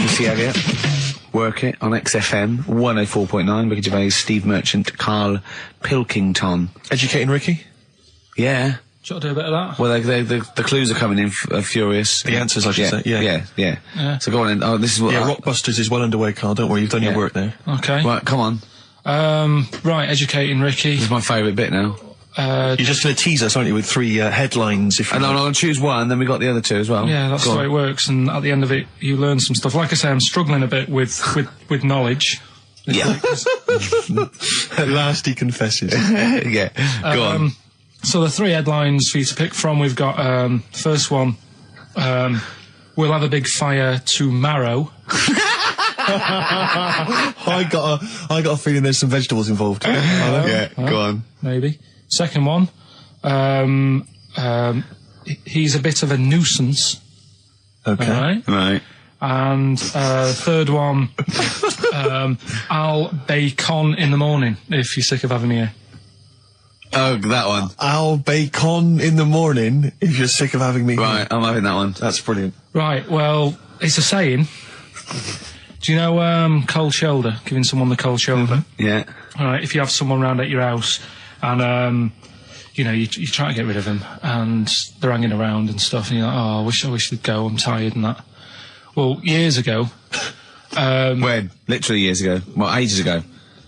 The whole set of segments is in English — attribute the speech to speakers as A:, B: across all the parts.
A: Missy Elliott. Work It on XFM 104.9. Ricky Gervais, Steve Merchant, Karl Pilkington.
B: Educating Ricky?
A: Yeah.
C: Should I do a bit of that?
A: Well, the clues are coming in furious.
B: The answers, I should say.
A: Yeah. So go on in. Oh, this is what...
B: Yeah, Rockbusters is well underway, Carl. Don't worry, you've done your work there.
C: Okay.
A: Right, come on.
C: Right, Educating Ricky.
A: This is my favourite bit now.
B: You're just going to tease us, aren't you, with 3 headlines? If
A: and I'm going to choose one, then we got the other 2 as well.
C: Yeah, that's the way it works, and at the end of it, you learn some stuff. Like I say, I'm struggling a bit with knowledge.
A: Yeah.
B: At last he confesses.
A: Yeah, go on.
C: So the 3 headlines for you to pick from, we've got, first one, we'll have a big fire tomorrow.
B: I got a feeling there's some vegetables involved.
A: Yeah, go on.
C: Maybe. Second one, he's a bit of a nuisance.
B: Okay.
A: Right.
C: And third one, I'll bacon in the morning if you're sick of having me here.
A: Oh, that one.
B: I'll bacon in the morning if you're sick of having me.
A: Right, I'm having that one.
B: That's brilliant.
C: Right, well, it's a saying. Do you know cold shoulder? Giving someone the cold shoulder?
A: Yeah.
C: All right, if you have someone round at your house and, you know, you try to get rid of them and they're hanging around and stuff and you're like, oh, I wish they'd go, I'm tired and that. Well, years ago...
A: when? Literally years ago. Well, ages ago.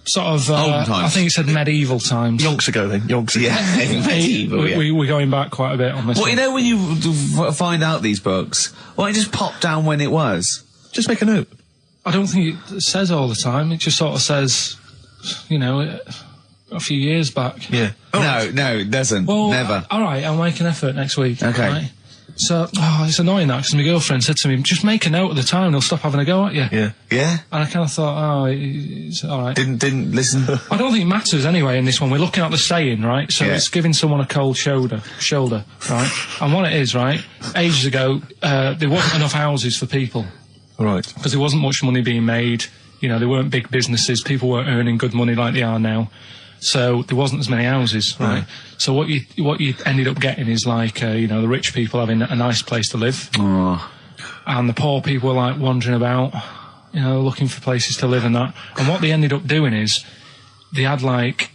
C: Sort of,
A: Olden times.
C: I think it said medieval times.
B: Yonks ago, then. Yonks ago.
A: Yeah, medieval,
C: We're going back quite a bit on this
A: Well,
C: one.
A: you know when you find out these books, why don't you just pop down when it was?
B: Just make a note.
C: I don't think it says all the time. It just sort of says, you know, a few years back.
B: Yeah.
A: Oh. No, it doesn't.
C: Well,
A: never.
C: All right, I'll make an effort next week.
A: Okay.
C: Right? So, it's annoying that, because my girlfriend said to me, just make a note of the time, they'll stop having a go at you.
B: Yeah.
A: Yeah?
C: And I kind of thought, it's all right.
A: Didn't listen.
C: I don't think it matters anyway in this one. We're looking at the saying, right? So it's giving someone a cold shoulder, right? And what it is, right, ages ago, there wasn't enough houses for people.
B: Right.
C: Because there wasn't much money being made. You know, there weren't big businesses. People weren't earning good money like they are now. So there wasn't as many houses, right? So what you ended up getting is like, you know, the rich people having a nice place to live.
A: Oh.
C: And the poor people were like wandering about, you know, looking for places to live and that. And what they ended up doing is they had like,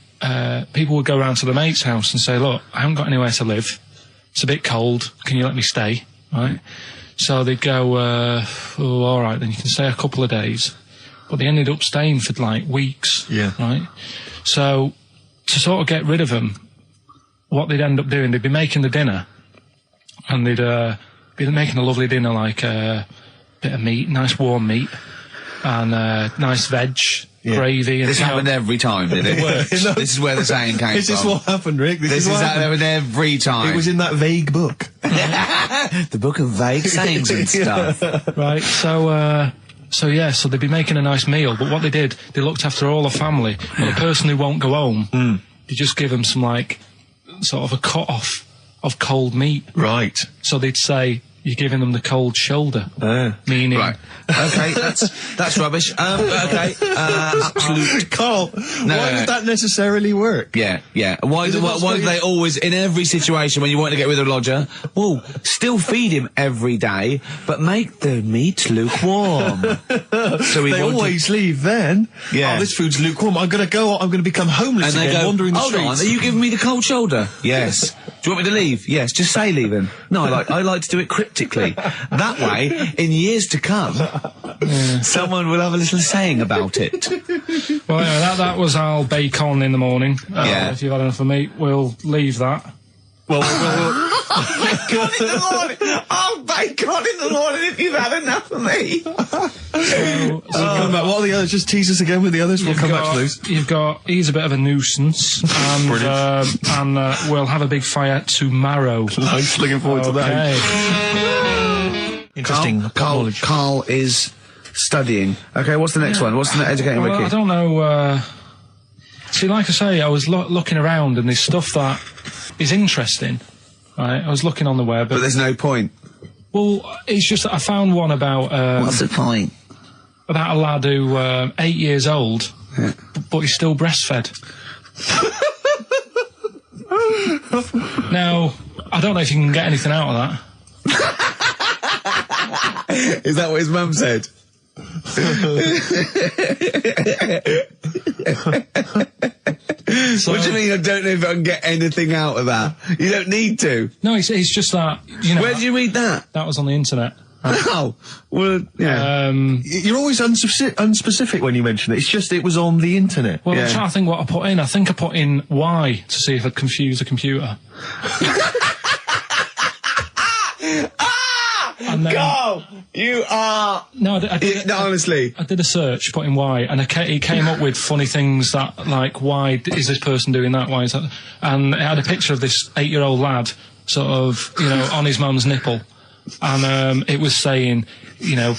C: people would go around to the mate's house and say, look, I haven't got anywhere to live. It's a bit cold. Can you let me stay? Right? So they'd go, oh, all right, then you can stay a couple of days. But they ended up staying for like weeks.
B: Yeah.
C: Right? So to sort of get rid of them, what they'd end up doing, they'd be making the dinner, and they'd be making a lovely dinner, like a bit of meat, nice warm meat, and nice veg, gravy. And
A: this happened every time, did it? This is where the saying came from.
B: This is what happened, Rick.
A: This is what happened every time.
B: It was in that vague book.
A: The book of vague sayings and stuff.
C: Right, so they'd be making a nice meal, but what they did, they looked after all the family. But the person who won't go home, they just give them some, like, sort of a cut-off of cold meat.
B: Right.
C: So they'd say, you're giving them the cold shoulder. Meaning...
A: Right. Okay, that's rubbish. Okay, absolute...
B: Carl, why would that necessarily work?
A: Yeah. Why do they always, in every situation when you want to get rid of a lodger, well, still feed him every day, but make the meat lukewarm. So
B: they always leave then.
A: Yeah.
B: Oh, this food's lukewarm. I'm going to become homeless
A: and
B: again, wandering the streets.
A: Hold on, are you giving me the cold shoulder? Yes. Do you want me to leave? Yes, just say leaving. No, I like to do it cryptically. That way, in years to come, someone will have a little saying about it.
C: Well, anyway, that was our bacon in the morning. If you've had enough of meat, we'll leave that.
B: Well,
A: bacon in the morning! Oh, bacon in the morning if you've had enough of me!
B: Come back. What are the others? Just tease us again with the others. We'll come back to those.
C: You've got, he's a bit of a nuisance, and we'll have a big fire tomorrow.
B: Nice, looking forward to that. Interesting.
A: Carl is studying. Okay, what's the next one? What's the educating Ricky?
C: I don't know. See, like I say, I was looking around and there's stuff that is interesting. Right, I was looking on the web.
A: But there's no point.
C: Well, it's just that I found one about...
A: what's the point?
C: About a lad who, 8 years old, but he's still breastfed. Now, I don't know if you can get anything out of that.
A: Is that what his mum said? So, what do you mean? I don't know if I can get anything out of that. You don't need to.
C: No, it's just that. You know,
A: where did you read that?
C: That was on the internet.
A: Oh, well, yeah.
B: You're always unspecific when you mention it. It's just it was on the internet.
C: Well, I'm trying to think what I put in. I think I put in Y to see if I'd confuse a computer. And then,
A: Go! You are...
C: No, I did,
A: no, honestly.
C: I did a search, put in why, and it came up with funny things that, like, why is this person doing that? Why is that? And it had a picture of this 8-year-old lad, sort of, you know, on his mum's nipple. And it was saying, you know,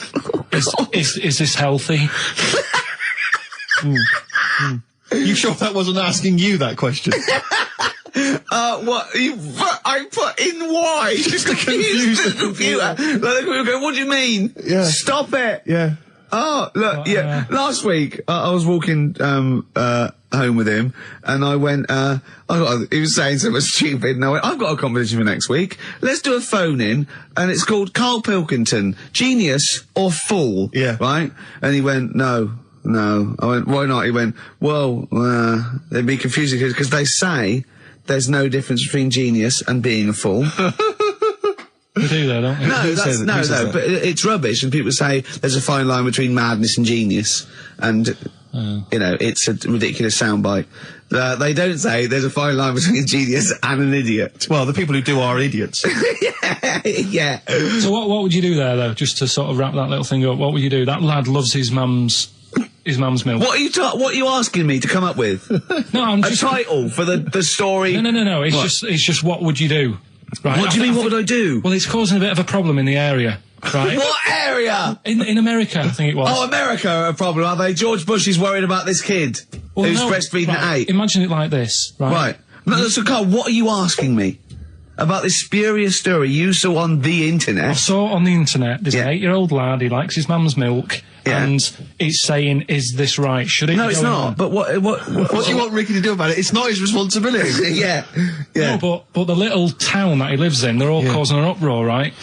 C: is this healthy?
B: You sure that wasn't asking you that question?
A: What? I put in why? Just to confuse the computer. Like, the computer go, what do you mean?
B: Yeah.
A: Stop it.
B: Yeah.
A: Oh, look, yeah. Last week, I was walking, home with him, and I went, he was saying something stupid, and I went, I've got a competition for next week. Let's do a phone in, and it's called Karl Pilkington, Genius or Fool.
B: Yeah.
A: Right? And he went, no. I went, why not? He went, well, they'd be confusing because they say there's no difference between genius and being a fool.
C: We do though, don't we?
A: No, but it's rubbish, and people say there's a fine line between madness and genius, and, you know, it's a ridiculous soundbite. They don't say there's a fine line between a genius and an idiot.
B: Well, the people who do are idiots.
A: Yeah.
C: So what would you do there, though, just to sort of wrap that little thing up? What would you do? That lad loves his mum's milk.
A: What are you asking me to come up with?
C: No, I'm just...
A: A title for the story?
C: No. It's just what would you do? Right.
A: What do you mean, what would I do?
C: Well, it's causing a bit of a problem in the area, right?
A: What area?
C: In America, I think it was.
A: Oh, America are a problem, are they? George Bush is worried about this kid who's breastfeeding at 8.
C: Imagine it like this, right?
A: Right. No, so Carl, what are you asking me? About this spurious story you saw on the internet?
C: I saw it on the internet. There's an 8-year-old lad, he likes his mum's milk, and he's saying, is this right? Should it
A: No,
C: be
A: it's
C: going
A: not.
C: on?
A: But what
B: do you want Ricky to do about it? It's not his responsibility.
A: Yeah.
C: No, but the little town that he lives in, they're all causing an uproar, right?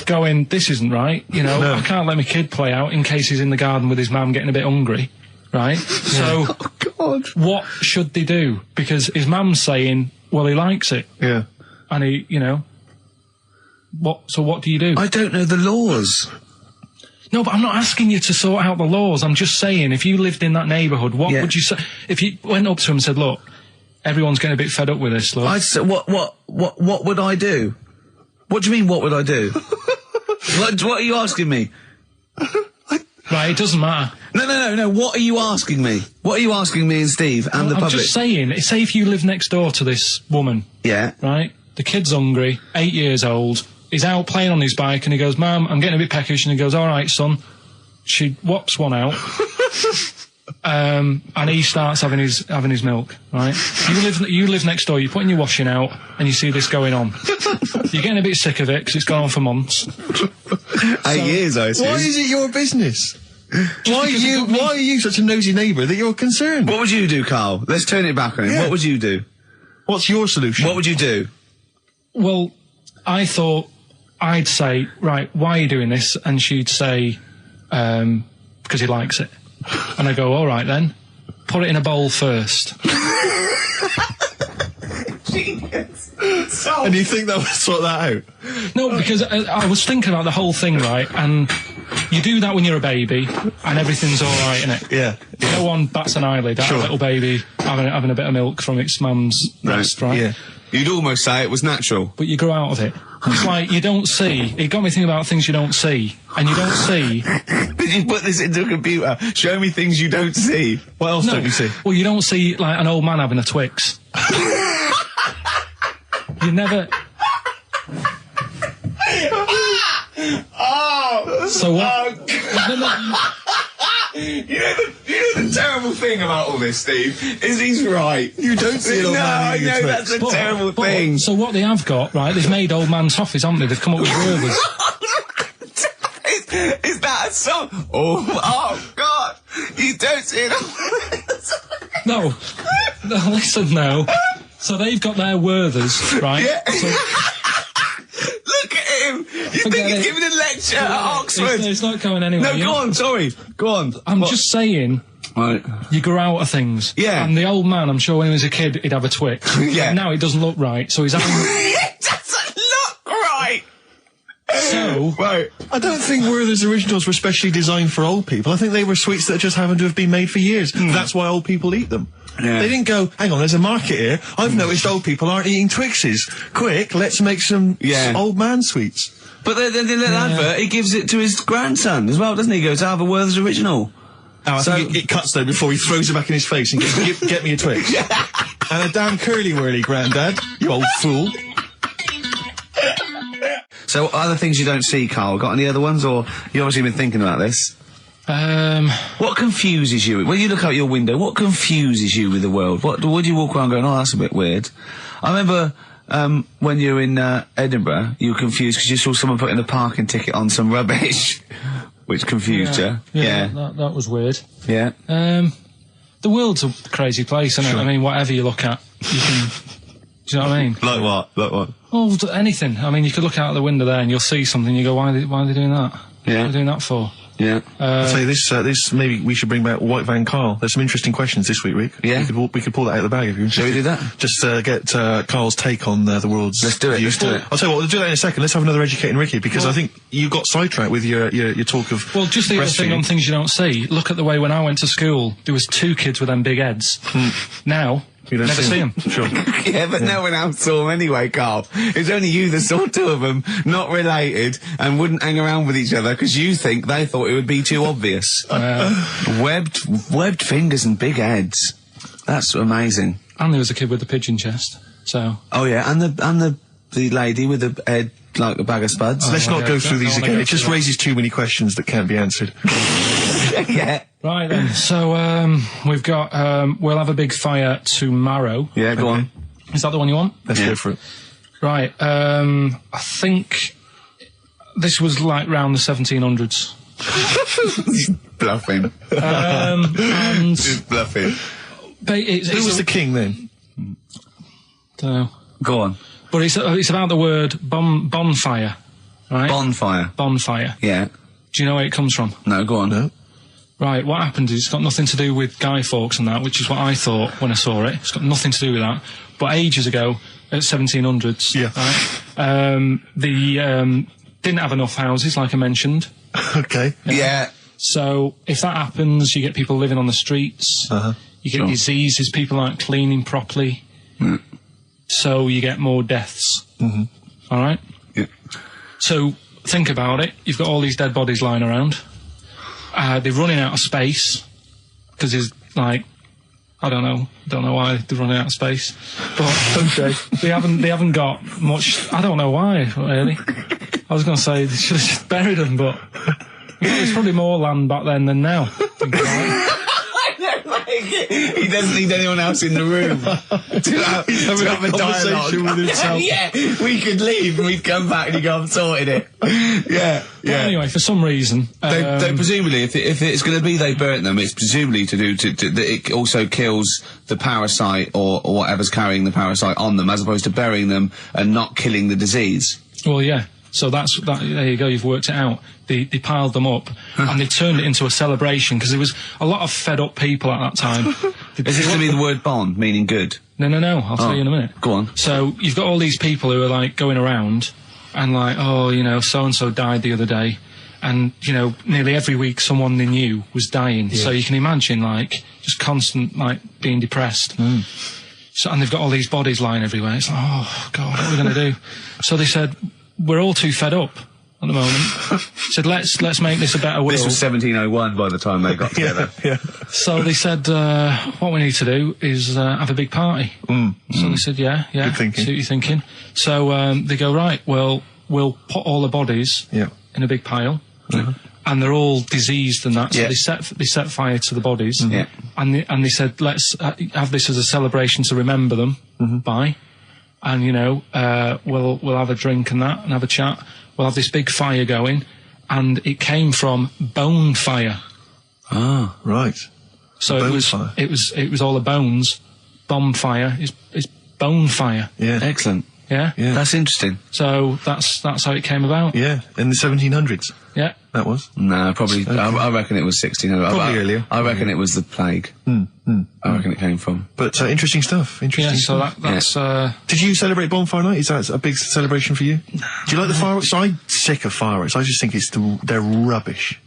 C: Going, this isn't right, you know, I can't let my kid play out in case he's in the garden with his mum getting a bit hungry, right? So, what should they do? Because his mum's saying, well, he likes it.
B: Yeah.
C: And he, you know, what do you do?
A: I don't know the laws.
C: No, but I'm not asking you to sort out the laws. I'm just saying, if you lived in that neighbourhood, what would you say? If you went up to him and said, look, everyone's getting a bit fed up with this, look.
A: I'd say, what would I do? What do you mean, what would I do? what are you asking me?
C: Right, it doesn't matter.
A: No, what are you asking me? What are you asking me and Steve and the public?
C: I'm just saying, say if you live next door to this woman.
A: Yeah.
C: Right? The kid's hungry, 8 years old, he's out playing on his bike and he goes, Mum, I'm getting a bit peckish, and he goes, all right, son. She whops one out. And he starts having his milk, right? You live next door, you're putting your washing out, and you see this going on. You're getting a bit sick of it, because it's gone on for months.
A: 8 years, I assume.
B: Why is it your business? Why are you such a nosy neighbour that you're concerned?
A: What would you do, Carl? Let's turn it back on him.
B: Yeah.
A: What would you do?
B: What's your solution?
A: What would you do?
C: Well, I thought I'd say, right, why are you doing this? And she'd say, because he likes it. And I go, all right then, put it in a bowl first.
A: Genius.
B: And you think that would sort that out?
C: No, because I was thinking about the whole thing, right? And you do that when you're a baby, and everything's all right, innit?
B: Yeah.
C: No one bats an eyelid at a little baby having a bit of milk from its mum's breast, right?
B: Yeah.
A: You'd almost say it was natural.
C: But you grow out of it. It's like you don't see. It got me thinking about things you don't see. And you don't see...
A: Did you put this into a computer? Show me things you don't see.
B: What else don't you see?
C: Well, you don't see, like, an old man having a Twix. You never... So what?
A: You know the terrible thing about all this, Steve, is he's right.
B: You don't see it on
A: I know, that's a terrible thing.
C: So what they have got, right, they've made old man toffees, haven't they? They've come up with Gervais.
A: Is that a song? Oh, God. You don't see it.
C: No, listen now. So they've got their Werthers, right?
A: Yeah.
C: So,
A: Look at him. You think he's giving a lecture teacher at Oxford.
C: It's not going anywhere.
A: No, go on, sorry. Go on.
C: I'm just saying,
A: Right.
C: you grow out of things.
A: Yeah.
C: And the old man, I'm sure when he was a kid, he'd have a Twix.
A: Yeah.
C: Now it doesn't look right, so he's having...
A: It doesn't look right.
C: So...
A: Right.
B: I don't think Werther's originals were specially designed for old people. I think they were sweets that just happened to have been made for years. That's why old people eat them.
A: Yeah.
B: They didn't go, hang on, there's a market here. I've noticed old people aren't eating Twixes. Quick, let's make some old man sweets.
A: But then the little advert, he gives it to his grandson as well, doesn't he? He goes, have a Werther's original.
B: Oh, I think it cuts though before he throws it back in his face and goes, get me a Twix. And a damn curly-whirly, Grandad, you old fool.
A: So other things you don't see, Carl, got any other ones, or you obviously been thinking about this? What confuses you? When you look out your window, what confuses you with the world? What do you walk around going, oh, that's a bit weird? I remember when you were in Edinburgh, you were confused because you saw someone putting a parking ticket on some rubbish, which confused you.
C: Yeah, that was weird.
A: Yeah.
C: The world's a crazy place, isn't it? I mean, whatever you look at, you can... Do you know what I mean?
A: Like what? Like what?
C: Oh, anything. I mean, you could look out the window there and you'll see something. You go, why are they doing that?
A: Yeah.
C: What are they doing that for?
A: Yeah.
B: I'll tell you this, maybe we should bring back White Van Carl. There's some interesting questions this week, Rick.
A: Yeah.
B: We could pull that out of the bag if you're interested.
A: Shall we do that?
B: Just get Carl's take on the world's
A: Let's do it,
B: views.
A: let's do it.
B: I'll tell you what, we'll do that in a second. Let's have another Educating Ricky, because I think you got sidetracked with your talk of
C: Well, just the other thing on
B: breastfeeding.
C: things you don't see. Look at the way when I went to school, there was 2 kids with them big heads. Now,
B: You don't
C: never see them.
B: Sure.
A: Yeah, but no one else saw them anyway, Carl. It's only you that saw 2 of them, not related, and wouldn't hang around with each other because you think they thought it would be too obvious. Webbed fingers and big heads. That's amazing.
C: And there was a kid with a pigeon chest. So
A: Oh yeah, and the lady with the head like a bag of spuds.
B: Let's not go through these
C: don't wanna
B: again.
C: go
B: It just
C: through that.
B: raises too many questions that can't be answered.
A: Yeah.
C: right then. So we've got we'll have a big fire tomorrow.
A: Yeah, go on.
C: Is that the one you want?
B: Let's go for it.
C: Right. I think this was like round the 1700s.
A: Bluffing.
C: And
A: Just bluffing.
B: Who was the king then?
C: don't know.
A: Go on.
C: But it's about the word bonfire, right?
A: Bonfire.
C: Bonfire.
A: Yeah.
C: Do you know where it comes from?
A: No, go on.
B: No.
C: Right, what happened is it's got nothing to do with Guy Fawkes and that, which is what I thought when I saw it. It's got nothing to do with that. But ages ago, at 1700s, right, they didn't have enough houses, like I mentioned.
B: Okay.
A: Yeah.
C: So if that happens, you get people living on the streets. You get diseases, people aren't cleaning properly. So you get more deaths. All right?
A: Yeah.
C: So think about it. You've got all these dead bodies lying around. They're running out of space because there's like, I don't know why they're running out of space, but they haven't got much. I don't know why really. I was going to say they should have just buried them, but there's probably more land back then than now. Think about it.
A: He doesn't need anyone else in the room to have a
B: conversation
A: dialogue.
B: with himself.
A: Yeah, we could leave and we'd come back and he'd go, I've sorted it. Yeah,
C: But anyway, for some reason,
A: They presumably, if it's going to be they burnt them, it's presumably to do that it also kills the parasite or whatever's carrying the parasite on them, as opposed to burying them and not killing the disease.
C: well, yeah. So that's that. There you go. You've worked it out. They piled them up and they turned it into a celebration because there was a lot of fed up people at that time.
A: Is this going to be the word bon, meaning good?
C: No. I'll tell you in a minute.
A: Go on.
C: So you've got all these people who are like going around and like, oh, you know, so and so died the other day, and you know, nearly every week someone they knew was dying. So you can imagine like just constant like being depressed. So and they've got all these bodies lying everywhere. It's like, oh God, what are we going to do? So they said, we're all too fed up at the moment. Said, let's make this a better world.
A: This was 1701 by the time they got together.
B: Yeah.
C: So they said, what we need to do is have a big party. So they said, yeah.
B: Good thinking.
C: See what you're thinking. So they go, right, well, we'll put all the bodies in a big pile. And they're all diseased and that. So they set fire to the bodies. And they said, let's have this as a celebration to remember them by. And, you know, we'll have a drink and that and have a chat. We'll have this big fire going. And it came from bone fire.
B: Ah, right.
C: So
B: Bone
C: it was
B: fire.
C: it was all the bones. Bonfire is bone fire.
B: Yeah.
A: Excellent.
C: Yeah.
B: Yeah.
A: That's interesting.
C: So that's how it came about.
B: Yeah, in the 1700s.
C: Yeah.
B: That was.
A: No, probably. I reckon it was 1600.
B: Probably earlier.
A: I reckon it was the plague. I reckon it came from.
B: But interesting stuff. Interesting
C: Yeah, so
B: stuff.
C: that's
B: Did you celebrate Bonfire Night? Is that a big celebration for you? Do you like the fireworks? I'm sick of fireworks. I just think they're rubbish.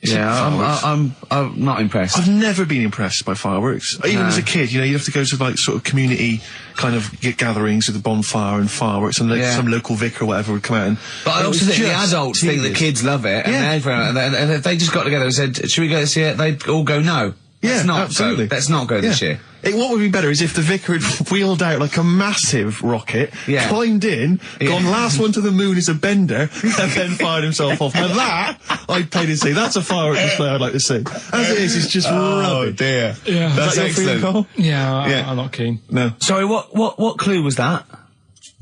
A: Yeah, I'm not impressed.
B: I've never been impressed by fireworks. Even as a kid, you have to go to like sort of community kind of gatherings with a bonfire and fireworks, and some local vicar or whatever would come out.
A: But I also think the adults think the kids love it, and everyone, and if they just got together and said, "Should we go see it?" They'd all go, "No."
B: Yeah, absolutely.
A: Let's not go this year.
B: What would be better is if the vicar had wheeled out like a massive rocket, climbed in, gone last one to the moon as a bender, and then fired himself off. Now that, I'd pay to see. That's a firework display I'd like to see. As it is, it's just rubbish.
A: Oh dear.
C: Yeah.
A: That's
B: your feeling,
A: excellent.
B: Carl?
C: Yeah, I'm not keen.
B: No.
A: Sorry, what clue was that?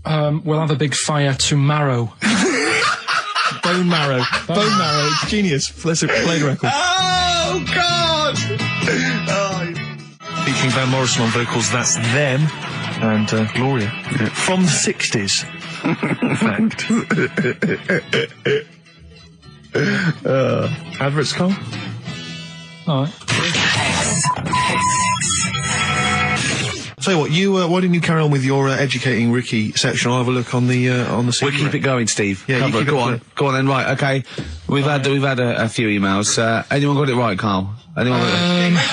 C: We'll have a big fire tomorrow.
B: Bone marrow. Bone marrow. Genius. Let's play the record.
A: Oh God!
B: Featuring Van Morrison on vocals, that's Them, and Gloria. From the 60s. In fact. Adverts, Carl?
C: Alright.
B: Tell you what, why didn't you carry on with your educating Ricky section? I'll have a look on the
A: We'll
B: CD.
A: keep it going, Steve.
B: Yeah, you keep
A: go
B: it
A: on.
B: going.
A: Go on then. Right. Okay. We've had a few emails. Anyone got it right, Carl? Anyone?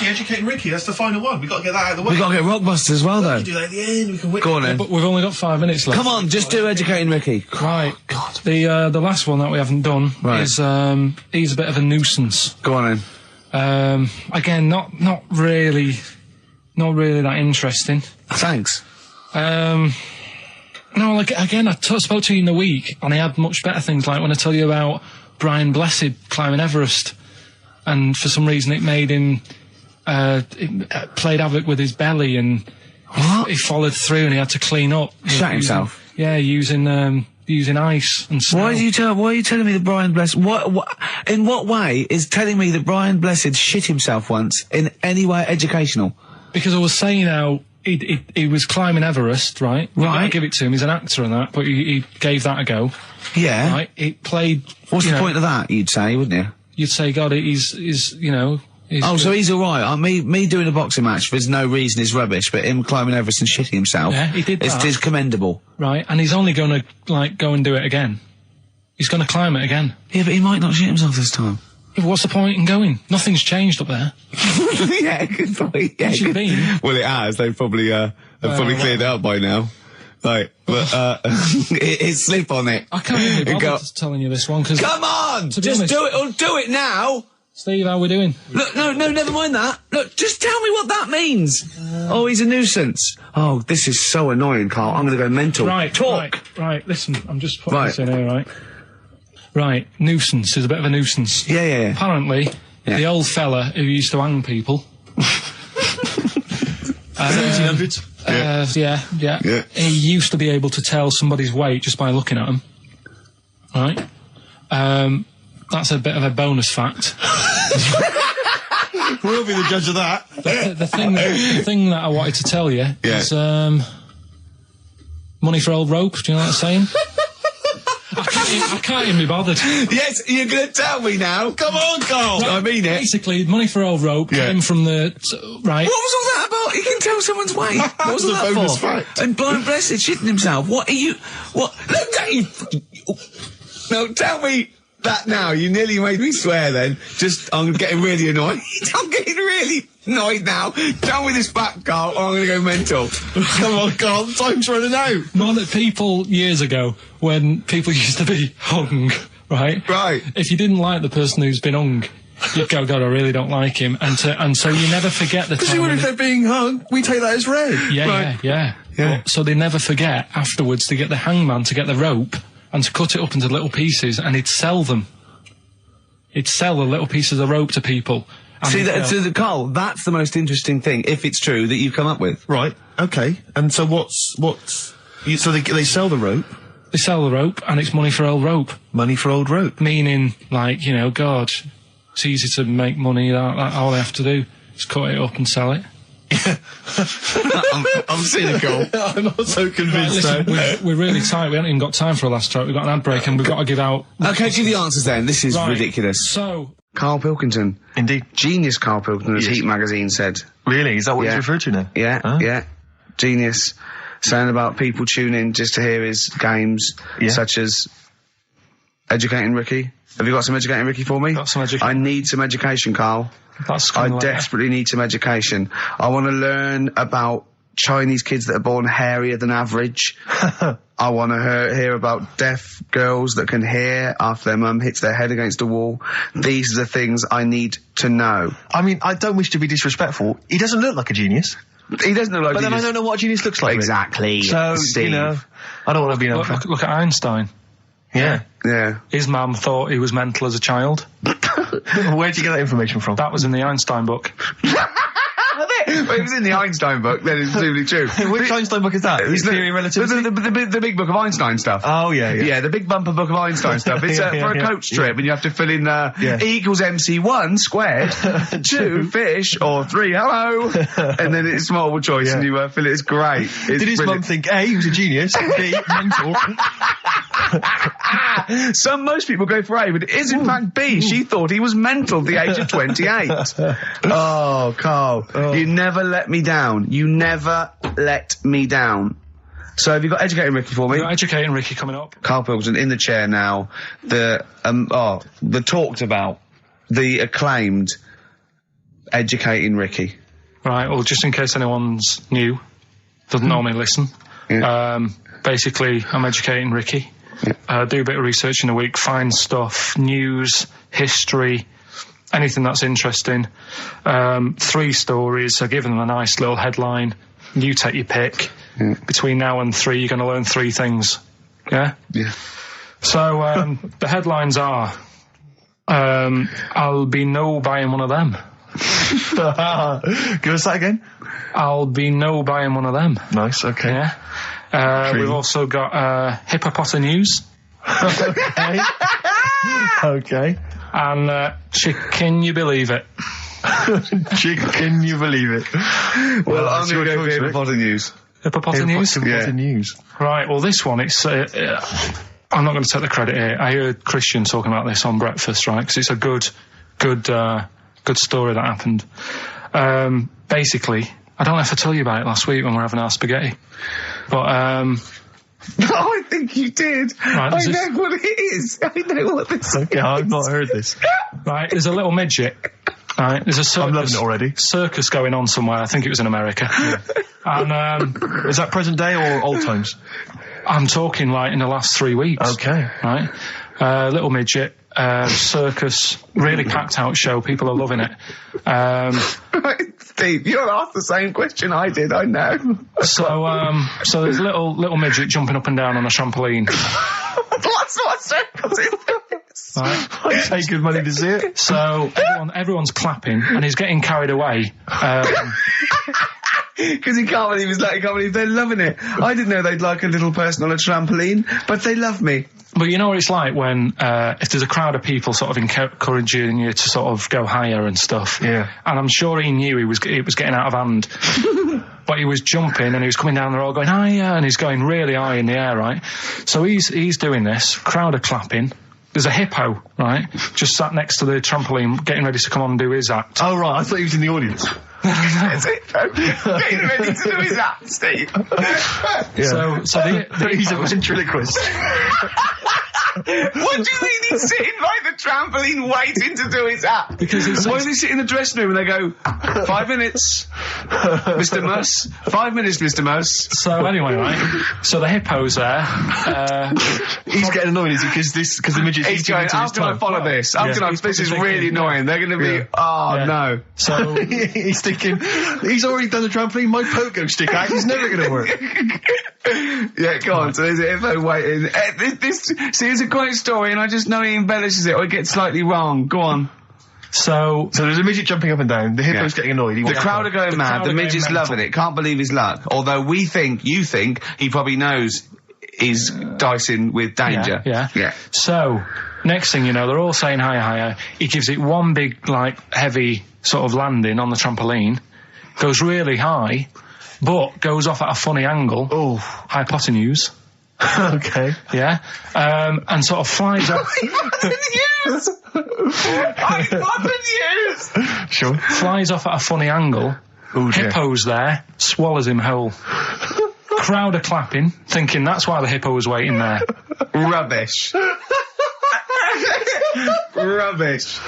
B: Educating Ricky, that's the final one. We've got to get that out of the way.
A: We got to get Rockbusters as well, though.
B: We can do that at the end. We can wait.
A: Go on then.
C: But we've only got 5 minutes left.
A: Come on, just do educating Ricky.
C: Right. God. The last one that we haven't done is he's a bit of a nuisance.
A: Go on then.
C: Again, not really that interesting.
A: Thanks.
C: No, like again, I spoke to you in the week, and I had much better things. Like when I tell you about Brian Blessed climbing Everest, and for some reason it made him it played havoc with his belly, and he followed through, and he had to clean up.
A: Shut himself.
C: Yeah, using ice and snow.
A: Why are you telling me that Brian Blessed? In what way is telling me that Brian Blessed shit himself once in any way educational?
C: Because I was saying how he was climbing Everest, right?
A: Right.
C: I give it to him. He's an actor and that, but he gave that a go.
A: Yeah.
C: Right. It played.
A: What's the point of that? You'd say, wouldn't you?
C: You'd say, God, he's He's
A: so he's all right. Me doing a boxing match for no reason is rubbish, but him climbing Everest and shitting himself,
C: Yeah, he did that.
A: It's commendable.
C: Right, and he's only going to go and do it again. He's going to climb it again.
A: Yeah, but he might not shit himself this time.
C: Yeah, but what's the point in going? Nothing's changed up there.
A: Yeah, good point. Yeah,
C: It should be.
A: Well, it has. They've probably cleared it up by now. Like, but it's slip on it.
C: I can't even be bothered telling you this one because.
A: Come on,
C: to be
A: just
C: honest,
A: do it. Or do it now.
C: Steve, how we doing?
A: Look, no, never mind that. Look, just tell me what that means. Oh, he's a nuisance. Oh, this is so annoying, Carl. I'm going to go mental.
C: Right,
A: talk.
C: Right. Listen, I'm just putting this in here, right? Right, nuisance is a bit of a nuisance.
A: Yeah.
C: Apparently, the old fella who used to hang people.
B: 1700s.
C: Yeah. He used to be able to tell somebody's weight just by looking at them. Right? That's a bit of a bonus fact.
B: We'll be the judge of that.
C: The thing that I wanted to tell you is money for old rope. Do you know what I'm saying? I can't even be bothered.
A: Yes, you're going to tell me now. Come on, Carl.
C: Right,
A: I mean it.
C: Basically, money for old rope came from the... Right.
A: What was all that about? You can tell someone's weight. What was all that
B: bonus
A: for?
B: fact.
A: And Brian Blessed shitting himself. What are you... What? Look at you... No, tell me that now. You nearly made me swear then. I'm getting really annoyed. I'm getting really annoyed now. Tell me this back, Carl, or I'm going to go mental.
B: Come on, Carl, time's running out.
C: More that people years ago, when people used to be hung, right?
A: Right.
C: If you didn't like the person who's been hung, you'd go, God, I really don't like him. And so you never forget the time.
B: Because if they're being hung, we take that as read.
C: Yeah. So they never forget afterwards to get the hangman to get the rope and to cut it up into little pieces, and he'd sell them. He'd sell the little pieces of rope to people.
A: See, Carl, that's the most interesting thing, if it's true, that you've come up with.
B: Right, okay. And so so they sell the rope?
C: They sell the rope, and it's money for old rope.
B: Money for old rope?
C: Meaning, like, God, it's easy to make money, all they have to do is cut it up and sell it.
A: I'm cynical.
B: I'm not so convinced.
C: Listen, we're really tight. We haven't even got time for a last track. We've got an ad break and we've got to give out...
A: Okay, give the answers then. This is ridiculous.
C: So...
A: Karl Pilkington.
B: Indeed.
A: Genius Karl Pilkington, as Heat magazine said.
B: Really? Is that what he's referred to now?
A: Yeah, yeah. Genius. Saying about people tune in just to hear his games, such as Educating Ricky. Have you got some Educating Ricky for me?
C: Got some education.
A: I need some education, Karl. I desperately need some education. I want to learn about Chinese kids that are born hairier than average. I want to hear about deaf girls that can hear after their mum hits their head against a wall. These are the things I need to know.
B: I mean, I don't wish to be disrespectful. He doesn't look like a genius.
A: He doesn't look like a genius.
B: But then I don't know what a genius looks like.
A: Exactly.
B: So,
A: Steve.
B: you know, I don't want to be an
C: Look at Einstein.
B: Yeah.
A: Yeah.
C: His mum thought he was mental as a child.
B: Where'd you get that information from?
C: That was in the Einstein book.
A: Well, it was in the Einstein book, then it's truly true.
B: Which Einstein book is that? His Theory of Relativity?
A: The big book of Einstein stuff.
B: Oh, yeah.
A: Yeah, the big bumper book of Einstein stuff. It's for a coach trip, and you have to fill in E equals MC1 squared, 2 fish, or 3 hello, and then it's multiple choice, and you fill it. It's great. Did
B: his mum think A, he was a genius, B, mental?
A: Most people go for A, but it is in fact B. She thought he was mental at the age of 28. Oh, Karl, you never let me down. You never let me down. So have you got Educating Ricky for me?
C: We've got Educating Ricky coming up.
A: Karl Pilkington in the chair now. The talked about, the acclaimed Educating Ricky.
C: Right, well, just in case anyone's new, doesn't normally listen. Yeah. Basically, I'm Educating Ricky. Yeah. Do a bit of research in a week, find stuff, news, history, anything that's interesting. 3 stories, I give them a nice little headline. You take your pick. Yeah. Between now and 3, you're going to learn 3 things. Yeah? Yeah. So, the headlines are, I'll be no buying one of them.
B: Give us that again.
C: I'll be no buying one of them.
B: Nice, okay.
C: Yeah. We've also got hippopotamus.
B: Okay. Okay.
C: And can you believe it?
B: Can you believe it?
A: Well, I'm going to go for hippopotamus.
C: Hippopotamus?
B: Hippopotamus.
C: Right, well, this one, it's... I'm not going to take the credit here. I heard Christian talking about this on breakfast, right? Because it's a good story that happened. Basically, I don't know if I told you about it last week when we were having our spaghetti. But,
A: I think you did. Right, I know what it is. I know what this is.
B: Okay, I've not heard this.
C: Right, there's a little midget. Right, there's a circus.
B: I'm loving it already.
C: Circus going on somewhere. I think it was in America. Yeah. And,
B: is that present day or old times?
C: I'm talking like in the last 3 weeks.
B: Okay.
C: Right. Little midget. Circus, really packed out show. People are loving it.
A: Right, Steve, you asked the same question I did. I know.
C: So there's a little midget jumping up and down on a trampoline.
A: What circus is this?
C: Right.
B: I'd pay good money to see it.
C: So everyone's clapping, and he's getting carried away.
A: Because he can't believe they're loving it. I didn't know they'd like a little person on a trampoline, but they love me.
C: But you know what it's like when, if there's a crowd of people sort of encouraging you to sort of go higher and stuff. Yeah. And I'm sure he knew it was getting out of hand. But he was jumping and he was coming down the road going higher, and he's going really high in the air, right? So he's doing this, crowd are clapping. There's a hippo, right, just sat next to the trampoline getting ready to come on and do his act.
B: Oh, right, I thought he was in the audience.
A: There's a hippo getting ready to do his act, Steve.
C: Yeah. So
B: he's a ventriloquist.
A: What do you mean he's sitting by the trampoline waiting to do his act? Because why does he sit in the dressing room and they go, 5 minutes, Mr. Muss, 5 minutes, Mr. Muss.
C: So anyway, right, so the hippo's there.
B: He's getting annoyed, is he? Because the midget...
A: He's going, how can I follow this? This is really annoying. They're going to be, no.
C: So
B: he's thinking, he's already done the trampoline, my pogo stick act is never going to work.
A: Yeah, go on. So there's a hippo waiting. See, it's a great story, and I just know he embellishes it or it gets slightly wrong. Go on.
B: So there's a midget jumping up and down. The hippo's getting annoyed.
A: The crowd are going mad. The midget's loving it. Can't believe his luck. Although you think he probably knows he's dicing with danger.
C: Yeah. So next thing you know, they're all saying higher, higher. He gives it one big, heavy sort of landing on the trampoline. goes really high, but goes off at a funny angle.
B: Oh.
C: Hypotenuse.
B: Okay.
C: Yeah. And sort of flies up.
A: Hypotenuse!
B: Sure.
C: Flies off at a funny angle.
B: Oh, dear.
C: Hippo's there, swallows him whole. Crowd are clapping, thinking that's why the hippo was waiting there.
A: Rubbish. Rubbish.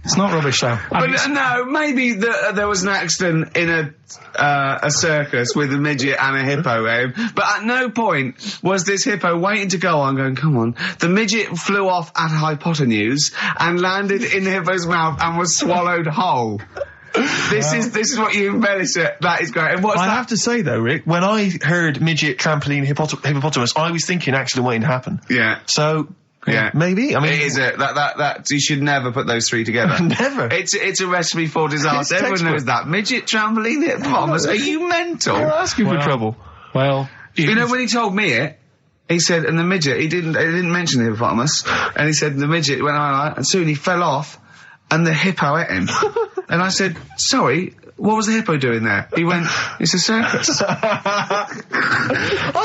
C: It's not rubbish though.
A: But no, maybe there was an accident in a circus with a midget and a hippo, but at no point was this hippo waiting to go on going, come on. The midget flew off at hypotenuse and landed in the hippo's mouth and was swallowed whole. This is what you embellish it. That is great. And what's
B: I
A: that?
B: have to say though, Rick, when I heard midget, trampoline, hippopotamus, I was thinking accident waiting to happen.
A: Yeah.
B: So...
A: Yeah,
B: maybe. I mean,
A: it is that you should never put those three together.
B: Never.
A: It's a recipe for disaster. Everyone knows that. Midget, trampoline, hippopotamus. Are you mental?
B: You're asking for trouble.
C: Well,
A: you know when he told me it, he said, and the midget, he didn't mention the hippopotamus, and he said the midget went on, and soon he fell off, and the hippo ate him. And I said, sorry. What was the hippo doing there? He went, it's a circus.
B: I've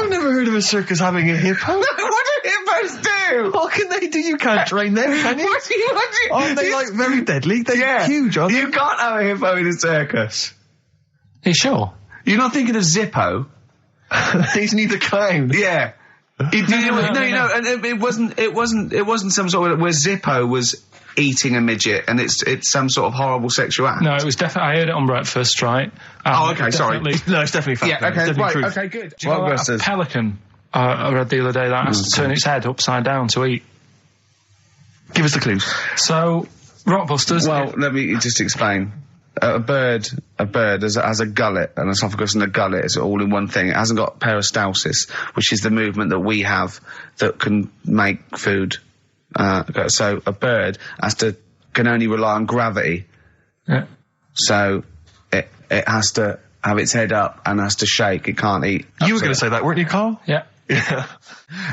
B: never heard of a circus having a hippo.
A: What do hippos do?
B: What can they do? You can't train them, can you?
A: What do you...
B: Aren't they, like, very deadly? They're huge, aren't they?
A: You can't have a hippo in a circus.
C: are you sure?
A: You're not thinking of Zippo?
B: He's neither clown.
A: Yeah. No, and it wasn't some sort of where Zippo was eating a midget and it's some sort of horrible sexual act.
C: No, it was definitely, I heard it on breakfast, right?
A: Oh, okay, sorry.
B: No, it's definitely fact.
A: Yeah, okay, right,
B: truth.
A: okay, good.
C: Do you know what a pelican, I read the other day, that has to turn its head upside down to eat?
B: Give us the clues.
C: So, Rockbusters...
A: Well, let me just explain. A bird has a gullet, an esophagus and a gullet is all in one thing. It hasn't got peristalsis, which is the movement that we have that can make food. So a bird can only rely on gravity.
C: Yeah.
A: So it has to have its head up and has to shake. It can't eat.
B: You were going to say that, weren't you, Carl?
C: Yeah.
B: Yeah.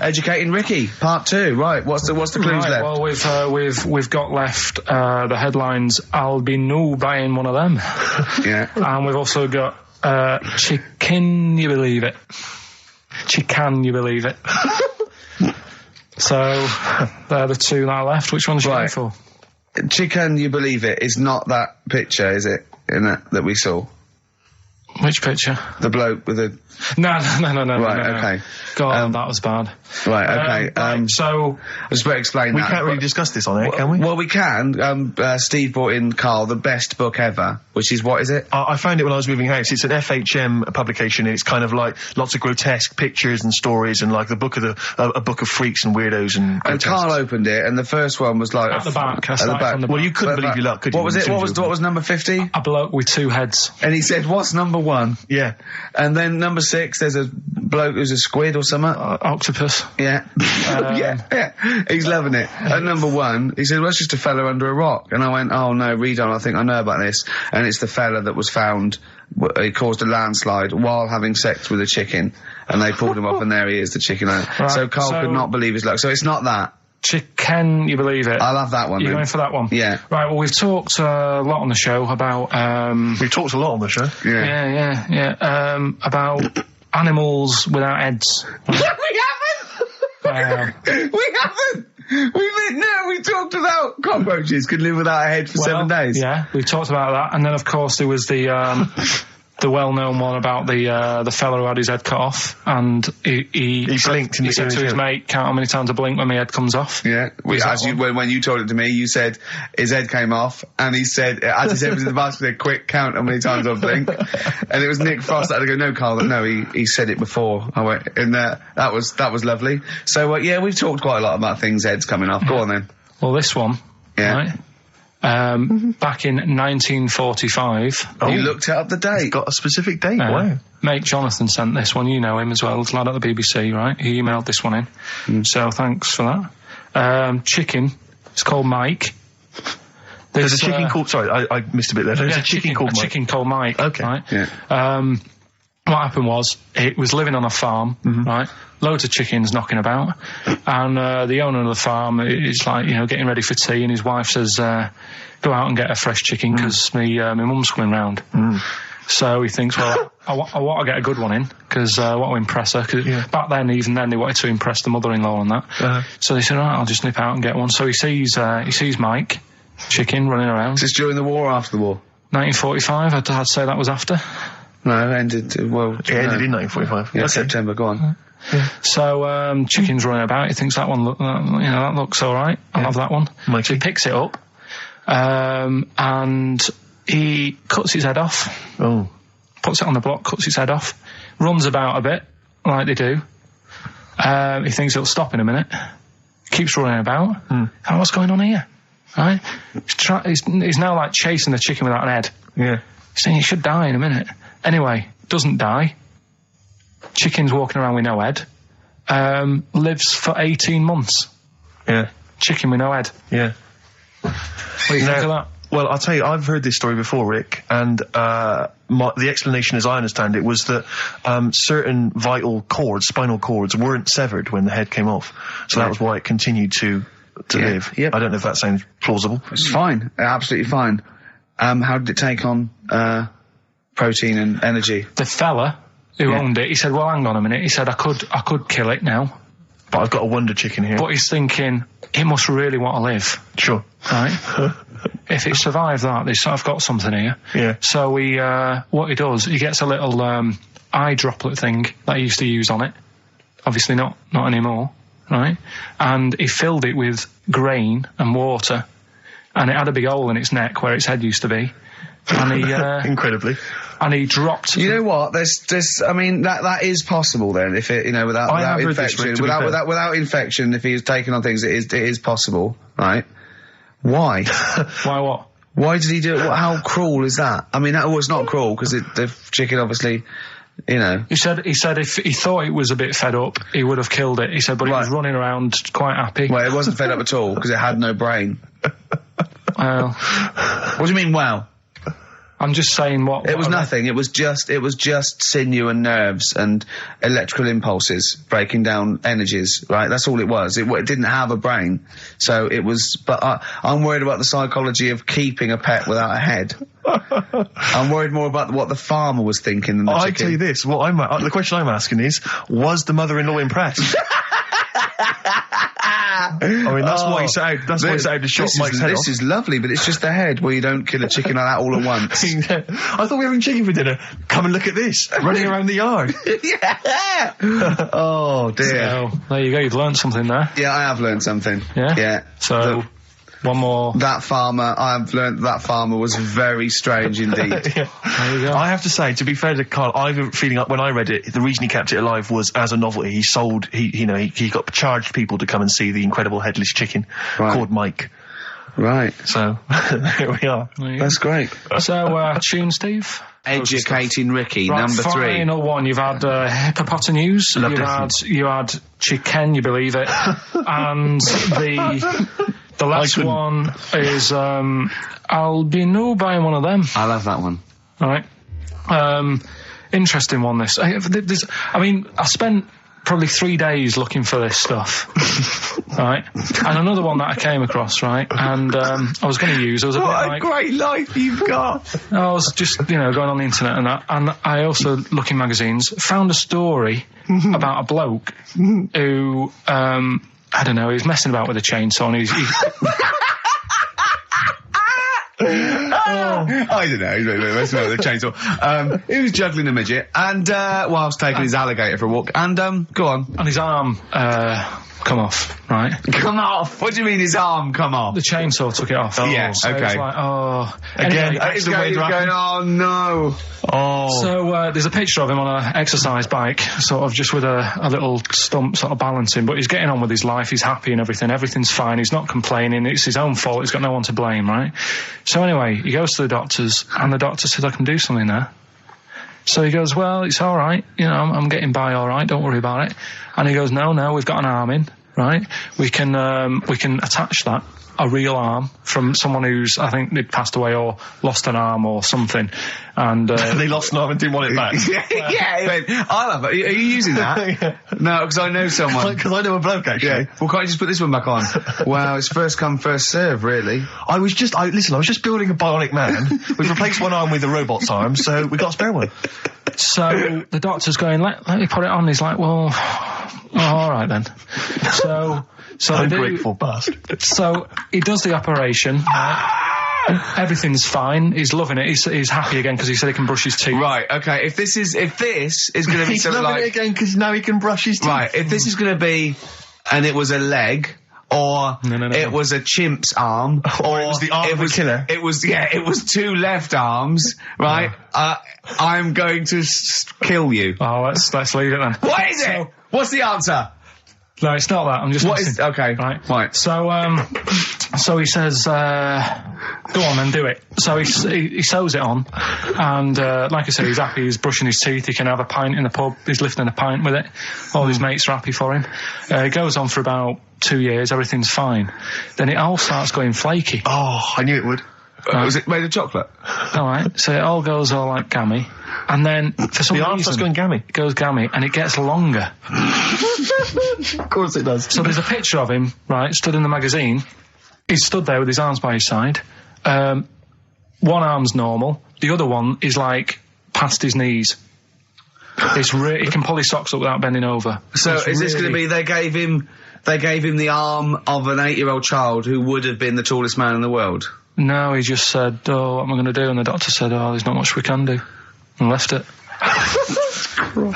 A: Educating Ricky, part 2. Right, what's the clues left?
C: Well, we've got left the headlines Albino buying one of them.
A: Yeah.
C: And we've also got Chicken You Believe It. Chicken You Believe It. So they're the two that are left. Which one's you going for?
A: Chicken You Believe It is not that picture, is it? That we saw.
C: Which picture?
A: The bloke with the...
C: No.
A: Right, okay.
C: God, that was bad.
A: Right, okay.
C: So...
A: I just better explain
B: we
A: that.
B: We can't really discuss this on air, can we?
A: Well, we can. Steve brought in, Carl, the best book ever, which is, what is it?
B: I found it when I was moving house. It's an FHM publication, and it's kind of like lots of grotesque pictures and stories, and like a book of freaks and weirdos and grotesques.
A: And Carl opened it, and the first one was like...
C: At the back.
A: At the back.
B: Well, you couldn't believe your luck, could you?
A: What was it? What was number 50?
C: A bloke with two heads.
A: And he said, what's number 1?
B: Yeah.
A: And then number 6, there's a bloke who's a squid or something.
C: Octopus.
A: Yeah. Yeah. He's loving it. At number 1, he said, well, it's just a fella under a rock. And I went, oh no, read on, I think I know about this. And it's the fella that was found, he caused a landslide while having sex with a chicken. And they pulled him up and there he is, the chicken. Right, so Carl could not believe his luck. So it's not that.
C: Chicken, you believe it?
A: I'll have that one.
C: You're
A: then.
C: going for that one?
A: Yeah.
C: Right, well, we've talked a lot on the show about...
B: We've talked a lot on the show.
A: Yeah.
C: About animals without heads.
A: We haven't! We haven't! We talked about cockroaches could live without a head for 7 days.
C: Yeah, we've talked about that. And then, of course, there was the well-known one about the fella who had his head cut off, and he
B: blinked.
C: He said to his mate, "Count how many times I blink when my head comes off."
A: Yeah, when you told it to me, you said his head came off, and he said, as his head was in the basket, he said, "Quick, count how many times I blink." And it was Nick Frost that had to go, "No, Carl, no, he said it before." I went, and that was lovely. So yeah, we've talked quite a lot about things heads coming off. Go on then.
C: Well, this one, right? Back in 1945.
A: You looked it up the date.
B: It's got a specific date. Wow.
C: Mate Jonathan sent this one. You know him as well. The lad at the BBC, right? He emailed this one in. So thanks for that. Chicken. It's called Mike.
B: There's a chicken called... Sorry, I missed a bit there. There's a chicken called Mike.
C: Chicken called Mike.
B: Okay.
C: Right?
A: Yeah.
C: Well, what happened was, it was living on a farm, right? Loads of chickens knocking about, and the owner of the farm is like, you know, getting ready for tea, and his wife says, go out and get a fresh chicken, because my mum's coming round. So he thinks, well, I want to get a good one in, because I want to impress her, because back then, even then, they wanted to impress the mother-in-law and that. So they said, all right, I'll just nip out and get one. So he sees Mike, chicken, running around.
A: Is this during the war or after the war?
C: 1945, I'd say that was after.
A: No, it ended, well...
B: It ended in 1945.
A: Yeah, September, go on.
C: So, chicken's running about, he thinks that one, that looks alright, I'll have that one.
B: Mikey.
C: So he picks it up, and he cuts his head off.
B: Oh.
C: Puts it on the block, cuts his head off, runs about a bit, like they do. He thinks it'll stop in a minute, keeps running about. Oh, what's going on here? Right? He's now like chasing the chicken without an head.
B: Yeah.
C: He's saying he should die in a minute. Anyway, doesn't die. Chicken's walking around with no head. Lives for 18 months.
B: Yeah.
C: Chicken with no head.
B: Yeah.
C: What do you think of that?
B: Well, I'll tell you, I've heard this story before, Rick, and the explanation, as I understand it, was that certain vital cords, spinal cords, weren't severed when the head came off. So that was why it continued to live. Yep. I don't know if that sounds plausible.
A: It's fine. Absolutely fine. How did it take on protein and energy?
C: The fella who owned it, he said, well, hang on a minute. He said, I could kill it now.
B: But I've got a wonder chicken here.
C: But he's thinking, it must really want to live.
B: Sure.
C: Right? If it survived that, I've got something here.
B: Yeah.
C: So what he does, he gets a little eye droplet thing that he used to use on it. Obviously not anymore. Right? And he filled it with grain and water, and it had a big hole in its neck where its head used to be. And he
B: incredibly.
C: And he dropped.
A: You know what? I mean, that is possible. Then, if it, without infection, without infection, if he's taking on things, it is possible, right? Why?
C: Why what?
A: Why did he do it? How cruel is that? I mean, that was not cruel, because the chicken obviously, He said if he thought it was a bit fed up, he would have killed it. He said, but it was running around quite happy. Well, it wasn't fed up at all, because it had no brain.
C: Well,
A: what do you mean, wow?
C: I'm just saying what...
A: It was nothing. It was just sinew and nerves and electrical impulses breaking down energies, right? That's all it was. It didn't have a brain. So it was... But I'm worried about the psychology of keeping a pet without a head. I'm worried more about what the farmer was thinking than the chicken.
B: I tell you this, the question I'm asking is, was the mother-in-law impressed? I mean, that's why he set out to chop Mike's head off.
A: This is lovely, but it's just the head. Well, you don't kill a chicken like that all at once.
B: I thought we were having chicken for dinner. Come and look at this, running around the yard.
A: Yeah. Oh, dear.
C: So, there you go, you've learned something there.
A: Yeah, I have learned something.
C: Yeah?
A: Yeah.
C: So... one more.
A: That farmer, I've learned that farmer was very strange indeed.
C: Yeah. There you go.
B: I have to say, to be fair to Karl, I have a feeling when I read it, the reason he kept it alive was as a novelty. He got charged people to come and see the incredible headless chicken called Mike.
A: Right.
B: So, here we are.
A: That's great.
C: So, tune, Steve?
A: Educating Ricky,
C: right,
A: number 3.
C: Final one. You've had hippopotamus. You had chicken, you believe it. And the last one is Albino, buying one of them.
A: I love that one.
C: All right. Interesting one, this. I spent probably 3 days looking for this stuff. Right? And another one that I came across, right? And I was going to use...
A: What a great life you've got!
C: I was just, going on the internet and that. And I also, looking magazines, found a story about a bloke who... I don't know, he was messing about with a chainsaw and
A: I don't know, he was messing about with a chainsaw. He was juggling a midget and, whilst taking his alligator for a walk. And, go on.
C: And his arm, come off, right?
A: Come off? What do you mean his arm come off?
C: The chainsaw took it off.
A: Yeah,
C: so
A: okay.
C: It's like,
A: Again,
C: anyway,
A: he's going, oh no.
B: Oh.
C: So, there's a picture of him on an exercise bike, sort of just with a little stump sort of balancing, but he's getting on with his life, he's happy and everything, everything's fine, he's not complaining, it's his own fault, he's got no one to blame, right? So anyway, he goes to the doctors, and the doctor said, I can do something there. So he goes, well, it's alright, I'm getting by alright, don't worry about it. And he goes, no, we've got an arm in, right? We can attach that a real arm from someone who's, I think, they'd passed away or lost an arm or something. And
B: they lost an arm and didn't want it back.
A: Yeah, I'll have it. Are you using that? No, because I know someone.
B: Because I know a bloke, actually.
A: Yeah. Well, can't you just put this one back on? Well, it's first come, first serve, really.
B: I was just building a bionic man. We've replaced one arm with a robot's arm, so we got a spare one.
C: So the doctor's going, let me put it on. He's like, well, all right then. So
B: ungrateful bastard.
C: So he does the operation. Everything's fine. He's loving it. He's happy again because he said he can brush his teeth.
A: Right. Okay. If this is going to be
B: he's
A: something
B: loving
A: like
B: it again because now he can brush his teeth.
A: Right. If this is going to be, and it was a leg. Or it was a chimp's arm,
B: or it was the arm of a killer.
A: It was 2 left arms, right? I'm going to kill you.
C: Oh, let's leave it then.
A: What is it? What's the answer?
C: No, it's not that. I'm just.
A: What is? Okay, right.
C: So he says, "Go on and do it." So he sews it on, and like I said, he's happy. He's brushing his teeth. He can have a pint in the pub. He's lifting a pint with it. All his mates are happy for him. It goes on for about 2 years. Everything's fine. Then it all starts going flaky.
B: Oh, I knew it would.
A: Was it made of chocolate?
C: All right. So it all goes all like gammy. And then, for some reason...
B: starts going gammy.
C: It goes gammy, and it gets longer.
B: Of course it does.
C: So there's a picture of him, right, stood in the magazine. He's stood there with his arms by his side. One arm's normal. The other one is, like, past his knees. He can pull his socks up without bending over.
A: So is this going to be, they gave him the arm of an 8-year-old child who would have been the tallest man in the world?
C: No, he just said, oh, what am I going to do? And the doctor said, oh, there's not much we can do. And left it.
B: Wait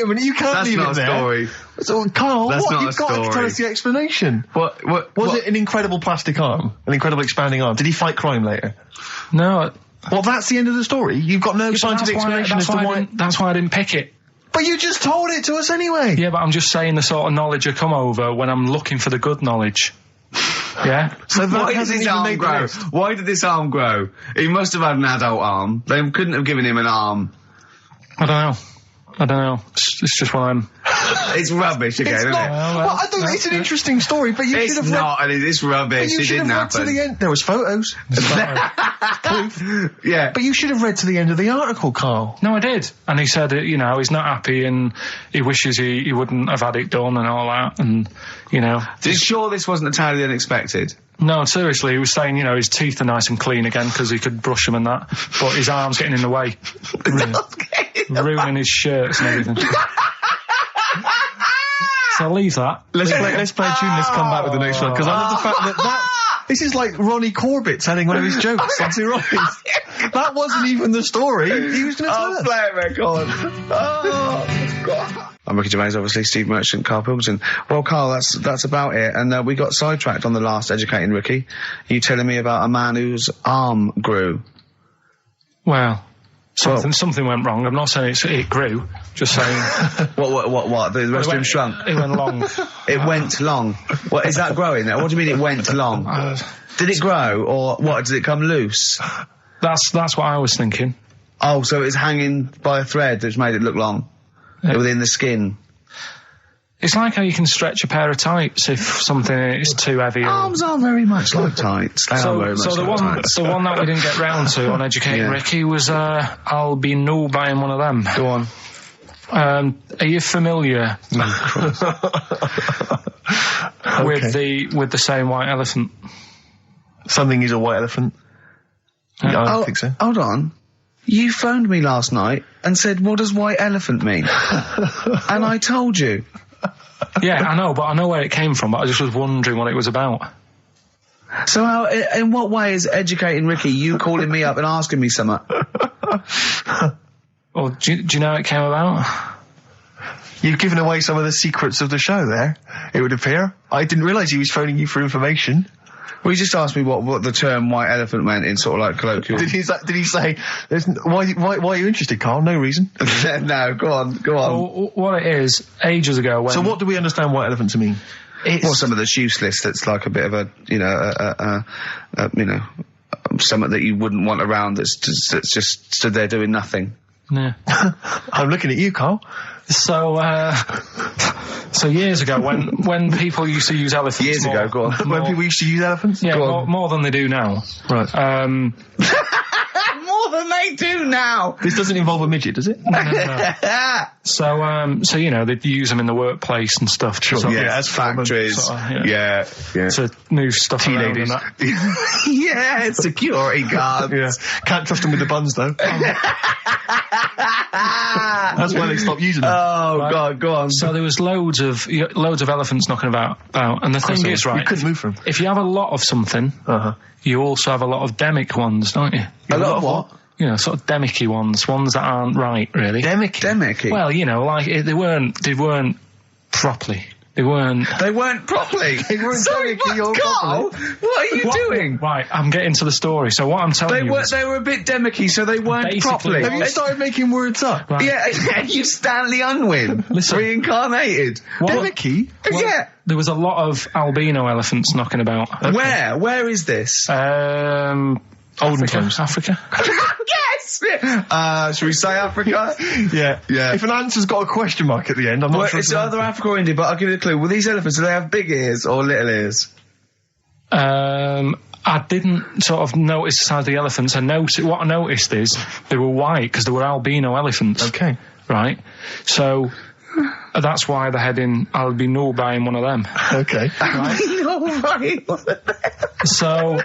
B: a minute, you can't leave it there. That's not a story. So, Carl, you've got to tell us the explanation. Was it an incredible plastic arm? An incredible expanding arm? Did he fight crime later?
C: No.
B: Well, that's the end of the story. You've got no scientific explanation as to why...
C: That's why I didn't pick it.
B: But you just told it to us anyway.
C: Yeah, but I'm just saying the sort of knowledge I come over when I'm looking for the good knowledge. Yeah.
A: So why did his arm grow? Why did this arm grow? He must have had an adult arm. They couldn't have given him an arm.
C: I don't know. It's just what I'm...
A: It's rubbish again, isn't it?
B: Well, I thought it's an interesting story, but you should have...
A: It's not, it's rubbish. It didn't happen.
B: To the end. There was photos. Proof. Yeah. But you should have read to the end of the article, Carl.
C: No, I did. And he said, he's not happy and he wishes he wouldn't have had it done and all that. And,
A: Sure this wasn't entirely unexpected?
C: No, seriously, he was saying, his teeth are nice and clean again because he could brush them and that. But his arm's getting in the way. Ruining his shirts and everything. So I'll leave that.
B: Let's play a tune. Let's come back with the next one, because I love the fact that this is like Ronnie Corbett telling one of his jokes. That's ironic. That wasn't even the story. He was going to tell us.
A: Play it, record. Oh, God. I'm Ricky Gervais, obviously, Steve Merchant, Karl Pilkington. Well, Karl, that's about it. And we got sidetracked on the last Educating Ricky. You telling me about a man whose arm grew.
C: Well... Something went wrong. I'm not saying it grew. Just saying.
A: What? The rest of him shrunk?
C: It went long.
A: It went long. What, is that growing? What do you mean it went long? Did it grow, or what? Did it come loose?
C: That's what I was thinking.
A: Oh, so it's hanging by a thread that's made it look long? Within the skin?
C: It's like how you can stretch a pair of tights if something is too heavy.
A: Arms are very much like tights.
C: The one that we didn't get round to on Educating Ricky was Albino buying one of them.
A: Go on.
C: Are you familiar with the saying white elephant?
B: Something is a white elephant. I don't think so.
A: Hold on. You phoned me last night and said, what does white elephant mean? And I told you.
C: Yeah, I know, but I know where it came from, but I just was wondering what it was about.
A: So in what way is Educating Ricky you calling me up and asking me something?
C: Well, do you know how it came about?
B: You've given away some of the secrets of the show there, it would appear. I didn't realise he was phoning you for information.
A: Well, he just asked me what the term white elephant meant in sort of like colloquial.
B: Did he say, why are you interested, Carl? No reason.
A: No, go on.
C: Well, what it is, ages ago when...
B: So what do we understand white elephant to mean?
A: Well, some of that's useless, that's like a bit of something that you wouldn't want around that's just stood there doing nothing.
C: Yeah.
B: I'm looking at you, Carl.
C: So, So years ago, when people used to use elephants...
A: Years ago, go on.
B: When people used to use elephants?
C: Yeah, more than they do now.
B: Right.
A: More than they do now.
B: This doesn't involve a midget, does it?
C: No. So you know, they'd use them in the workplace and stuff.
A: As factories. Yeah.
C: To move stuff around and that.
A: Yeah, security guards.
B: Yeah. Can't trust them with the buns, though. That's why they stopped using them.
A: Oh, right. God, go on.
C: So there was loads of elephants knocking about, and the thing is, right,
B: you couldn't move from.
C: If you have a lot of something, you also have a lot of demic ones, don't you?
A: A lot of what?
C: You know, sort of demicky ones that aren't right, really.
A: Demicky?
C: Well, you know, like, they weren't properly. They weren't
A: properly. Sorry, Carl, what are you doing?
C: Right, I'm getting to the story. So what I'm telling you
A: they were a bit demicky, so they weren't properly.
B: Have you started making words up?
C: Right.
A: Yeah, you Stanley Unwin. reincarnated.
B: Demicky?
C: Well,
A: yeah.
C: There was a lot of albino elephants knocking about.
A: Okay. Where is this?
C: Olden times. Africa.
A: Yes! Should we say Africa?
B: Yeah.
A: Yeah.
B: If an answer's got a question mark at the end, I'm not sure.
A: It's either Africa or India, but I'll give you a clue. Well, these elephants, do they have big ears or little ears?
C: I didn't sort of notice the size of the elephants. What I noticed is they were white because they were albino elephants.
B: Okay.
C: Right? So... that's why they're heading albino buying one of them.
B: Okay.
C: So,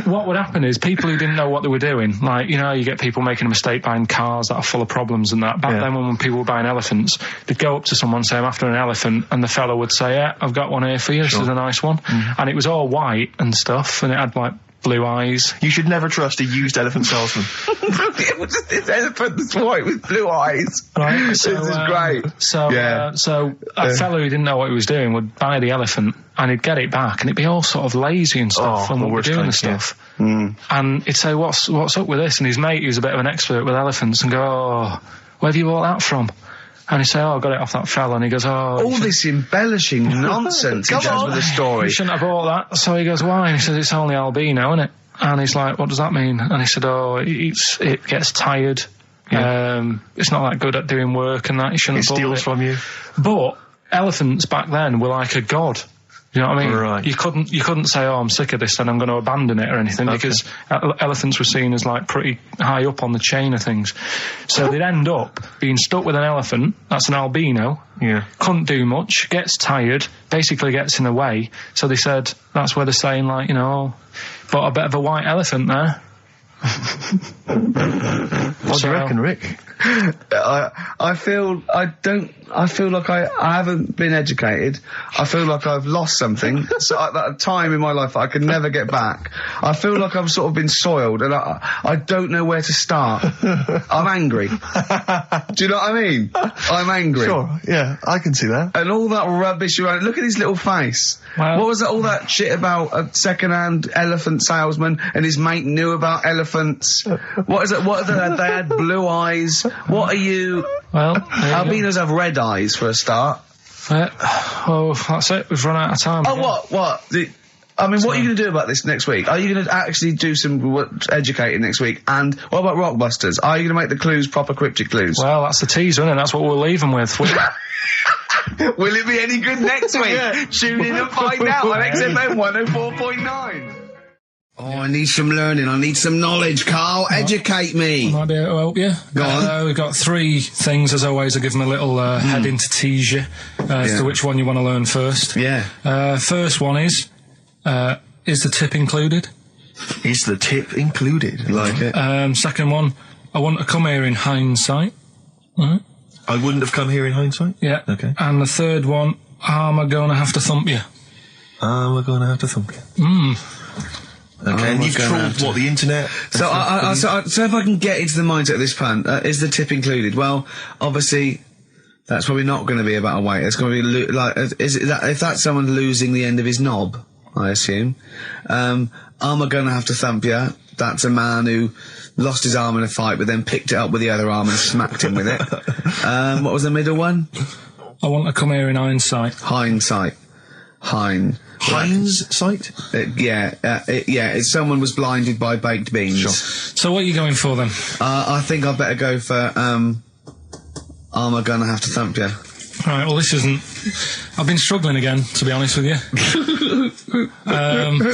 C: what would happen is people who didn't know what they were doing, like, you know, you get people making a mistake buying cars that are full of problems and that. Back then when people were buying elephants, they'd go up to someone, say, I'm after an elephant, and the fellow would say, yeah, I've got one here for you, This is a nice one. And it was all white and stuff, and it had, like, blue eyes.
B: You should never trust a used elephant salesman.
A: It was just this elephant that's white with blue eyes.
C: Right.
A: So, this is great.
C: So a fellow who didn't know what he was doing would buy the elephant and he'd get it back and it'd be all sort of lazy and stuff and what we're doing and stuff.
A: Yeah.
C: And he'd say, what's up with this? And his mate, who's a bit of an expert with elephants, and go, oh, where have you bought that from? And he say, I got it off that fella. And he goes,
A: all this embellishing nonsense he does with the story.
C: You shouldn't have bought that. So he goes, why? And he says, it's only albino, isn't it? And he's like, what does that mean? And he said, it gets tired. Yeah. It's not that good at doing work and that. You shouldn't have bought it.
B: It steals from you.
C: But elephants back then were like a god. You know what I mean?
B: Right.
C: You couldn't say, I'm sick of this and I'm going to abandon it or anything, because elephants were seen as like pretty high up on the chain of things. So they'd end up being stuck with an elephant, that's an albino, couldn't do much, gets tired, basically gets in the way. So they said, that's where they're saying, like, you know, bought a bit of a white elephant there.
B: What do you reckon, Rick?
A: I feel like I haven't been educated. I feel like I've lost something. So at that time in my life I could never get back. I feel like I've sort of been soiled and I don't know where to start. I'm angry. Do you know what I mean? I'm angry.
B: Sure, yeah, I can see that.
A: And all that rubbish around. Look at his little face.
C: Well,
A: what was all that shit about a second-hand elephant salesman and his mate knew about elephants? What is it? They had blue eyes. What are you?
C: Well,
A: albinos have red eyes for a start.
C: That's it. We've run out of time.
A: What? What are you going to do about this next week? Are you going to actually do some educating next week? And what about Rockbusters? Are you going to make the clues proper cryptic clues?
C: Well, that's the teaser, isn't it? That's what we'll leave them with.
A: Will it be any good next week? Tune in and find out on XFM 104.9. Oh, I need some learning. I need some knowledge, Carl. Educate me.
C: I might be able to help you.
A: Go on.
C: We've got 3 things, as always. I give them a little heading to tease you as to which one you want to learn first.
A: Yeah.
C: First one is the tip included?
B: Is the tip included?
A: Like it.
C: Second one, I want to come here in hindsight. Right.
B: I wouldn't have come here in hindsight?
C: Yeah.
B: Okay.
C: And the third one, am I going to have to thump you?
B: Am I going to have to thump you? Okay, and you've trawled, the internet?
A: So if I can get into the mindset of this plan, is the tip included? Well, obviously, that's probably not going to be about a weight. It's going to be if that's someone losing the end of his knob, I assume. Am I going to have to thump you? That's a man who lost his arm in a fight, but then picked it up with the other arm and smacked him with it. What was the middle one?
C: I want to come here in hindsight.
A: Hindsight.
B: Heinz sight?
A: It's someone was blinded by baked beans.
B: Sure.
C: So what are you going for then?
A: I think I better go for, am I gonna have to thump you?
C: Right, well, this isn't... I've been struggling again, to be honest with you.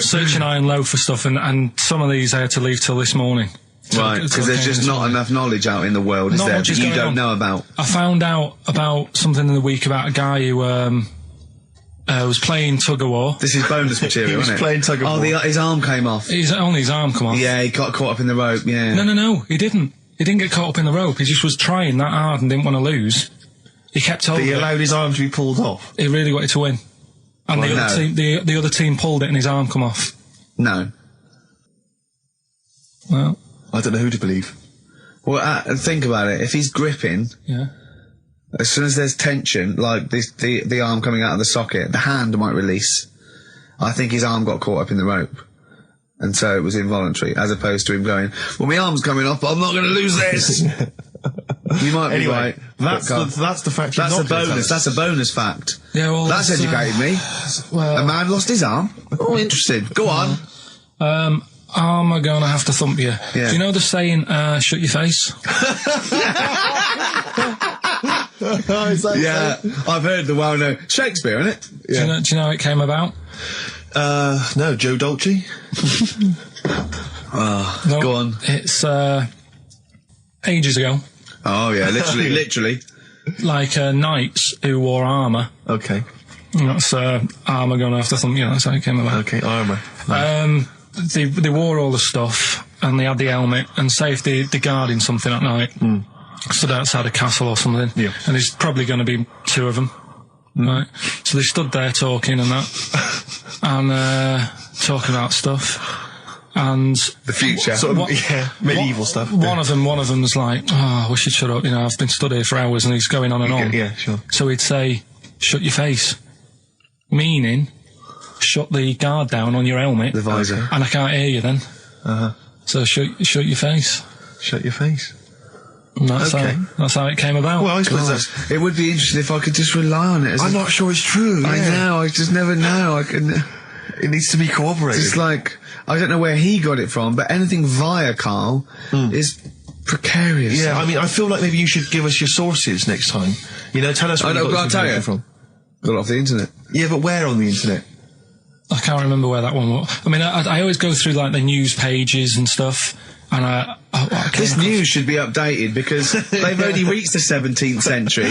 C: Searching high and low for stuff, and some of these I had to leave till this morning.
A: Right, because there's just not enough knowledge out in the world, is there, that you don't know about?
C: I found out about something in the week about a guy who was playing tug-of-war.
A: This is bonus material, isn't it?
B: He was playing tug-of-war.
A: Oh, his arm came off.
C: Only his arm come off.
A: Yeah, he got caught up in the rope, yeah.
C: No, he didn't. He didn't get caught up in the rope. He just was trying that hard and didn't want to lose. He kept over.
B: But he allowed his arm to be pulled off.
C: He really wanted to win. And the other team pulled it and his arm come off.
A: No.
C: Well,
B: I don't know who to believe.
A: Well, think about it. If he's gripping,
C: yeah.
A: As soon as there's tension, like the arm coming out of the socket, the hand might release. I think his arm got caught up in the rope. And so it was involuntary, as opposed to him going, well, my arm's coming off, but I'm not going to lose this. You might be right.
B: That's the fact.
A: That's a bonus. That's a bonus fact.
C: Yeah, well,
A: that's educated me.
C: Well,
A: a man lost his arm. Oh, interesting. Go on.
C: I'm gonna have to thump you.
A: Yeah.
C: Do you know the saying, shut your face?
A: Yeah, I've heard the well-known Shakespeare, innit? Yeah.
C: Do you know how it came about?
B: No, Joe Dolce.
C: No,
A: go on.
C: It's ages ago.
A: Oh yeah, literally.
C: Like knights who wore armour.
B: Okay.
C: That's armour gonna have to thump you. That's how it came about.
B: Okay, armour.
C: They wore all the stuff and they had the helmet, and say if they're guarding something at night, stood outside a castle or something,
B: yeah.
C: And there's probably going to be two of them, right? So they stood there talking and that, and talking about stuff, and
A: the future,
B: medieval stuff.
C: One of them was like, "Oh, we should shut up. You know, I've been stood here for hours," and he's going on and on.
B: Yeah, sure.
C: So he'd say, "Shut your face," meaning, shut the guard down on your helmet,
A: the visor,
C: and I can't hear you then. So shut your face.
B: Shut your face.
C: And that's how it came about.
B: Well, I suppose
A: it would be interesting if I could just rely on it.
B: I'm not sure it's true.
A: I know. I just never know.
B: It needs to be corroborated.
A: It's like, I don't know where he got it from, but anything via Karl is precarious.
B: Yeah, I mean, I feel like maybe you should give us your sources next time. You know, tell us where you got this information from.
A: Got it off the internet.
B: Yeah, but where on the internet?
C: I can't remember where that one was. I mean, I always go through like the news pages and stuff, and
A: this news should be updated because they've only reached the 17th century,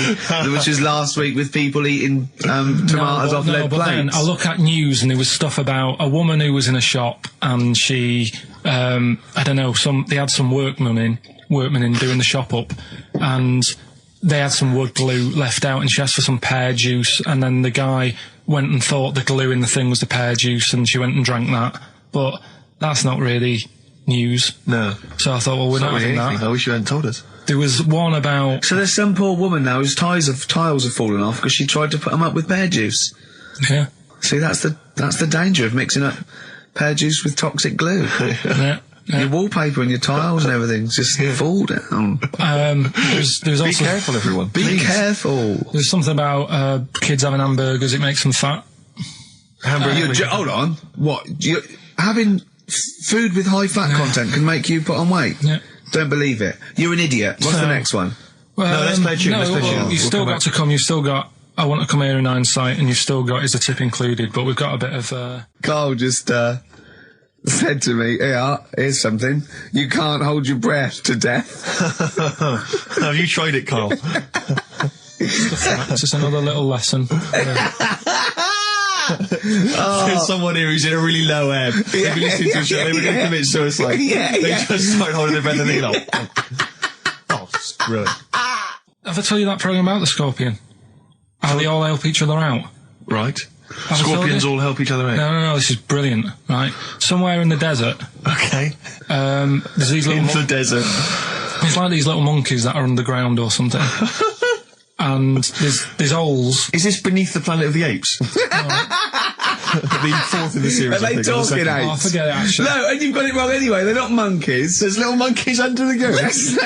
A: which was last week with people eating tomatoes off lead plates.
C: Then I look at news and there was stuff about a woman who was in a shop and she, I don't know, they had some workmen in doing the shop up, and they had some wood glue left out, and she asked for some pear juice, and then the guy went and thought the glue in the thing was the pear juice, and she went and drank that. But that's not really news.
B: No.
C: So I thought, well, we're not having that.
B: I wish you hadn't told us.
C: There was one about...
A: So there's some poor woman now whose tiles have fallen off because she tried to put them up with pear juice.
C: Yeah.
A: See, that's the danger of mixing up pear juice with toxic glue.
C: Yeah.
A: Your wallpaper and your tiles and everything just fall down.
C: There's also...
B: Be careful, everyone.
A: Be careful.
C: There's something about kids having hamburgers, it makes them fat.
A: Hold on. What? Having food with high fat content can make you put on weight?
C: Yeah.
A: Don't believe it. You're an idiot. What's the next one?
C: Well,
B: no, let's play a tune.
C: You've still got to come. You've still got I Want to Come Here in Hindsight, and you've still got Is the Tip Included, but we've got a bit of...
A: Carl just said to me, here's something. You can't hold your breath to death.
B: Have you tried it, Carl?
C: It's just another little lesson.
B: There's someone here who's in a really low ebb. They've been listening to a show, they were going to commit suicide. They just start holding their breath and they're like, oh, screw it.
C: Have I told you that programme about the scorpion? How they all help each other out?
B: Right. Scorpions all help each other out?
C: No, this is brilliant, right? Somewhere in the desert.
B: Okay.
C: There's these little...
B: In the desert.
C: It's like these little monkeys that are underground or something. And there's holes.
B: Is this Beneath the Planet of the Apes? The fourth in the series.
A: Are they talking
C: Oh,
A: apes?
C: forget it, actually.
A: No, and you've got it wrong anyway. They're not monkeys.
B: There's little monkeys under the goose.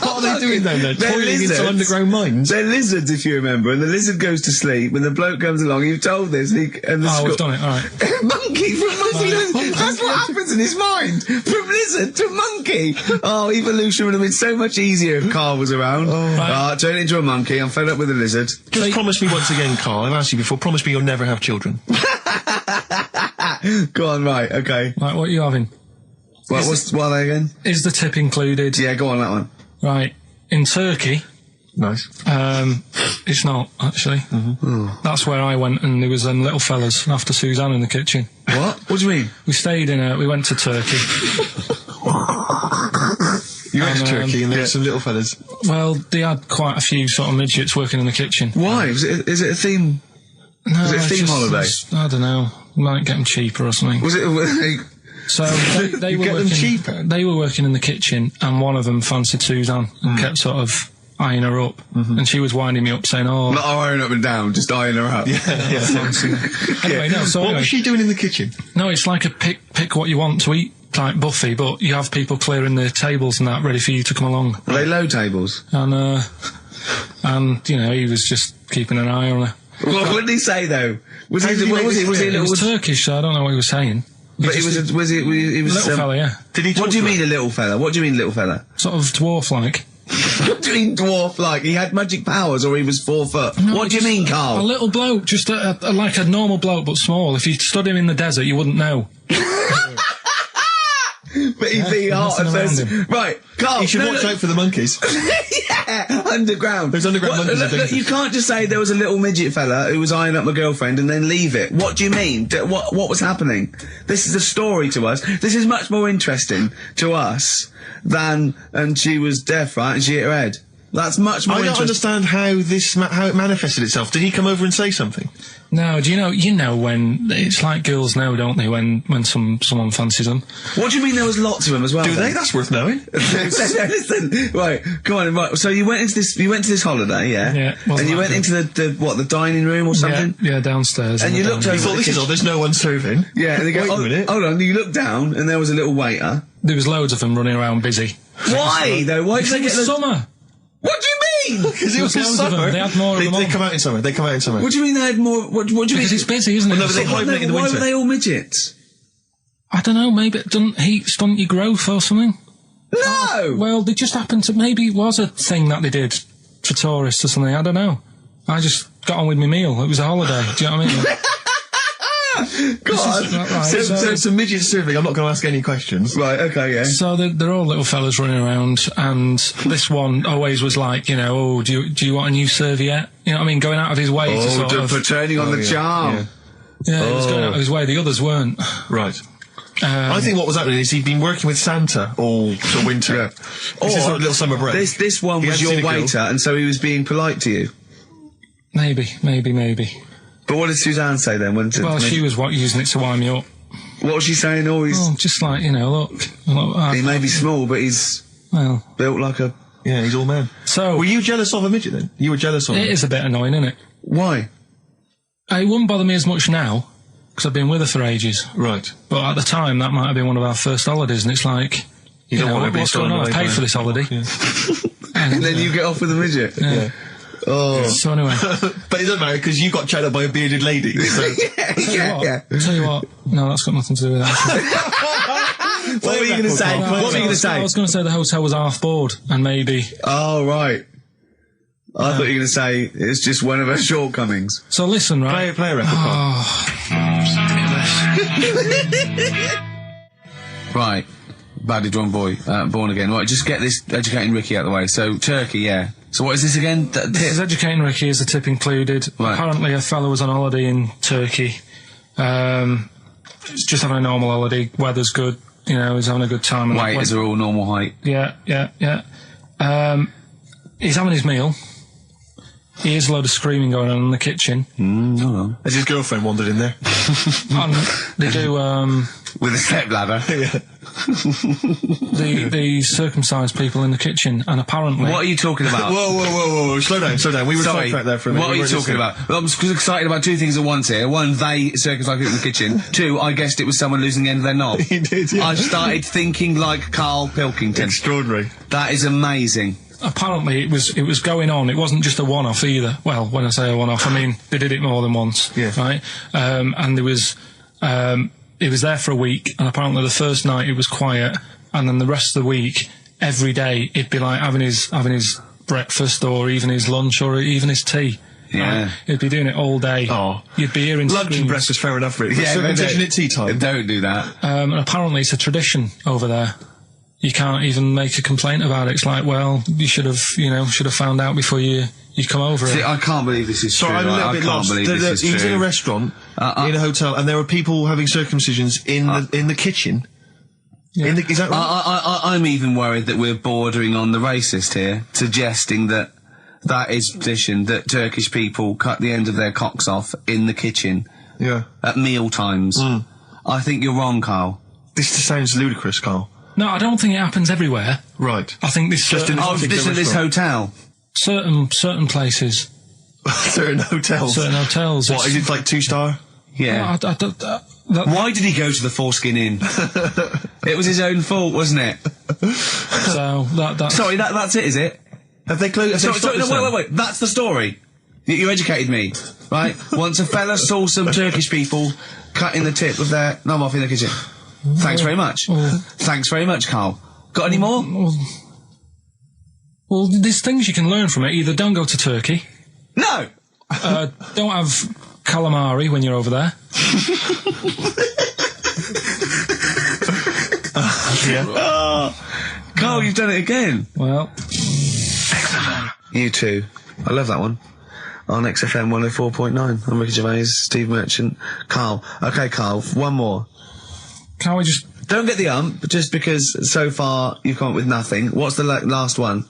B: What are they doing then? They're toiling into underground mines.
A: They're lizards, if you remember. And the lizard goes to sleep. When the bloke comes along, you've told this. We've done
C: it. All right.
A: Monkey from monkey. That's what happens in his mind. From lizard to monkey. Oh, evolution would have been so much easier if Karl was around. Turn into a monkey. I'm fed up with a lizard.
B: Just promise me once again, Karl. I've asked you before. Promise me you'll never have children.
A: Go on, right, okay.
C: Right, what are you having?
A: What are they again?
C: Is the tip included?
A: Yeah, go on, that one.
C: Right. In Turkey...
B: Nice.
C: It's not, actually. That's where I went, and there was them little fellas after Suzanne in the kitchen.
A: What? What do you mean?
C: We went to Turkey.
B: You went to Turkey and there were some little fellas.
C: Well, they had quite a few sort of midgets working in the kitchen.
A: Why? Is it a theme?
C: No,
A: was it a theme holiday?
C: I don't know. Might get them cheaper or something.
A: Was it?
C: So they were
B: get
C: working.
B: Them cheaper?
C: They were working in the kitchen, and one of them fancied Suzanne and kept sort of eyeing her up, and she was winding me up saying, "Oh,
A: not eyeing up and down, just eyeing her up."
B: Yeah.
C: Anyway, no. So
B: what was she doing in the kitchen?
C: No, it's like a pick what you want to eat type buffet, but you have people clearing the tables and that ready for you to come along.
A: Are they low tables?
C: And you know, he was just keeping an eye on her.
A: What did he say though? Was he a
C: It
A: little?
C: was Turkish, so I don't know what he was saying.
A: But he was a
C: little fella, yeah.
B: Did he?
A: What do you mean a little fella? What do you mean little fella?
C: Sort of dwarf-like.
A: What do you mean dwarf-like? He had magic powers, or he was 4 foot?
C: No,
A: what do you mean, Karl?
C: A little bloke, just like a normal bloke, but small. If you stood him in the desert, you wouldn't know.
A: But he'd be hot and thirsty. Right, Karl.
B: You should watch out for the monkeys.
A: Yeah, underground.
B: There's underground monkeys.
A: Look, you can't just say there was a little midget fella who was eyeing up my girlfriend and then leave it. What do you mean? What was happening? This is a story to us. This is much more interesting to us than, and she was deaf, right, and she hit her head. That's much more
B: I don't understand how it manifested itself. Did he come over and say something?
C: No, do you know when it's like girls know, don't they, when someone fancies them?
A: What do you mean there was lots of them as well?
B: Do they? That's worth knowing.
A: Listen, right, come on, right. So you went to this holiday, yeah?
C: Yeah.
A: And you went into the dining room or something?
C: Yeah, downstairs.
A: And you looked over.
B: You thought, this is odd, there's no one serving.
A: Yeah, and they go,
B: Wait a minute.
A: Hold on, you looked down and there was a little waiter.
C: There was loads of them running around busy.
A: Why though? Why did they get
C: summer?
A: What do you mean?
B: Because it was
C: loads of them.
B: summer.
C: They had more of them
B: They
C: on.
B: come out in summer.
A: What do you mean they had more? What do you mean?
C: Because it's busy, isn't it?
B: no, but they hibernate in the
A: Why
B: winter.
A: were they all midgets?
C: I don't know, maybe it doesn't heat stunt your growth or something.
A: No!
C: Well, they just happened to, maybe it was a thing that they did for tourists or something, I don't know. I just got on with my meal. It was a holiday, do you know what I mean?
A: God.
C: Right,
B: So it's a midget serving. I'm not going to ask any questions.
A: Right, okay, yeah.
C: So they're all little fellas running around, and this one always was like, you know, oh, do you want a new serviette? You know what I mean? Going out of his way to sort of...
A: for turning on the charm.
C: Yeah, he was going out of his way. The others weren't.
B: Right. I think what was happening is he'd been working with Santa all the winter.
A: Yeah.
B: This is a little summer break.
A: This one
B: He
A: was
B: hadn't seen
A: your
B: a girl.
A: waiter, and so he was being polite to you.
C: Maybe.
A: But what did Suzanne say then?
C: Well, she was using it to wind me up.
A: What was she saying? Oh,
C: Just like, you know, look
A: he may be small, but he's built like a...
B: Yeah, he's all man.
C: So...
B: Were you jealous of a midget then? You were jealous of him?
C: It is a bit annoying, isn't it?
A: Why?
C: It wouldn't bother me as much now, because I've been with her for ages.
B: Right.
C: But at the time, that might have been one of our first holidays, and it's like, you
B: don't
C: know,
B: want to be
C: what's going on? I paid for this holiday.
B: Yeah.
A: And then you get off with a midget?
C: Yeah.
A: Oh.
C: So anyway.
B: But it doesn't matter, because you got chatted up by a bearded lady. So.
A: Yeah.
C: Tell you what, no, that's got nothing to do with that.
A: What were you going to say? What were you going to say?
C: I was going to say the hotel was half board, and maybe...
A: Oh, right. I thought you were going to say it's just one of her shortcomings.
C: So listen, right?
B: Play a record.
A: Right. Badly drawn boy, born again. Right, just get this educating Ricky out of the way. So, Turkey, yeah. So what is this again?
C: It's educating Ricky, is the tip included.
A: Right.
C: Apparently a fellow was on holiday in Turkey. He's just having a normal holiday. Weather's good. You know, he's having a good time.
A: Waiters are all normal height.
C: Yeah. He's having his meal. He hears a load of screaming going on in the kitchen.
A: No.
B: Has his girlfriend wandered in there?
C: And they do,
A: with a stepladder.
C: The circumcised people in the kitchen, and apparently...
A: What are you talking about?
B: Whoa. Slow down. We were sidetracked there for a minute.
A: What are you talking about? Well, I'm excited about two things at once here. One, they circumcised people in the kitchen. Two, I guessed it was someone losing the end of their knob.
B: You did, yeah.
A: I started thinking like Karl Pilkington.
B: Extraordinary.
A: That is amazing.
C: Apparently it was going on. It wasn't just a one-off either. Well, when I say a one-off, I mean they did it more than once.
B: Yeah.
C: Right? And there was... it was there for a week, and apparently the first night it was quiet, and then the rest of the week, every day, it'd be like having his breakfast, or even his lunch, or even his tea.
A: Yeah.
C: He'd be doing it all day.
B: Oh.
C: You'd be hearing
B: lunch
C: screams.
B: and breakfast, fair enough, really.
A: Yeah,
B: circumcision at tea time.
A: Don't do that.
C: And apparently it's a tradition over there. You can't even make a complaint about it. It's like, well, you should have found out before you come over.
A: See, I can't believe this is true.
B: I'm a little bit lost.
A: Believe this is
B: he was
A: true.
B: in a restaurant, in a hotel, and there were people having circumcisions in the kitchen.
C: Yeah.
B: Is that right?
A: I'm even worried that we're bordering on the racist here, suggesting that is tradition, that Turkish people cut the end of their cocks off in the kitchen.
B: Yeah.
A: At meal times. I think you're wrong, Karl.
B: This sounds ludicrous, Karl.
C: No, I don't think it happens everywhere.
B: Right.
C: I think this
B: Just in
A: this hotel.
C: certain places.
B: Certain hotels.
C: Certain hotels.
B: What, is it like 2-star?
A: Yeah. Why did he go to the Foreskin Inn? It was his own fault, wasn't it?
C: So that's...
A: Sorry, that's it, is it?
B: Have they closed?
A: Sorry, no, wait. That's the story. You educated me, right? Once a fella saw some Turkish people cutting the tip of their knob off in the kitchen. Thanks very much. Thanks very much, Karl. Got any more?
C: Well, there's things you can learn from it. Either don't go to Turkey.
A: No!
C: Don't have calamari when you're over there.
A: Karl, you've done it again.
C: Well...
A: You too. I love that one. On XFM 104.9. I'm Ricky Gervais, Steve Merchant, Karl. Okay, Karl, one more.
C: Can't we just...
A: Don't get the just because so far you've come up with nothing. What's the last one?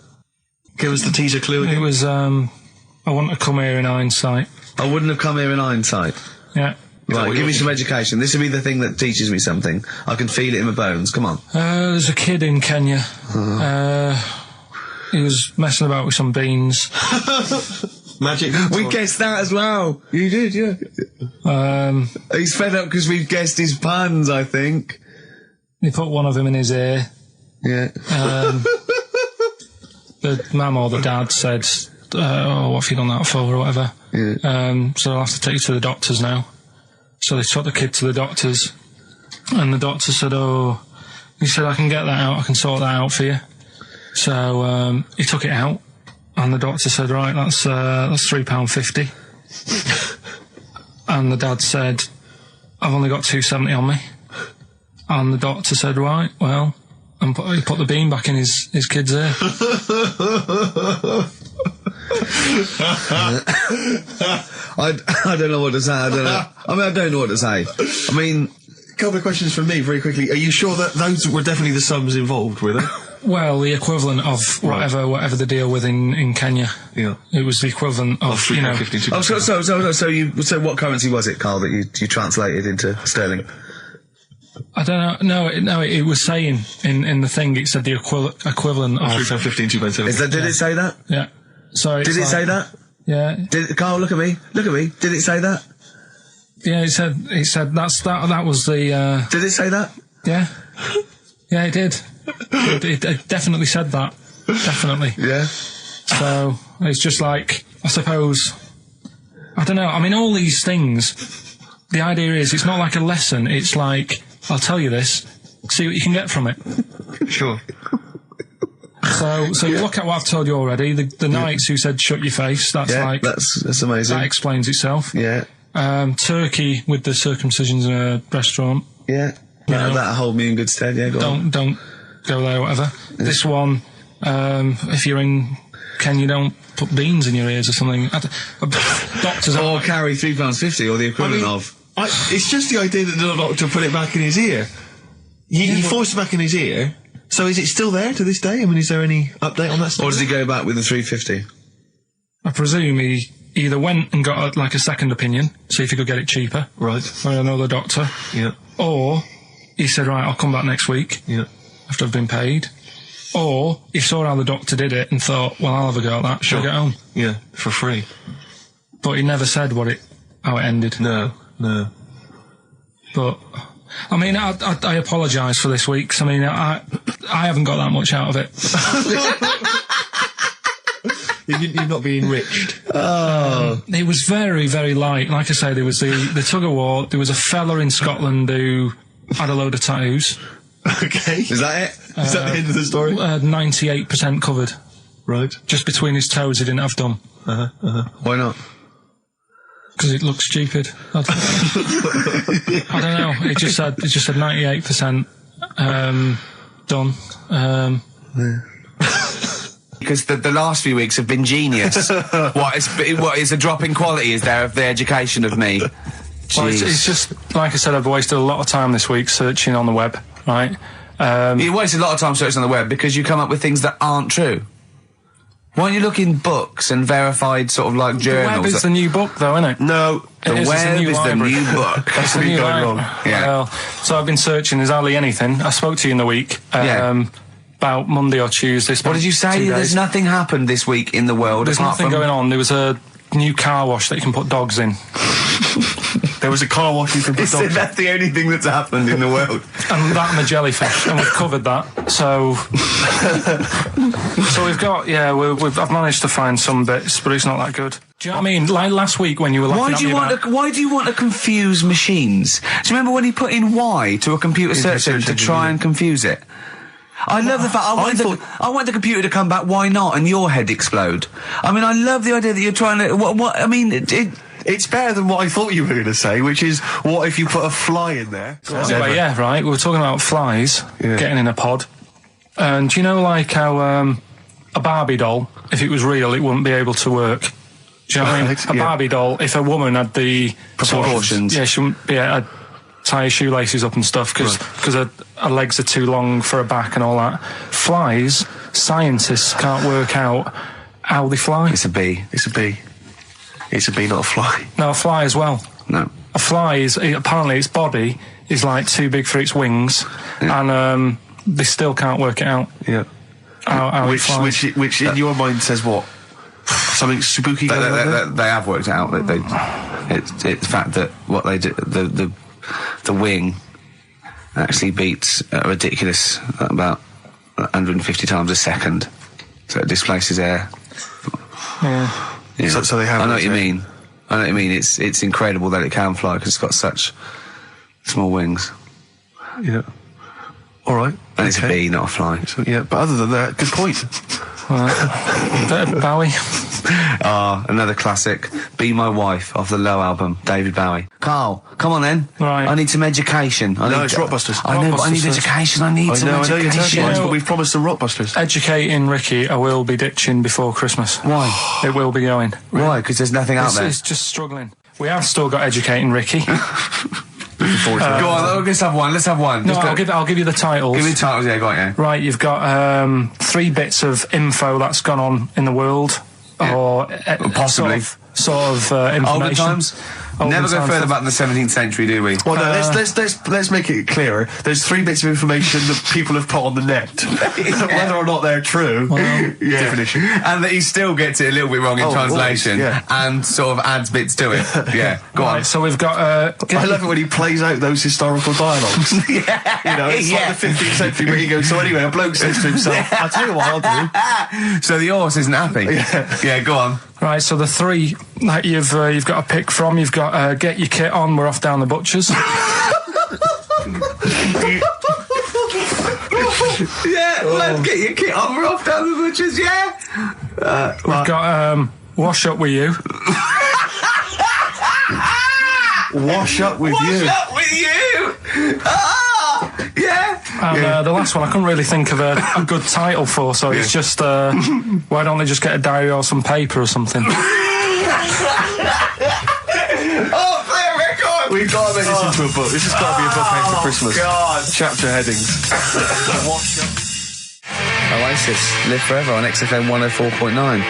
B: Give us the teaser clue again.
C: It was, I want to come here in hindsight.
A: I wouldn't have come here in hindsight.
C: Yeah.
A: Right, give me some education. This will be the thing that teaches me something. I can feel it in my bones. Come on.
C: There's a kid in Kenya. He was messing about with some beans.
B: Magic.
A: We guessed that as well. You did, yeah. He's fed up because we've guessed his puns, I think.
C: He put one of them in his ear.
A: Yeah.
C: The mum or the dad said, what have you done that for, or whatever.
A: Yeah.
C: So I'll have to take you to the doctors now. So they took the kid to the doctors, and the doctor said, he said, I can get that out, I can sort that out for you. So he took it out, and the doctor said, right, that's £3.50. And the dad said, I've only got £2.70 on me. And the doctor said, right, well, and he put the bean back in his kid's ear.
A: I don't know what to say. I don't know what to say. I mean,
B: a couple of questions from me very quickly. Are you sure that those were definitely the sums involved, were they?
C: Well, the equivalent of whatever the deal with in Kenya.
B: Yeah.
C: It was the equivalent of
A: so what currency was it, Karl, that you translated into sterling?
C: I don't know. No, it was saying in the thing. It said the equivalent of
B: £3.15, £2.7.
A: Did it say that?
C: Yeah. So
A: did it say that?
C: Yeah.
A: Karl, look at me. Did it say that?
C: Yeah. It said that was the.
A: Did it say that?
C: Yeah. Yeah, it did. It definitely said that. Definitely.
A: Yeah.
C: So it's just like, I suppose, I don't know. I mean, all these things. The idea is, it's not like a lesson. It's like, I'll tell you this, see what you can get from it.
B: Sure.
C: So look at what I've told you already. The Knights who said shut your face. That's
A: that's amazing.
C: That explains itself.
A: Yeah.
C: Turkey with the circumcisions in a restaurant.
A: Yeah. That'll hold me in good stead. Yeah.
C: Don't go there. Whatever. Yeah. This one, if you're in Kenya, don't put beans in your ears or something. Doctors
A: or carry £3.50 or the equivalent of.
B: It's just the idea that the doctor put it back in his ear. He forced it back in his ear. So is it still there to this day? I mean, is there any update on that stuff?
A: Or does he go back with the £3.50?
C: I presume he either went and got a second opinion, see if he could get it cheaper.
B: Right.
C: Or another doctor.
B: Yeah.
C: Or he said, right, I'll come back next week after I've been paid. Or he saw how the doctor did it and thought, well, I'll have a go at that. Shall I get home?
B: Yeah, for free.
C: But he never said how it ended.
B: No.
C: But, I mean, I apologise for this week. 'Cause, I mean, I haven't got that much out of it.
B: You've not been enriched.
C: It was very, very light. Like I say, there was the tug of war. There was a fella in Scotland who had a load of tattoos.
B: Okay.
A: Is that it?
B: Is that the end of the story?
C: 98% covered.
B: Right.
C: Just between his toes, he didn't have done.
A: Why not?
C: Because it looked stupid. I don't know. It just said 98% done.
A: Because the last few weeks have been genius. What is a drop in quality, is there, of the education of me?
C: Well, it's just, like I said, I've wasted a lot of time this week searching on the web, right?
A: You wasted a lot of time searching on the web because you come up with things that aren't true. Why don't you look in books and verified sort of like journals?
C: The web is the new book, though, isn't it?
B: No,
A: the web is the new book.
C: That's the new
B: going wrong.
A: Yeah.
C: Well, so I've been searching. There's hardly anything. I spoke to you in the week. About Monday or Tuesday.
A: What did you say? There's nothing happened this week in the world.
C: There's nothing going on. There was a new car wash that you can put dogs in.
B: There was a car wash you can put dogs in.
A: That's the only thing that's happened in the world.
C: And that and the jellyfish, and we've covered that. So, so we've got, I've managed to find some bits, but it's not that good. Do you know what I mean? Like last week when you were laughing at me about...
A: Why do you want to confuse machines? Do you remember when he put in Y to a computer search engine to try and confuse it? I love the fact I want the computer to come back. Why not? And your head explode. I mean, I love the idea that you're trying to. What? I mean,
B: it's better than what I thought you were going to say, which is, what if you put a fly in there?
C: Anyway, yeah, right. We were talking about flies getting in a pod, and do you know, like how a Barbie doll, if it was real, it wouldn't be able to work. Do you know what I mean? A Barbie doll, if a woman had the
A: proportions,
C: she wouldn't be able to tie her shoelaces up and stuff because her legs are too long for her back and all that. Flies, scientists can't work out how they fly.
A: It's a bee.
B: It's a bee. It's a bee, not a fly.
C: No, a fly as well.
A: No.
C: A fly is, apparently its body is like too big for its wings, and they still can't work it out.
B: Yeah.
C: How it flies.
B: Which in your mind says what? Something spooky going on there?
A: They have worked it out. It's the fact that what they do, the wing actually beats a ridiculous about 150 times a second, so it displaces air.
C: Yeah.
B: So they have.
A: I know what you mean. It's incredible that it can fly because it's got such small wings.
B: Yeah. All right.
A: And it's a bee, not a fly.
B: So, yeah, but other than that, good point.
C: Bowie.
A: Another classic. Be My Wife off the Low album, David Bowie. Carl, come on then.
C: Right.
A: I need some education.
B: It's Rockbusters.
A: I know, but I need education. I need some education.
B: But we've promised some Rockbusters.
C: Educating Ricky, I will be ditching before Christmas.
A: Why?
C: It will be going.
A: Why? Because there's nothing out there.
C: It's just struggling. We have still got Educating Ricky.
A: Go on, let's have one.
C: No, I'll give you the titles.
A: Give me the titles, yeah, got it.
C: Right, you've got 3 bits of info that's gone on in the world, or
A: possibly
C: sort of information.
A: Older times. Never go further back than the 17th century, do we?
B: Well, no, let's make it clearer. There's 3 bits of information that people have put on the net. Whether or not they're true, different issue.
A: And that he still gets it a little bit wrong in translation, and sort of adds bits to it. Yeah, go on.
C: So we've got...
B: I love it when he plays out those historical dialogues. It's like the 15th century where he goes, so anyway, a bloke says to himself, I'll tell you what I'll do.
A: So the horse isn't happy. Yeah, go on.
C: Right, so the 3 that you've got to pick from, you've got Get Your Kit On, We're Off Down the Butchers.
A: Let's get your kit on, we're off down the butchers,
C: We've got Wash Up With You.
B: Wash Up With You.
A: Wash Up With You!
C: And the last one I couldn't really think of a good title for, so it's just why don't they just get a diary or some paper or something?
B: We've got to make this into a book. This has got to be a book out for Christmas.
A: God.
B: Chapter headings.
A: Oasis, Live Forever on XFM 104.9.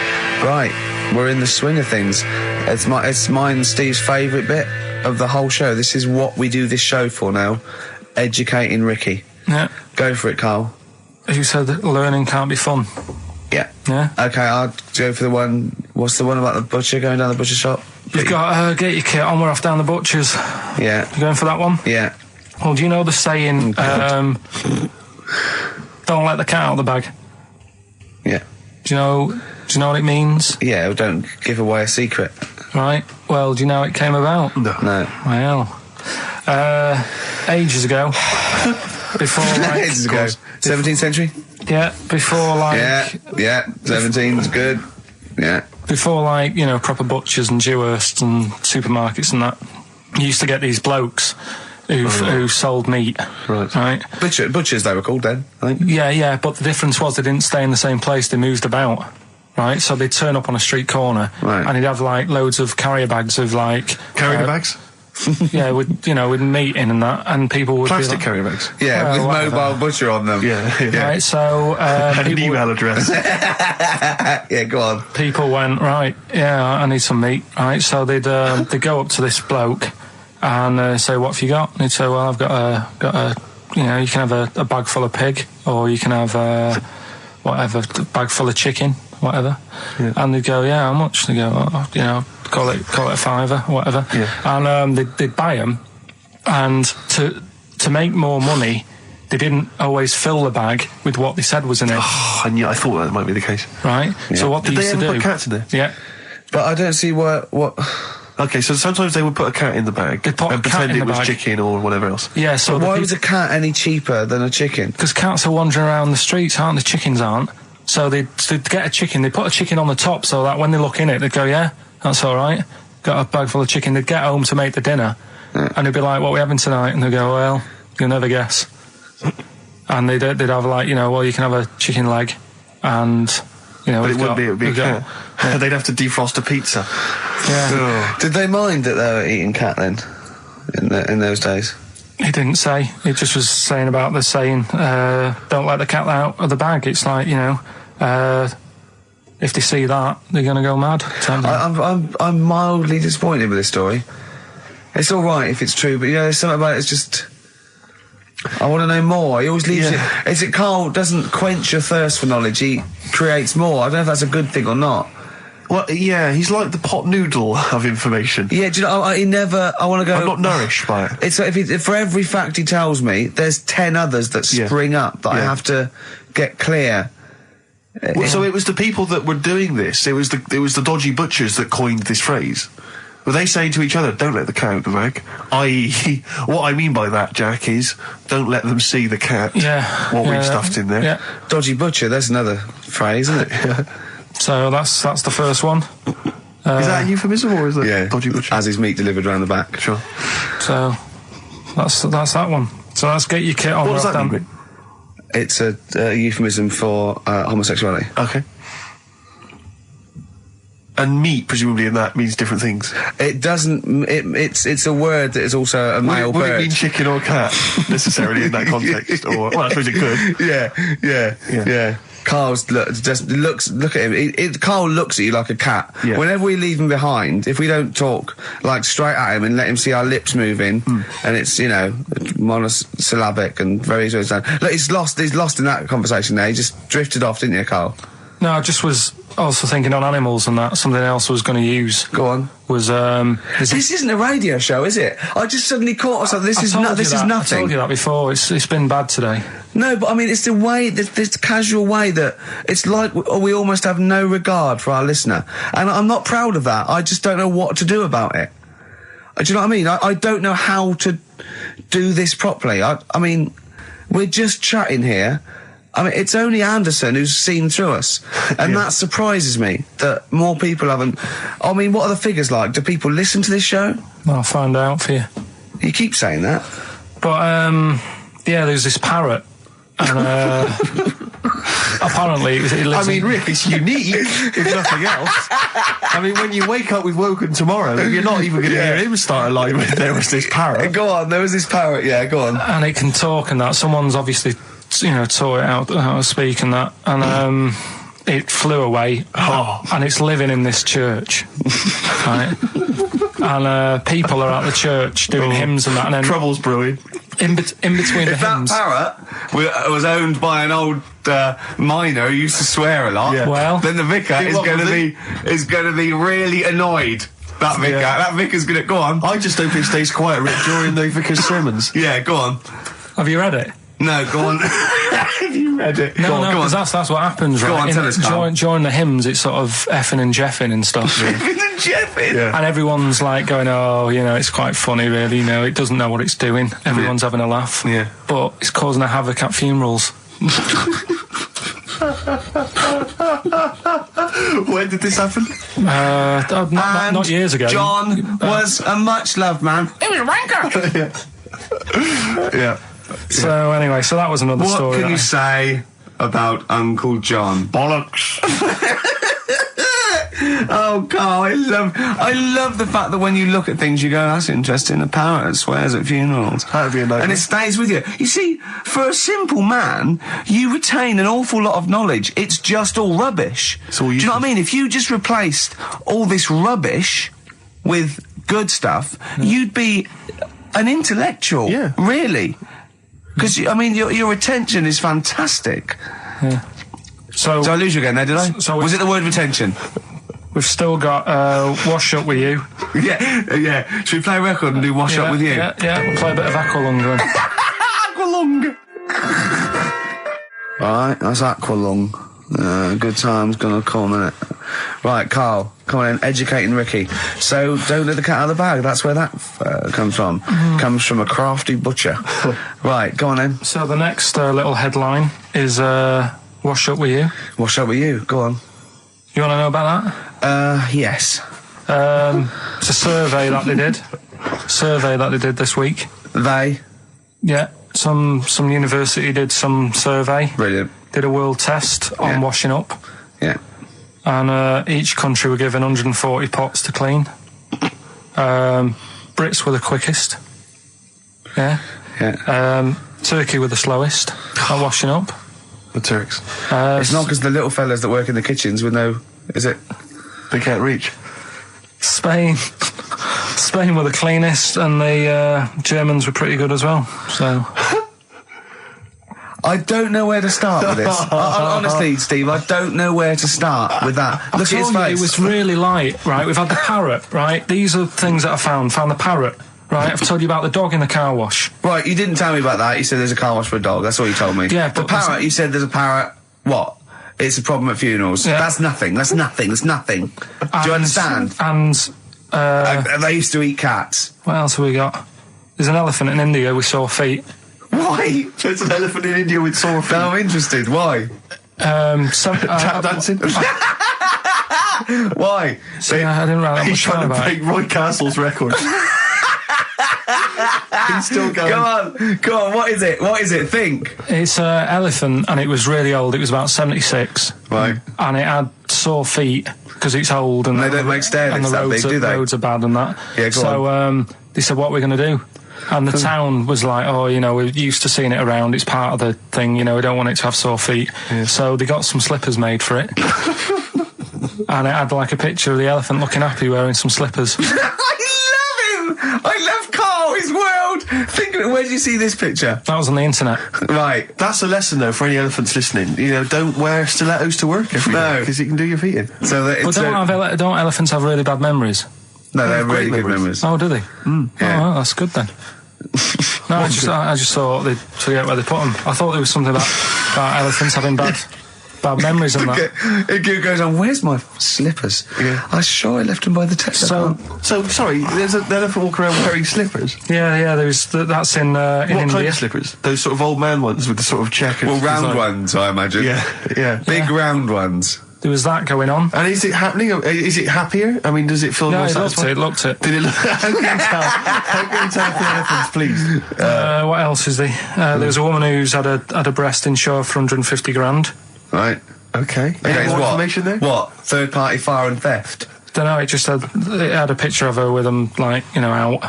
A: Right, we're in the swing of things. It's mine and Steve's favourite bit of the whole show. This is what we do this show for now. educating Ricky.
C: Yeah.
A: Go for it, Carl.
C: You said that learning can't be fun.
A: Yeah.
C: Yeah.
A: Okay, I'll go for the one. What's the one about the butcher going down the butcher shop?
C: You've got get your kit on. We're off down the butcher's.
A: Yeah.
C: You going for that one?
A: Yeah.
C: Well, do you know the saying? Don't let the cat out of the bag.
A: Yeah.
C: Do you know what it means?
A: Yeah. Well, don't give away a secret.
C: Right. Well, do you know how it came about?
A: No.
C: Well, ages ago. Before, like,
A: ages ago. 17th century.
C: Yeah. Before, like.
A: Yeah. 17's good. Yeah.
C: Before, like, you know, proper butchers and Dewhursts and supermarkets and that, you used to get these blokes who sold meat. Right.
A: Butchers, they were called then, I think.
C: Yeah, but the difference was they didn't stay in the same place, they moved about. Right, so they'd turn up on a street corner, and he'd have, like, loads of carrier bags of, like...
B: Carrier bags?
C: Yeah, with meat in and that, and people would
B: plastic
C: be like,
B: carrier bags.
A: Yeah, with mobile butcher on them.
B: Yeah.
C: Right, so
B: and an email address.
A: Yeah, go on.
C: People went, right, yeah, I need some meat. Right, so they'd go up to this bloke and say, what have you got? And he'd say, well, I've got a you know, you can have a bag full of pig, or you can have whatever, a bag full of chicken, whatever. Yeah. And they'd go, yeah, how much? They go, oh, you know, call it a fiver, whatever. Yeah. And they'd buy them, and to make more money, they didn't always fill the bag with what they said was in it.
B: Oh, and yeah, I thought that might be the case.
C: Right. Yeah. So what they used to do?
B: Put cats in there?
C: Yeah.
A: But I don't see what.
B: Okay, so sometimes they would put a cat in the bag and pretend it was chicken or whatever else.
C: Yeah. So
A: why was a cat any cheaper than a chicken?
C: Because cats are wandering around the streets, aren't they? Chickens aren't. So they'd get a chicken. They put a chicken on the top so that when they look in it, they'd go, yeah, that's all right. Got a bag full of chicken. They'd get home to make the dinner, and they'd be like, what are we having tonight? And they'd go, well, you'll never guess. And they'd have, like, you know, well, you can have a chicken leg, and, you know,
B: but it would be a cat. Yeah. They'd have to defrost a pizza.
C: Yeah.
A: Did they mind that they were eating cat then, in those days?
C: He didn't say. He just was saying about the saying, don't let the cat out of the bag. It's like, you know, if they see that, they're going to go mad.
A: I'm mildly disappointed with this story. It's all right if it's true, but, you know, there's something about it, it's just... I want to know more. He always leaves it... Is it Carl doesn't quench your thirst for knowledge, he creates more. I don't know if that's a good thing or not.
B: Well, yeah, he's like the pot noodle of information.
A: Yeah, do you know, he never... I want to go...
B: I'm not nourished by it.
A: It's like if for every fact he tells me, there's 10 others that spring up that I have to get clear.
B: Well, so it was the people that were doing this, it was the dodgy butchers that coined this phrase. Were they saying to each other, don't let the cat out of the bag? I.e., what I mean by that, Jack, is don't let them see the cat, what we've stuffed in there.
C: Yeah.
A: Dodgy butcher, there's another phrase, isn't it?
C: So that's the first one.
B: Is that a euphemism, or is it dodgy butcher?
A: As his meat delivered round the back.
B: Sure.
C: So that's that one. So let's get your kit on.
B: What does that mean?
A: It's a euphemism for homosexuality.
B: Okay. And meat, presumably, in that means different things.
A: It doesn't. It's a word that is also a male bird.
B: Would it mean chicken or cat necessarily in that context? Or well, I suppose it could.
A: Yeah. Carl's look at him. Carl looks at you like a cat. Yeah. Whenever we leave him behind, if we don't talk like straight at him and let him see our lips moving, and it's, you know, monosyllabic and very look, he's lost in that conversation there. He just drifted off, didn't you, Carl?
C: No, I just was also thinking on animals and that. Something else I was going to use.
A: Go on.
C: Was
A: this isn't a radio show, is it? I just suddenly caught myself. This is nothing.
C: I told you that before. It's been bad today.
A: No, but I mean, it's the way, this casual way that it's like we almost have no regard for our listener, and I'm not proud of that. I just don't know what to do about it. Do you know what I mean? I don't know how to do this properly. I mean, we're just chatting here. I mean, it's only Anderson who's seen through us, and that surprises me that more people haven't. I mean, what are the figures like? Do people listen to this show?
C: I'll find out for you.
A: You keep saying that.
C: But, there's this parrot, and, apparently it lives
B: Rick, it's unique, if nothing else. I mean, when you wake up with Woken tomorrow, you're not even going to hear him start a line with, there was this parrot.
A: Go on, there was this parrot, go on.
C: And it can talk and that. Someone's obviously... you know, taught it how to speak and that, and it flew away, and it's living in this church, right? And people are at the church doing hymns and that, and then
B: trouble's brewing.
C: in between the hymns.
A: That parrot was owned by an old miner who used to swear a lot,
C: well,
A: then the vicar is going to be really annoyed. That vicar, that vicar's going to go on.
B: I just hope it stays quiet, Rick, during the vicar's sermons.
A: Yeah, go on.
C: Have you read it?
A: No, go on. Have you read it?
C: No, because that's what happens,
A: go
C: right?
A: On, tell us, Carl.
C: During the hymns, it's sort of effing and jeffing and stuff.
A: Effing and jeffing?
C: Yeah. And everyone's like going, oh, you know, it's quite funny, really. You know, it doesn't know what it's doing. Everyone's having a laugh.
A: Yeah.
C: But it's causing a havoc at funerals.
B: When did this happen?
C: Not years ago.
A: John was a much-loved man. He was a wanker!
B: Yeah.
C: So anyway, so that was another story.
A: What can you say about Uncle John?
B: Bollocks.
A: Oh, Carl, I love the fact that when you look at things, you go, that's interesting. A parrot swears at funerals.
B: That'd be a nightmare.
A: And it stays with you. You see, for a simple man, you retain an awful lot of knowledge. It's just all rubbish. Do you know what I mean? If you just replaced all this rubbish with good stuff, you'd be an intellectual.
B: Yeah.
A: Really. Because, I mean, your attention is fantastic.
C: Yeah. So
A: Did I lose you again there, did I? Was it the word retention?
C: We've still got Wash Up With You.
A: Yeah. Should we play a record and do Wash Up With You?
C: Yeah, we'll play a bit of Aqualung then.
A: Aqualung! Right, that's Aqualung. Good time's gonna come, innit? Right, Carl, come on in, educating Ricky. So, don't let the cat out of the bag, that's where that comes from. Comes from a crafty butcher. Right, go on then.
C: So the next little headline is Wash Up With You.
A: Wash Up With You, go on.
C: You want to know about that?
A: Yes.
C: It's a survey that they did. This week.
A: They?
C: Yeah, some university did some survey.
A: Brilliant.
C: Did a world test on washing up.
A: Yeah.
C: And each country were given 140 pots to clean. Brits were the quickest. Yeah.
A: Yeah.
C: Turkey were the slowest at washing up.
B: The Turks.
A: It's not because the little fellas that work in the kitchens with no... Is it?
B: They can't reach.
C: Spain were the cleanest, and the Germans were pretty good as well. So...
A: I don't know where to start with this. Honestly, Steve, I don't know where to start with that. Look at his face.
C: It was really light, right? We've had the parrot, right? These are things that I found. Found the parrot, right? I've told you about the dog in the car wash.
A: Right, you didn't tell me about that. You said there's a car wash for a dog. That's all you told me.
C: Yeah,
A: the
C: but
A: parrot, you said there's a parrot. What? It's a problem at funerals.
C: Yeah.
A: That's nothing. That's nothing. Do you understand?
C: And
A: they used to eat cats.
C: what else have we got? There's an elephant in India with sore feet.
A: Why?
B: There's an elephant in India with sore feet.
A: Now I'm interested. Why?
B: Tap dancing.
A: Why?
C: I didn't write that
B: He's
C: much
B: trying
C: down
B: to
C: about
B: break
C: it.
B: Roy Castle's record. He's still going.
A: Go on. What is it? Think.
C: It's an elephant, and it was really old. It was about 76.
A: Right.
C: And it had sore feet because it's old, and
A: they don't make stairs
C: and the
A: that big, do they?
C: roads are bad and that.
A: Yeah, go
C: so they said, what are we going to do? And the town was like, oh, you know, we're used to seeing it around. It's part of the thing, you know, we don't want it to have sore feet. Yeah. So they got some slippers made for it. And it had like a picture of the elephant looking happy wearing some slippers.
A: I love him! I love Carl, his world! Think of it, where did you see this picture?
C: That was on the internet.
A: Right.
B: That's a lesson, though, for any elephants listening. You know, don't wear stilettos to work every day, because it can do your feet in.
A: So that
C: But don't elephants have really bad memories?
A: No, they have really good memories.
C: Oh, do they?
A: Yeah.
C: Oh, well, that's good then. No, I just thought they'd forget where they put them. I thought there was something about elephants having bad memories and that.
A: It goes on, where's my slippers?
B: Yeah.
A: I'm sure I left them by the test.
B: So sorry, there's an elephant walking around wearing slippers?
C: Yeah, that's in India.
B: What kind of slippers? Those sort of old man ones with the sort of checkers?
A: Well, round
B: design.
A: ones, I imagine.
B: Yeah.
A: Big round ones.
C: There was that going on.
B: And is it happening? Is it happier? I mean, does it feel more satisfying?
C: It looked it.
B: Did it look... How can you tell for elephants, please?
C: What else is there? There was a woman who's had a breast insured for 150 grand.
A: Right.
B: Okay. Any more information there?
A: What? Third party fire and theft?
C: Don't know, it had a picture of her with them, like, you know, out.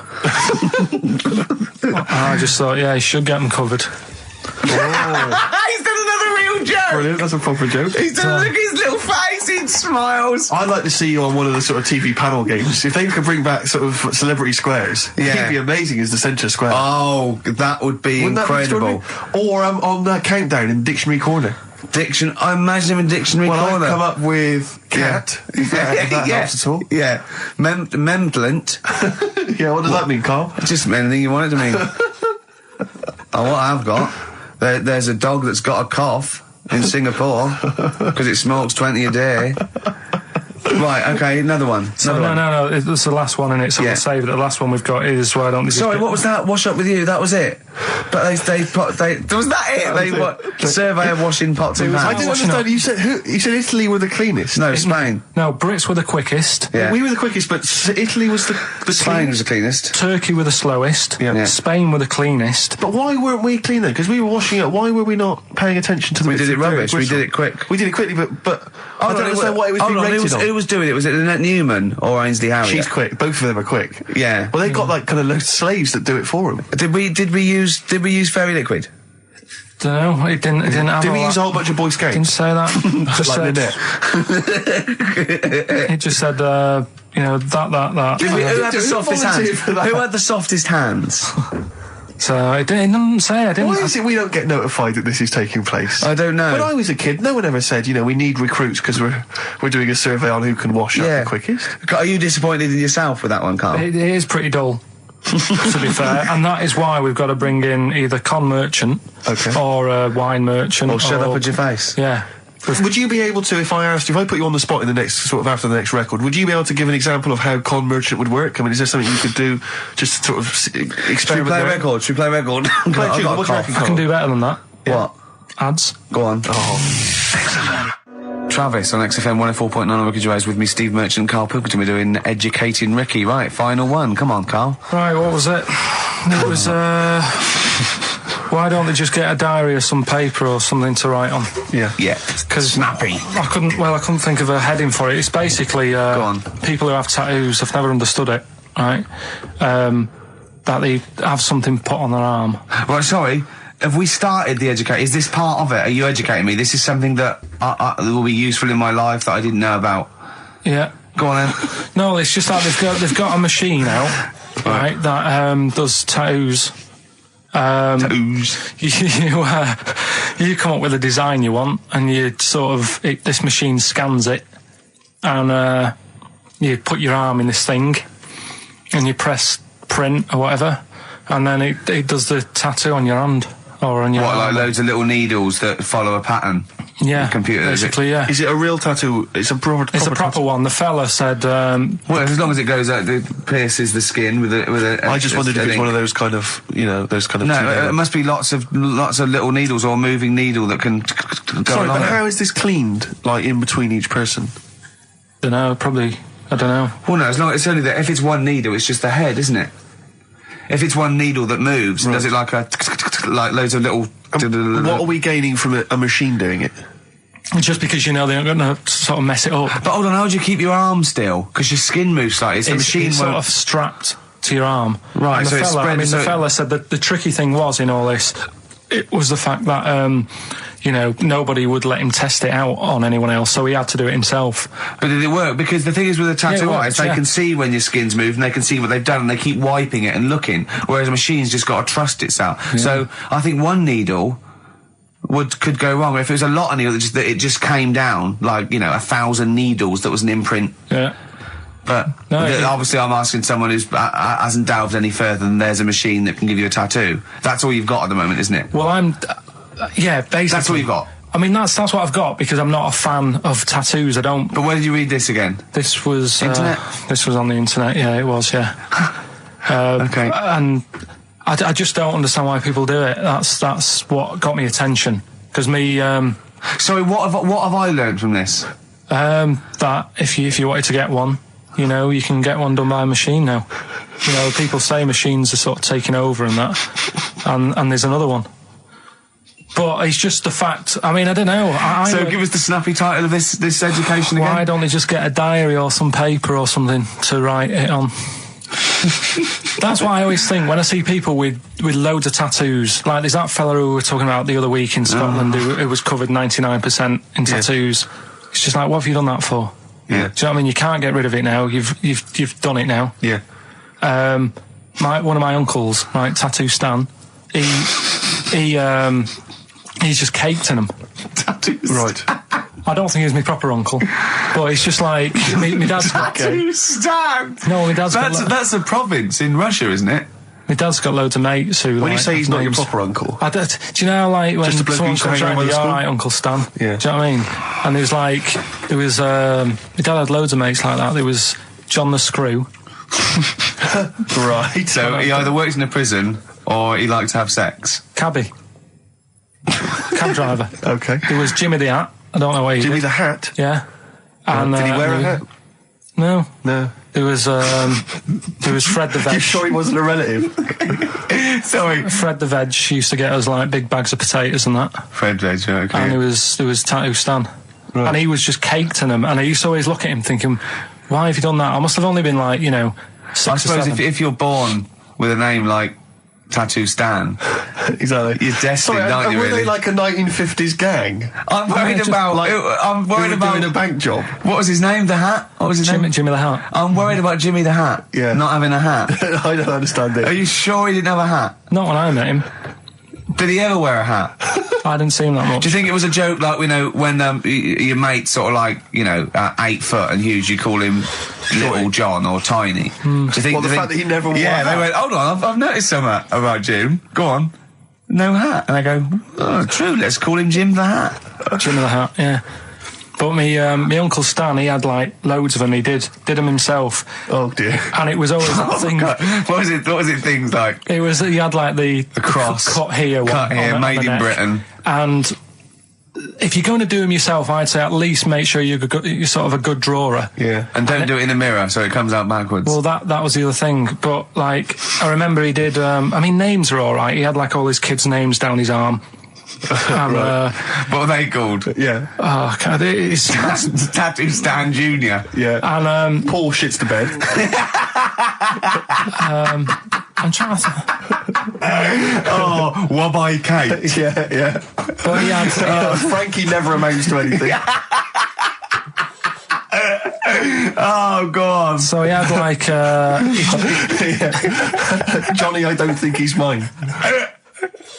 C: I just thought, yeah, he should get them covered.
A: He's done another real joke!
B: brilliant. That's a proper joke.
A: He doesn't look at his little face, he smiles.
B: I'd like to see you on one of the sort of TV panel games. If they could bring back sort of celebrity squares, he'd be amazing as the centre square.
A: Oh, that would be incredible.
B: Or on that countdown in Dictionary Corner.
A: I imagine him in Dictionary Corner.
B: I've come up with cat. If that helps at all.
A: Yeah. Memblent.
B: Yeah, what does that mean, Carl?
A: Just anything you want it to mean. What I've got, there's a dog that's got a cough in Singapore because it smokes 20 a day. Right, okay, another one.
C: No, it's the last one in it, so we'll save it. The last one we've got is why don't they
A: Sorry, what was that? Wash up with you, that was it? But was that it? Surveyor washing pots and pans.
B: I didn't understand, you said Italy were the cleanest.
A: No, Spain.
C: No, Brits were the quickest.
A: Yeah.
B: We were the quickest, but Italy was the
A: Spain was the cleanest.
C: Turkey were the slowest.
B: Yeah.
C: Spain were the cleanest.
B: But why weren't we clean then? Because we were washing up. Why were we not paying attention to the
A: We did it rubbish, we did it quick.
B: We did it quickly, but I don't understand why it was being rated on.
A: Who was doing it? Was it Lynette Newman or Ainsley Harriott?
B: She's quick. Both of them are quick.
A: Yeah.
B: Well, they've got like kind of loads of slaves that do it for them.
A: Did we use fairy liquid?
C: Don't know. It didn't have.
B: Did we use a whole bunch of Boy Scouts?
C: Didn't say that.
B: Just like Lynette.
C: It just said, that.
A: Who had the softest hands? Who had the softest hands?
C: So it didn't say.
B: Why is it we don't get notified that this is taking place?
A: I don't know.
B: When I was a kid, no one ever said, we need recruits because we're doing a survey on who can wash up the quickest.
A: Are you disappointed in yourself with that one, Carl?
C: It is pretty dull, to be fair, and that is why we've got to bring in either con merchant or a wine merchant.
A: Or shut up at your face.
C: Yeah.
B: Would you be able to, if I put you on the spot in the next, sort of after the next record, would you be able to give an example of how con merchant would work? I mean, is there something you could do just to sort of experiment?
A: Should we play record?
C: I can do better than that.
A: Yeah. What?
C: Ads.
A: Go on.
B: Oh.
A: Travis on XFM 104.9 on Ricky Gervais with me, Steve Merchant and Karl Pilkington. We're doing Educating Ricky. Right, final one. Come on, Carl.
C: Right, what was it? It was, why don't they just get a diary or some paper or something to write on?
A: Yeah.
C: Because
A: snappy.
C: I couldn't think of a heading for it. It's basically
A: Go on.
C: people who have tattoos. I've never understood it. Right, that they have something put on their arm.
A: Right, sorry. Have we started the educate? Is this part of it? Are you educating me? This is something that will be useful in my life that I didn't know about.
C: Yeah.
A: Go on then.
C: No, it's just that they've got a machine out, right, that does tattoos.
A: Tattoos.
C: You come up with a design you want, and you sort of this machine scans it, and you put your arm in this thing, and you press print or whatever, and then it does the tattoo on your hand or on your arm.
A: Like loads of little needles that follow a pattern?
C: Yeah,
A: computer,
C: basically, yeah.
B: Is it a real tattoo? It's a proper
C: proper one. The fella said...
A: well, as long as it goes out, it pierces the skin with a
B: I just wondered if it's one of those kind of, those kind of...
A: No, it must be lots of little needles or a moving needle that can go
B: Sorry,
A: along
B: but
A: it.
B: how is this cleaned, like, in between each person?
C: I don't know.
A: Well, no, it's only that if it's one needle, it's just the head, isn't it? If it's one needle that moves, and does it like loads of little...
B: What are we gaining from a machine doing it?
C: Just because they're not going to sort of mess it up.
A: But hold on, how do you keep your arm still? Because your skin moves slightly. It's the machine
C: sort of strapped to your arm.
A: Right,
C: and
A: so it's spread...
C: the fella said that the tricky thing was in all this, it was the fact that, nobody would let him test it out on anyone else, so he had to do it himself.
A: But did it work? Because the thing is with a tattoo artist, they can see when your skin's moved, and they can see what they've done, and they keep wiping it and looking, whereas a machine's just got to trust itself. Yeah. So I think one needle could go wrong. If it was a lot of needles, that it just came down, 1,000 needles, that was an imprint.
C: Yeah.
A: But obviously I'm asking someone who hasn't delved any further than there's a machine that can give you a tattoo. That's all you've got at the moment, isn't it?
C: Well, basically.
A: That's all you've got?
C: I mean, that's what I've got, because I'm not a fan of tattoos. I don't...
A: But where did you read this again?
C: This was...
A: Internet?
C: This was on the internet, yeah, it was, yeah.
A: Okay.
C: And I just don't understand why people do it. That's what got me attention. Because me...
A: Sorry, what have I learned from this?
C: That if you wanted to get one, you can get one done by a machine now. People say machines are sort of taking over and that, and there's another one. But it's just the fact. I mean, I don't know.
A: So give us the snappy title of this education again.
C: Why don't they just get a diary or some paper or something to write it on? That's what I always think when I see people with loads of tattoos. Like, there's that fella who we were talking about the other week in Scotland who was covered 99% in tattoos. It's just like, what have you done that for?
D: Yeah.
C: Do you know what I mean? You can't get rid of it now. You've done it now.
D: Yeah.
C: One of my uncles, like Tattoo Stan, he's just caked in them.
D: Tattoos. Right.
C: I don't think he's my proper uncle, but it's just like my dad's got.
A: Tattoo Stan.
C: No, my dad's
A: that's a province in Russia, isn't it?
C: My dad's got loads of mates who.
D: When you say he's not your proper uncle,
C: do you know, like when
D: just a bloke
C: someone
D: who used to
C: comes
D: hang
C: around,
D: around with
C: all
D: school?
C: right, Uncle Stan.
D: Yeah.
C: Do you know what I mean? And my dad had loads of mates like that. There was John the Screw.
D: right?
A: So he either works in a prison or he likes to have sex.
C: Cabbie. Cab driver.
D: Okay.
C: There was Jimmy the Hat. I don't know what he
D: Jimmy
C: did.
D: the Hat.
C: Yeah. And,
D: did he wear a hat?
C: No.
D: No.
C: There was Fred the Veg.
D: You sure he wasn't a relative?
A: Sorry.
C: Fred the Veg used to get us like big bags of potatoes and that.
A: Fred Veg, okay.
C: And there was Tattoo Stan.
D: Right.
C: And he was just caked in them. And I used to always look at him thinking, why have you done that? I must have only been like, 6
A: I
C: or
A: suppose
C: 7.
A: if you're born with a name like Tattoo Stan,
D: Exactly.
A: you're destined, aren't you,
D: were
A: really?
D: they like a 1950s gang?
A: I'm worried about... I'm worried
D: Who were
A: about...
D: doing a bank job?
A: What was his name? The Hat? What was his name?
C: Jimmy the Hat.
A: I'm worried about Jimmy the Hat.
D: Yeah.
A: Not having a hat.
D: I don't understand
A: Are
D: it.
A: you sure he didn't have a hat?
C: Not when I met him.
A: Did he ever wear a hat?
C: I didn't see him that much.
A: Do you think it was a joke, like, when your mate's sort of like, 8 foot and huge, you call him Little John or Tiny? Do you think...
D: Well, the fact that he never wore
A: Yeah,
D: a
A: they
D: hat.
A: went, hold on, I've noticed something about Jim. Go on. No hat. And I go, oh, true, let's call him Jim the Hat.
C: Jimmy the Hat, yeah. But my Uncle Stan, he had like loads of them. He did them himself.
D: Oh dear.
C: And it was always that thing.
A: God. What was it things like?
C: He had like the
A: cross.
C: cut here,
A: Cut
C: one
A: here,
C: on
A: made
C: the
A: in
C: neck.
A: Britain.
C: And if you're going to do them yourself, I'd say at least make sure you're sort of a good drawer.
D: Yeah.
A: And don't do it in a mirror so it comes out backwards.
C: Well, that was the other thing. But like, I remember he did. Names are all right. He had like all his kids' names down his arm. And,
A: what are they called?
D: Yeah.
C: Oh, God, it's
A: Tattoo Stan Jr.
D: Yeah.
C: And
D: Paul shits the bed.
C: I'm trying to.
A: Oh, Wabbai Kate.
D: yeah.
C: But he had.
D: Frankie never amounts to anything.
A: Oh, God.
C: So he had like.
D: Johnny, I don't think he's mine.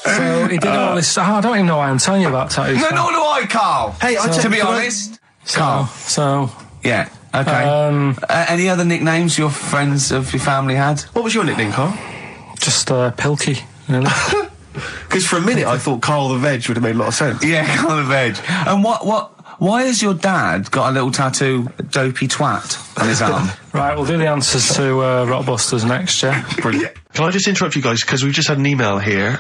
C: So he did all this. I don't even know why I'm telling you about tattoos.
A: No, nor do I, Carl.
D: Hey,
A: to be honest, Carl.
C: So.
A: Yeah. Okay. Any other nicknames your friends of your family had?
D: What was your nickname, Carl?
C: Just Pilky, really.
D: Because for a minute I thought Carl the Veg would have made a lot of sense.
A: Yeah, Carl the Veg. And why has your dad got a little tattoo, Dopey Twat, on his arm?
C: Right, we'll do the answers to Rockbusters next, yeah?
D: Brilliant. Can I just interrupt you guys, because we've just had an email here.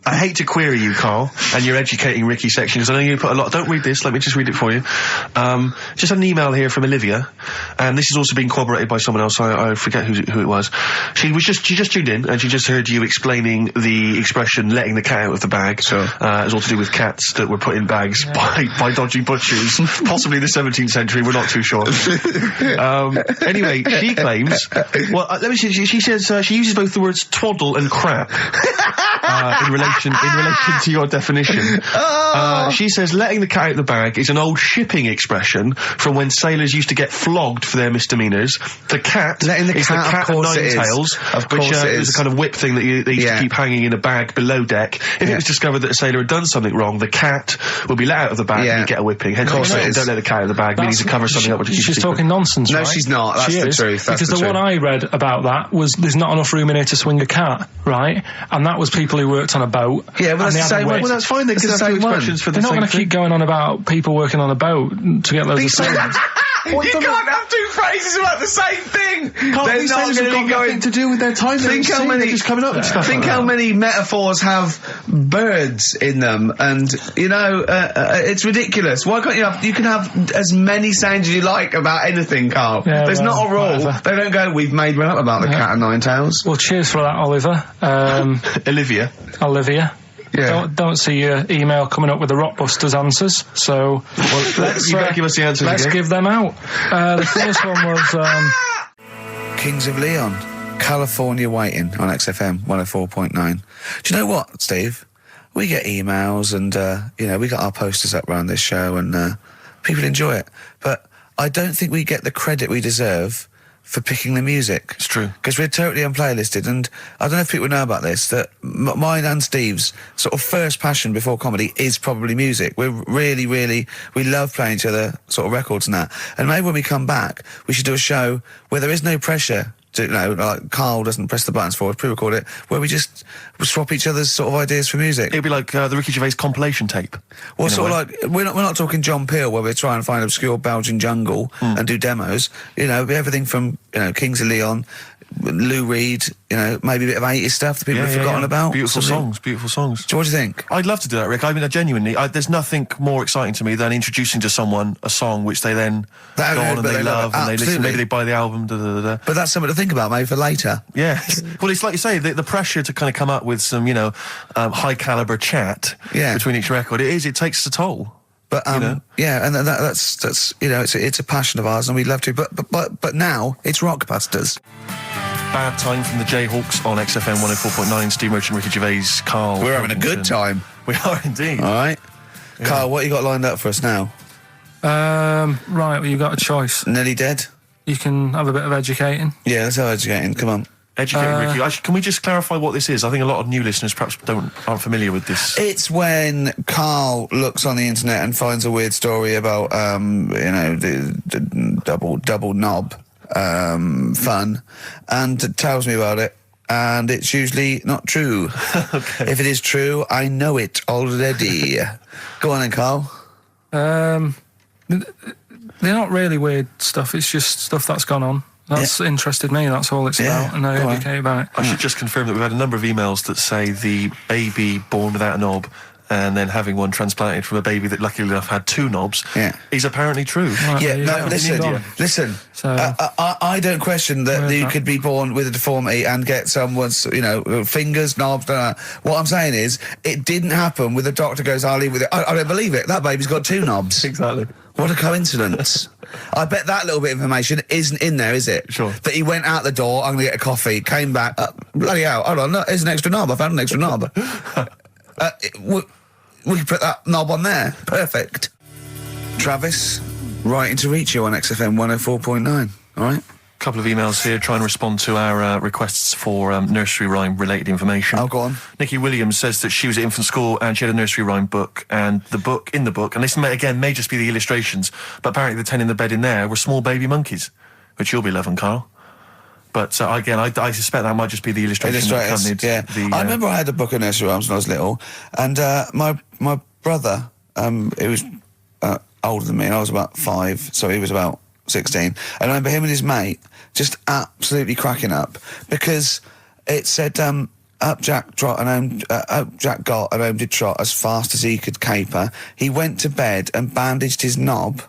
D: I hate to query you, Carl, and your educating Ricky section, because I know you put a lot... Don't read this, let me just read it for you. Just had an email here from Olivia, and this has also been corroborated by someone else, I forget who it was. She just tuned in, and she just heard you explaining the expression, letting the cat out of the bag.
A: Sure.
D: It's all to do with cats that were put in bags by dodgy butchers, possibly the 17th century, we're not too sure. Anyway, she claims... Well, let me see, she says she uses both the words twaddle and crap. In relation to your definition. She says letting the cat out of the bag is an old shipping expression from when sailors used to get flogged for their misdemeanours. The cat
A: letting the
D: is
A: cat,
D: the cat
A: of
D: of
A: course
D: nine
A: it
D: tails,
A: Of course
D: which
A: it
D: is a kind of whip thing that they used to keep hanging in a bag below deck. If it was discovered that a sailor had done something wrong, the cat would be let out of the bag and he'd get a whipping. Hence,
A: don't
D: let the cat out of the bag, meaning to cover something up which is
C: She's talking nonsense,
A: No,
C: right?
A: she's not. That's
C: she
A: the
C: is,
A: truth. That's
C: because the one I read about that was there's not enough room in here to swing a cat, right? And that was people who worked on a boat.
A: Yeah, well, that's the same
D: Well, that's fine. They can have two expressions for the
C: They're not
D: same
C: going to
D: thing.
C: keep going on about people working on a boat to get loads of sailors.
A: You can't have two phrases about the same thing.
D: These sailors have got nothing to do with their time.
A: Think how many
D: just coming up with stuff.
A: Think how many metaphors have birds in them, and it's ridiculous. Why can't you can have as many sounds as you like about anything, Carl.
C: Yeah,
A: There's not a rule.
C: whatever.
A: They don't go, we've made one up about the cat of nine tails.
C: Well, cheers for that, Oliver. Olivia.
A: Yeah.
C: Don't see your email coming up with the Rockbusters answers, so
D: You better give us the answers
C: let's
D: again.
C: give them out. The first one was
A: Kings of Leon. California Waiting on XFM 104.9. Do you know what, Steve? We get emails and, we got our posters up around this show and people enjoy it. But I don't think we get the credit we deserve for picking the music.
D: It's true.
A: Because we're totally unplaylisted, and I don't know if people know about this, that mine and Steve's sort of first passion before comedy is probably music. We're really, we love playing each other sort of records and that. And maybe when we come back, we should do a show where there is no pressure to, like Carl doesn't press the buttons for us, pre-record it, where we just swap each other's sort of ideas for music.
D: It'd be like the Ricky Gervais compilation tape.
A: Well, sort of like, we're not talking John Peel, where we're trying to find obscure Belgian jungle and do demos. Everything from, Kings of Leon, Lou Reed, maybe a bit of 80s stuff that people have forgotten about.
D: Beautiful songs.
A: So what do you think?
D: I'd love to do that, Rick. I mean, genuinely, there's nothing more exciting to me than introducing to someone a song which they then go on and they love and they listen. Maybe they buy the album.
A: But that's something to think about, maybe for later.
D: Yeah. Well, it's like you say, the pressure to kind of come up with some, high caliber chat between each record. It takes a toll.
A: But and that's it's a passion of ours, and we'd love to. But now it's Rockbusters.
D: Bad Time from the Jayhawks on XFM 104.9. Steve Merchant, Ricky Gervais, Karl.
A: We're having a good time.
D: We are indeed.
A: All right, Karl, what you got lined up for us now?
C: Right, well, you've got a choice.
A: Nearly Dead.
C: You can have a bit of educating.
A: Yeah, let's have educating. Come on.
D: Educating, Ricky. Can we just clarify what this is? I think a lot of new listeners perhaps aren't familiar with this.
A: It's when Karl looks on the internet and finds a weird story about, the double knob fun, and tells me about it. And it's usually not true.
D: Okay.
A: If it is true, I know it already. Go on then, Karl.
C: They're not really weird stuff. It's just stuff that's gone on. That's interested me, that's all it's about, and I educate about it.
D: I should just confirm that we've had a number of emails that say the baby born without a knob and then having one transplanted from a baby that luckily enough had two knobs is apparently true.
A: Right, listen. So, I don't question that you could be born with a deformity and get someone's, fingers, knobs, what I'm saying is, it didn't happen with the doctor goes, I'll leave with it. I don't believe it. That baby's got two knobs.
D: Exactly.
A: What a coincidence. I bet that little bit of information isn't in there, is it?
D: Sure.
A: That he went out the door, I'm going to get a coffee, came back, bloody hell, hold on, here's an extra knob, I found an extra knob. We can put that knob on there. Perfect. Travis, writing to reach you on XFM 104.9, all right?
D: A couple of emails here trying to respond to our requests for nursery rhyme related information.
A: Oh, go on.
D: Nikki Williams says that she was at infant school and she had a nursery rhyme book, and in the book, and this may just be the illustrations, but apparently the 10 in the bed in there were small baby monkeys, which you'll be loving, Karl. But again, I suspect that might just be the illustration that accompanied
A: I remember I had a book of nursery rhymes when I was little, and my brother, he was older than me, and I was about 5, so he was about 16. And I remember him and his mate just absolutely cracking up because it said, up Jack got and home did trot as fast as he could caper. He went to bed and bandaged his knob,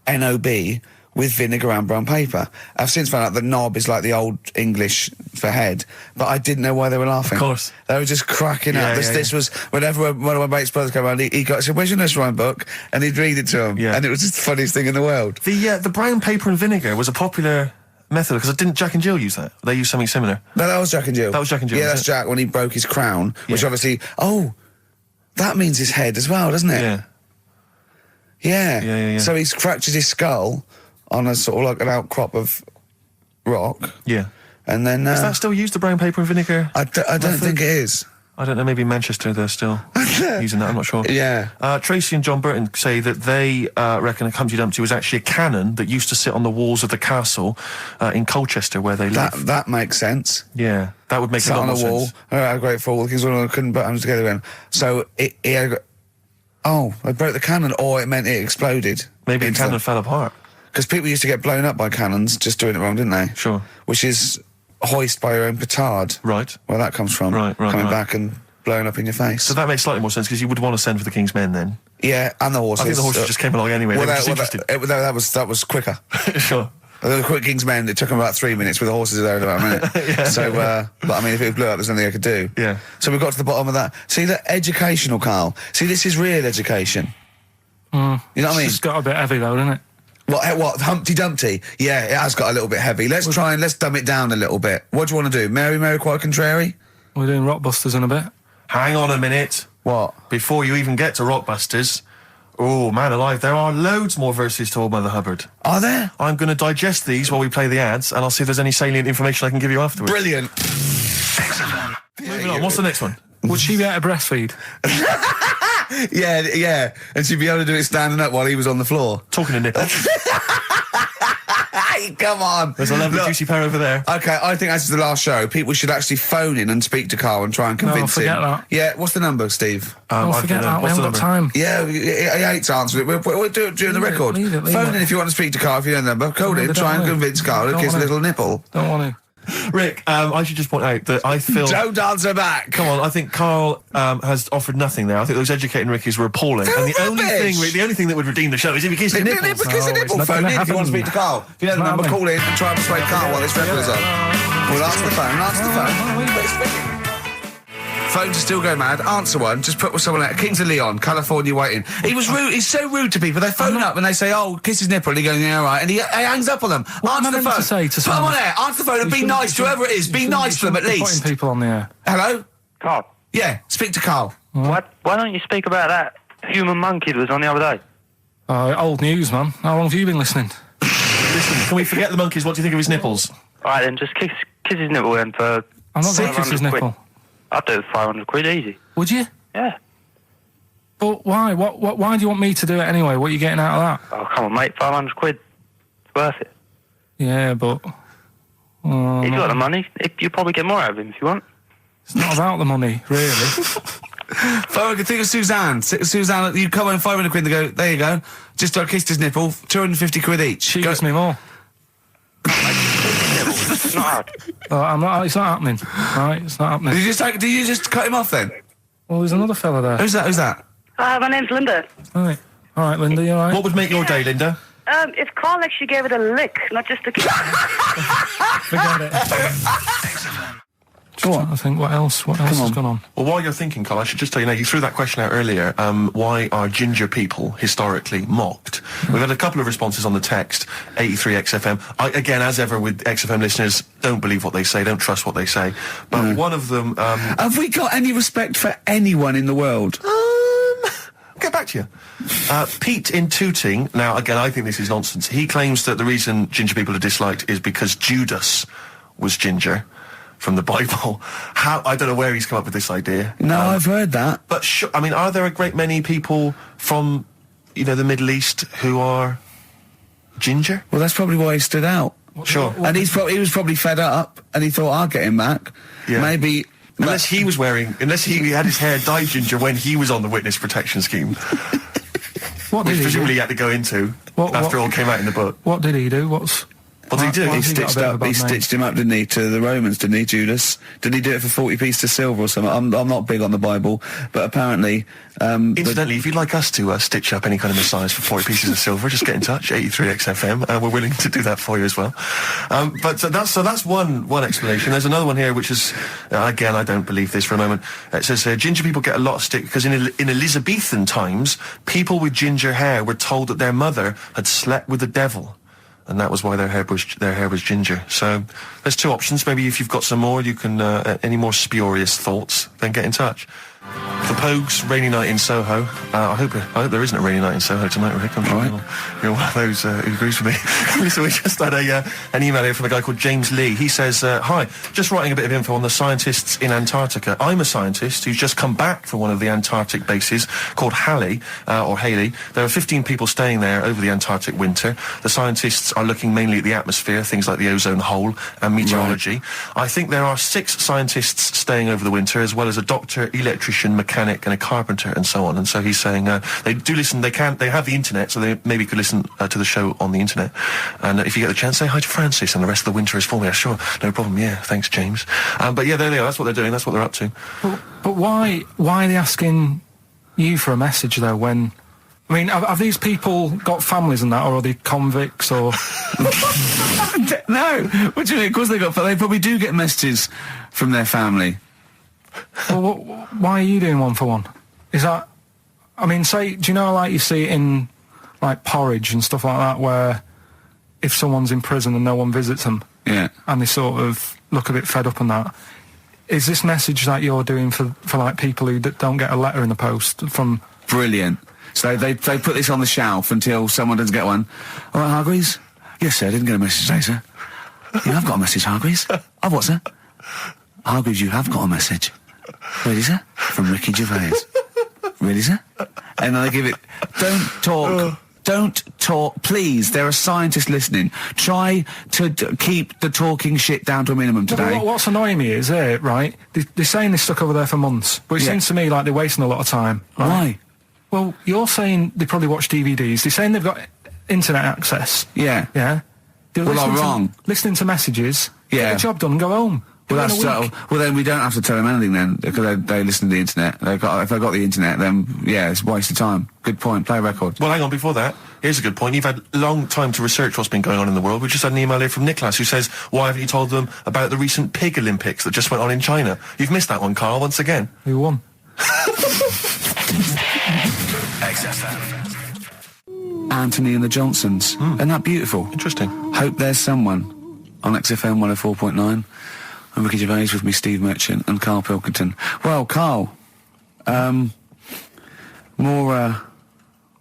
A: N-O-B, with vinegar and brown paper. I've since found out that knob is like the old English for head, but I didn't know why they were laughing.
D: Of course.
A: They were just cracking up. This was, whenever one of my mate's brothers came around, he said, where's your nursery rhyme book? And he'd read it to him. Yeah. And it was just the funniest thing in the world.
D: The brown paper and vinegar was a popular method, because didn't Jack and Jill use that? They used something similar.
A: No, that was Jack and Jill.
D: That was Jack and Jill.
A: Yeah, that's Jack when he broke his crown, which obviously, that means his head as well, doesn't it? Yeah. So he's fractured his skull on a sort of like an outcrop of rock.
D: Yeah.
A: And then...
D: is that still used, the brown paper and vinegar?
A: I don't think it is.
D: I don't know, maybe in Manchester they're still using that, I'm not sure.
A: Yeah.
D: Tracy and John Burton say that they reckon a Humpty Dumpty was actually a cannon that used to sit on the walls of the castle in Colchester where they live.
A: That makes sense.
D: Yeah, that would make a lot more sense.
A: Sat on a wall, had a great fall, the King's One couldn't put them together again. So he had... they broke the cannon, or it meant it exploded.
D: Maybe the cannon fell apart.
A: Because people used to get blown up by cannons just doing it wrong, didn't they?
D: Sure.
A: Which is hoist by your own petard.
D: Right.
A: Where that comes from.
D: Right.
A: Coming back and blowing up in your face.
D: So that makes slightly more sense, because you would want to send for the King's Men then.
A: Yeah, and the horses.
D: I think the horses just came along anyway. They were just interested.
A: That was quicker.
D: Sure.
A: The quick King's Men, it took them about 3 minutes, with the horses there in about a minute. So, but I mean, if it blew up, there's nothing I could do.
D: Yeah.
A: So we got to the bottom of that. See, that educational, Karl. See, this is real education. You know what I mean?
C: It's got a bit heavy though, doesn't it?
A: What? Humpty Dumpty? Yeah, it has got a little bit heavy. Let's dumb it down a little bit. What do you want to do? Mary, quite contrary?
C: We're doing Rockbusters in a bit.
D: Hang on a minute.
A: What?
D: Before you even get to Rockbusters, oh, man alive, there are loads more verses to Old Mother Hubbard.
A: Are there?
D: I'm going to digest these while we play the ads, and I'll see if there's any salient information I can give you afterwards.
A: Brilliant.
D: Moving on, what's the next one?
C: Would she be able to breastfeed?
A: Yeah, and she'd be able to do it standing up while he was on the floor.
D: Talking to nipples.
A: Hey, come on.
D: There's a lovely juicy pair over there.
A: Okay, I think this is the last show. People should actually phone in and speak to Karl and try and convince him.
C: Forget that.
A: Yeah, what's the number, Steve?
C: Forget that. We haven't got time.
A: Yeah, he hates answering it. We'll do it during the record.
C: Leave it.
A: Phone in if you want to speak to Karl, if you know the number. Call in, try and convince Karl to kiss a little nipple.
C: Don't want to.
D: Rick, I should just point out that I feel...
A: Don't answer back!
D: Come on, I think Karl has offered nothing there. I think those educating Rickies were appalling.
A: They're
D: and the only
A: rubbish.
D: thing that would redeem the show is if he kissed the nipples.
A: Kiss the nipple. Phone in if you want to speak to Karl. If you know the number, call in and try and persuade Karl while this record is on. We'll answer the phone. Phones are still going mad. Answer one. Just put with someone out. Kings of Leon, California waiting. He was rude. He's so rude to people. They phone up and they say, "Oh, kiss his nipple." And he goes, "Yeah, all right." And he hangs up on them. Answer the phone.
C: To say to
A: put them on air. Answer the phone and be nice to whoever it is. Be nice to them at least.
C: Putting people on the air.
A: Hello.
E: Karl.
A: Yeah. Speak to Karl.
E: Why don't you speak about that human monkey that was on the other day?
C: Old news, man. How long have you been listening?
D: Listen, can we forget the monkeys? What do you think of his nipples?
E: All right, then just kiss his nipple then for...
C: I'm not going to kiss his nipple.
E: I'd do it for 500 quid easy.
C: Would you?
E: Yeah.
C: But why? Why do you want me to do it anyway? What are you getting out of that?
E: Oh, come on, mate. 500 quid. It's worth it.
C: Yeah, but...
E: If you got the money, you'll probably get more out of him if you want.
C: It's not about the money, really.
A: I can think of Suzanne. Suzanne, you come on 500 quid and go, there you go. Just kissed his nipple, 250 quid each.
C: She gives me more.
E: It's not hard.
C: It's not happening. Right, it's not happening.
A: Did you just cut him off then?
C: Well, there's another fella there.
A: Who's that?
F: My name's Linda.
C: All right, Linda, you all right?
D: What would make your day, Linda?
F: If Karl actually gave it a lick, not just a kiss.
C: Forget it. Go on. I think what else has gone on?
D: Well, while you're thinking, Karl, I should just tell you now, you threw that question out earlier, why are ginger people historically mocked? We've had a couple of responses on the text, 83XFM. Again, as ever with XFM listeners, don't believe what they say, don't trust what they say. But one of them...
A: have we got any respect for anyone in the world?
D: Get back to you. Pete in Tooting, now again, I think this is nonsense. He claims that the reason ginger people are disliked is because Judas was ginger. From the Bible. I don't know where he's come up with this idea.
A: No, I've heard that.
D: But I mean, are there a great many people from, the Middle East who are ginger?
A: Well, that's probably why he stood out.
D: Sure.
A: And he was probably fed up, and he thought, I'll get him back. Yeah. Maybe...
D: Unless he had his hair dyed ginger when he was on the witness protection scheme. Which presumably he had to go into after all came out in the book.
C: What did he do?
D: What did he do?
A: He stitched him up, didn't he, to the Romans, didn't he, Judas? Didn't he do it for 40 pieces of silver or something? I'm not big on the Bible, but apparently...
D: Incidentally, if you'd like us to stitch up any kind of messiahs for 40 pieces of silver, just get in touch, 83XFM. We're willing to do that for you as well. But that's one explanation. There's another one here, which is, again, I don't believe this for a moment. It says, ginger people get a lot of stick because in Elizabethan times, people with ginger hair were told that their mother had slept with the devil. And that was why their hair was ginger. So there's two options. Maybe if you've got some more, you can any more spurious thoughts, then get in touch. The Pogues, Rainy Night in Soho. I hope there isn't a rainy night in Soho tonight, Rick. I'm sure you're one of those who agrees with me. So we just had an email here from a guy called James Lee. He says, hi, just writing a bit of info on the scientists in Antarctica. I'm a scientist who's just come back from one of the Antarctic bases called Halley. There are 15 people staying there over the Antarctic winter. The scientists are looking mainly at the atmosphere, things like the ozone hole and meteorology. Right. I think there are 6 scientists staying over the winter, as well as a doctor, electrician, mechanic and a carpenter and so on. And so he's saying they do listen, they have the internet, so they maybe could listen to the show on the internet. And if you get the chance, say hi to Francis and the rest of the winter is for me. Sure, no problem. Yeah, thanks, James. But yeah, there they are. That's what they're doing. That's what they're up to.
C: But why are they asking you for a message though? When I mean, have these people got families and that, or are they convicts or?
A: No. What do you mean? Of course they probably do get messages from their family.
C: Well, why are you doing one for one? Is that... I mean, do you know, like you see it in like porridge and stuff like that, where if someone's in prison and no one visits them, and they sort of look a bit fed up and that. Is this message that you're doing for like people who don't get a letter in the post from?
A: Brilliant. So they put this on the shelf until someone doesn't get one. All right, Hargreaves? Yes, sir, I didn't get a message today, sir. You have got a message, Hargreaves. I've what, sir? Hargreaves, you have got a message. Really, sir? From Ricky Gervais. Really, sir? And then they give it... Don't talk, please. There are scientists listening. Try to keep the talking shit down to a minimum today.
C: No, what's annoying me is, right, they're saying this stuck over there for months, but it seems to me like they're wasting a lot of time. Right?
A: Why?
C: Well, you're saying they probably watch DVDs. They're saying they've got internet access.
A: Yeah.
C: Yeah?
A: Well, I'm wrong.
C: Listening to messages, get the job done and go home.
A: Well, then we don't have to tell them anything then, because they listen to the internet. If they've got the internet, then, it's a waste of time. Good point. Play a record.
D: Well, hang on, before that, here's a good point. You've had a long time to research what's been going on in the world. We just had an email here from Nicholas who says, why haven't you told them about the recent Pig Olympics that just went on in China? You've missed that one, Carl, once again.
C: Who won?
A: XFM. Anthony and the Johnsons. Isn't that beautiful?
D: Interesting. Hope
A: There's Someone on XFM 104.9. I'm Ricky Gervais, with me Steve Merchant and Karl Pilkington. Well, Karl, more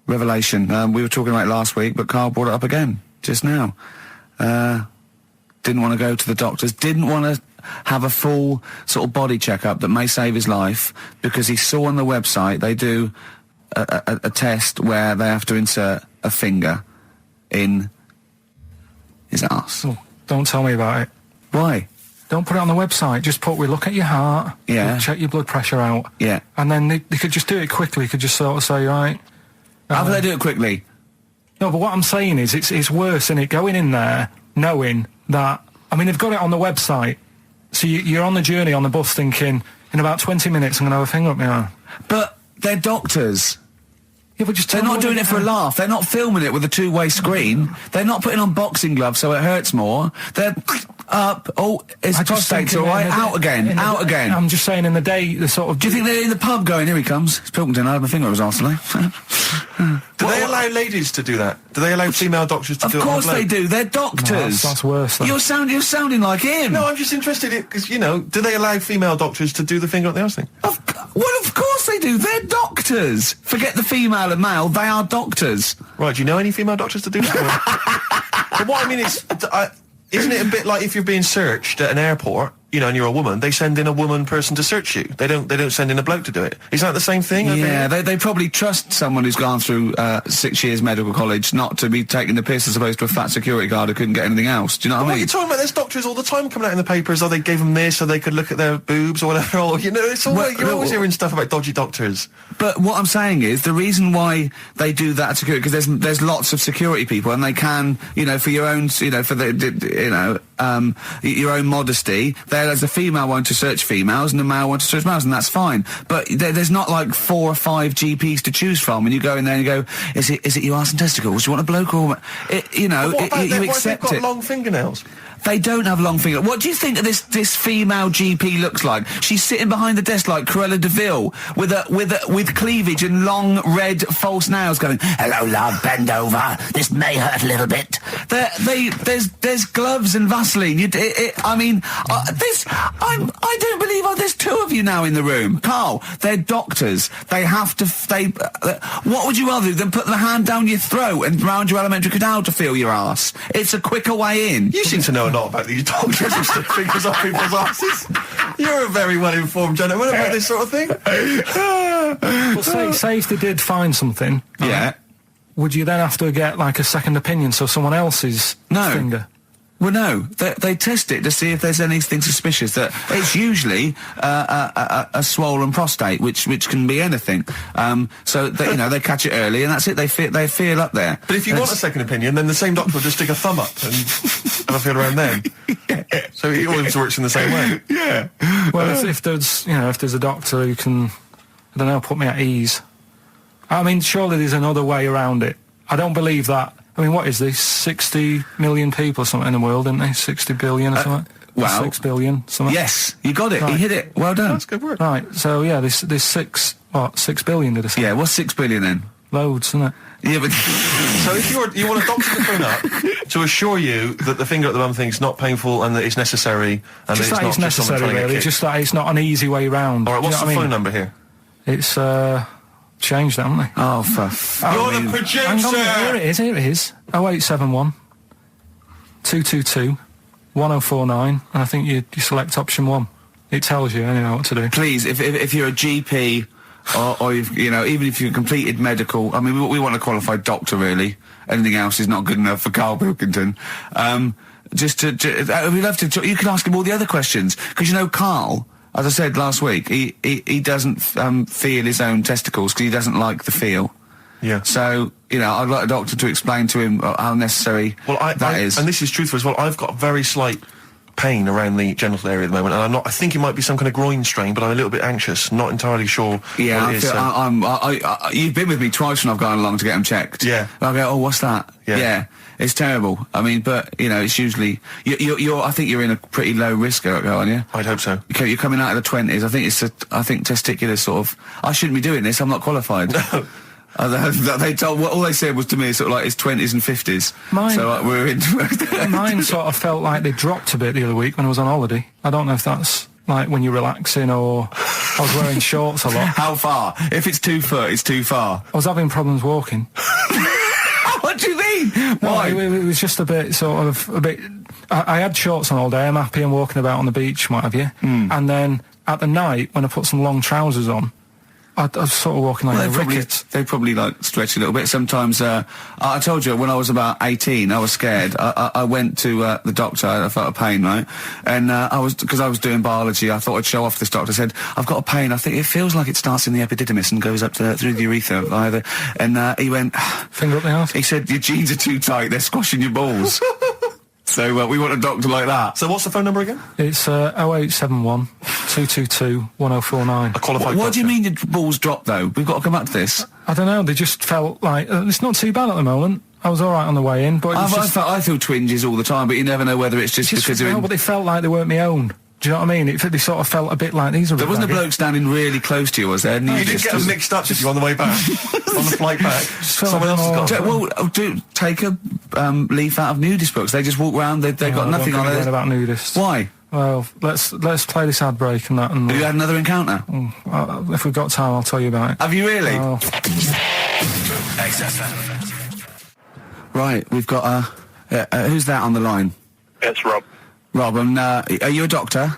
A: revelation. We were talking about it last week, but Karl brought it up again just now. Didn't want to go to the doctors, didn't want to have a full sort of body checkup that may save his life, because he saw on the website they do a test where they have to insert a finger in his arse.
C: Oh, don't tell me about it.
A: Why?
C: Don't put it on the website. Just we look at your heart.
A: Yeah.
C: We'll check your blood pressure out.
A: Yeah.
C: And then they could just do it quickly. Could just sort of say, right.
A: How do they do it quickly?
C: No, but what I'm saying is, it's worse, isn't it? Going in there, knowing that. I mean, they've got it on the website, so you're on the journey on the bus, thinking in about 20 minutes I'm going to have a finger up my arm.
A: But they're doctors.
C: Yeah, but just
A: they're not doing it for a laugh. They're not filming it with a two-way screen. They're not putting on boxing gloves so it hurts more. They're up. Oh, it's prostate's all right. Out again. Out again.
C: I'm just saying, in the day, the sort of.
A: Do you think they're in the pub going, here he comes? It's Pilkington. I had my finger up his arse today.
D: Do they allow ladies to do that? Do they allow female doctors to do it?
A: Of course they do. They're doctors. No,
C: that's worse. Though.
A: You're sounding like him.
D: No, I'm just interested in, because, do they allow female doctors to do the finger up the arse thing?
A: Well, of course they do. They're doctors. Forget the female and male. They are doctors.
D: Right, do you know any female doctors to do that? But what I mean is, isn't it a bit like if you're being searched at an airport, and you're a woman, they send in a woman person to search you. They don't send in a bloke to do it. Is that the same thing?
A: Yeah, they probably trust someone who's gone through 6 years medical college not to be taking the piss as opposed to a fat security guard who couldn't get anything else. Do you know what I mean?
D: What are you talking about? There's doctors all the time coming out in the papers, they gave them this so they could look at their boobs or whatever. Or, it's always, you're always hearing stuff about dodgy doctors.
A: But what I'm saying is, the reason why they do that security, because there's lots of security people, and they can, for your own, for the, your own modesty, there's a female one to search females and a male one to search males, and that's fine. But there's not like 4 or 5 GPs to choose from, and you go in there and you go, is it your arse and testicles? Do you want a bloke or you accept
D: what if they've got
A: it.
D: long fingernails?
A: They don't have long fingers. What do you think of this female GP looks like? She's sitting behind the desk like Cruella de Vil with cleavage and long red false nails, going, "Hello, love, bend over. This may hurt a little bit." There's gloves and Vaseline. I don't believe there's 2 of you now in the room, Karl. They're doctors. They have to. What would you rather do than put the hand down your throat and round your alimentary canal to feel your arse? It's a quicker way in.
D: You seem to know a lot about these doctors who stick fingers up people's asses. You're a very well-informed gentleman about this sort of thing.
C: Well, say if they did find something, would you then have to get like a second opinion, so someone else's finger?
A: Well, no. They test it to see if there's anything suspicious. That it's usually a swollen prostate, which can be anything. So they catch it early, and that's it. They feel up there.
D: But if you want a second opinion, then the same doctor will just stick a thumb up and have a feel around then. So it always works in the same way.
A: Yeah.
C: Well, if there's a doctor who can, I don't know, put me at ease. I mean, surely there's another way around it. I don't believe that. I mean, what is this? 60 million people or something in the world, isn't they? 60 billion or something?
A: Well,
C: 6 billion, something?
A: Yes, you got it.
C: Right.
A: You hit it. Well done.
D: That's good work.
C: Right, so yeah, there's 6 billion, did I say?
A: Yeah, what's 6 billion then?
C: Loads, isn't it?
A: Yeah, but
D: So if you want a doctor to phone up to assure you that the finger at the bum thing's not painful and that it's necessary and
C: Just
D: that
C: that
D: it's
C: it's
D: not just someone
C: necessary,
D: trying to
C: really.
D: get
C: Just that it's not an easy way round.
D: All right, what's
C: Do
D: the
C: you know what I
D: phone
C: mean?
D: number here?
C: It's, changed, haven't they?
A: oh,
D: You're the producer!
C: Hang on, here it is. 0871 222 1049, and I think you select option 1. It tells you anyway what to do.
A: please, if you're a GP or you've, you know, even if you've completed medical, I mean, we want a qualified doctor, really. Anything else is not good enough for Karl Pilkington. We'd love to. You can ask him all the other questions because you know Karl. As I said last week, he doesn't feel his own testicles because he doesn't like the feel.
D: Yeah.
A: So, you know, I'd like a doctor to explain to him how necessary that is.
D: And this is truthful as well. I've got very slight pain around the genital area at the moment, and I think it might be some kind of groin strain, but I'm a little bit anxious, not entirely sure
A: Yeah,
D: what it is.
A: you've been with me twice when I've gone along to get them checked.
D: Yeah.
A: And I go, oh, what's that?
D: Yeah.
A: It's terrible. I mean, but, you know, it's usually... I think you're in a pretty low risk, aren't you?
D: I'd hope so.
A: You're coming out of the 20s. I think testicular sort of... I shouldn't be doing this, I'm not qualified. All they said was to me sort of like it's 20s and 50s.
C: Mine-
A: So we're in...
C: Mine sort of felt like they dropped a bit the other week when I was on holiday. I don't know if that's like when you're relaxing or I was wearing shorts a lot.
A: How far? If it's 2 foot, it's too far.
C: I was having problems walking.
A: What do you mean? Why?
C: No, it was just a bit, I had shorts on all day, I'm happy and walking about on the beach, what have you. And then at the night, when I put some long trousers on, I was sort of walking like a ricket.
A: They probably like stretch a little bit. Sometimes, I told you when I was about 18, I was scared. I went to the doctor. I felt a pain, right? And because I was doing biology, I thought I'd show off this doctor. I said, I've got a pain. I think it feels like it starts in the epididymis and goes up through the urethra either. And he went,
C: finger up the arse.
A: He said, your jeans are too tight. They're squashing your balls. So we want a doctor like that.
D: So what's the phone number again?
C: It's 0871 222 1049.
D: A qualified
A: What do you
D: doctor.
A: mean your balls drop, though? We've got to come back to this.
C: I don't know, they just felt like... it's not too bad at the moment. I was alright on the way in, but it was
A: I feel twinges all the time, but you never know whether it's just because they're in...
C: but they felt like they weren't my own. Do you know what I mean? They sort of felt a bit like these are...
A: There wasn't a bloke standing really close to you, was there?
D: You didn't get them mixed up, did you, on the way back? On the flight back? Someone else has got
A: take a leaf out of nudist books. They just walk round, they've got nothing on it.
C: About nudists.
A: Why?
C: Well, let's play this ad break and that. And
A: Have you had another encounter?
C: If we've got time, I'll tell you about it.
A: Have you really?
G: XFM.
A: Right, we've got who's that on the line?
E: It's Rob.
A: Rob, and are you a doctor?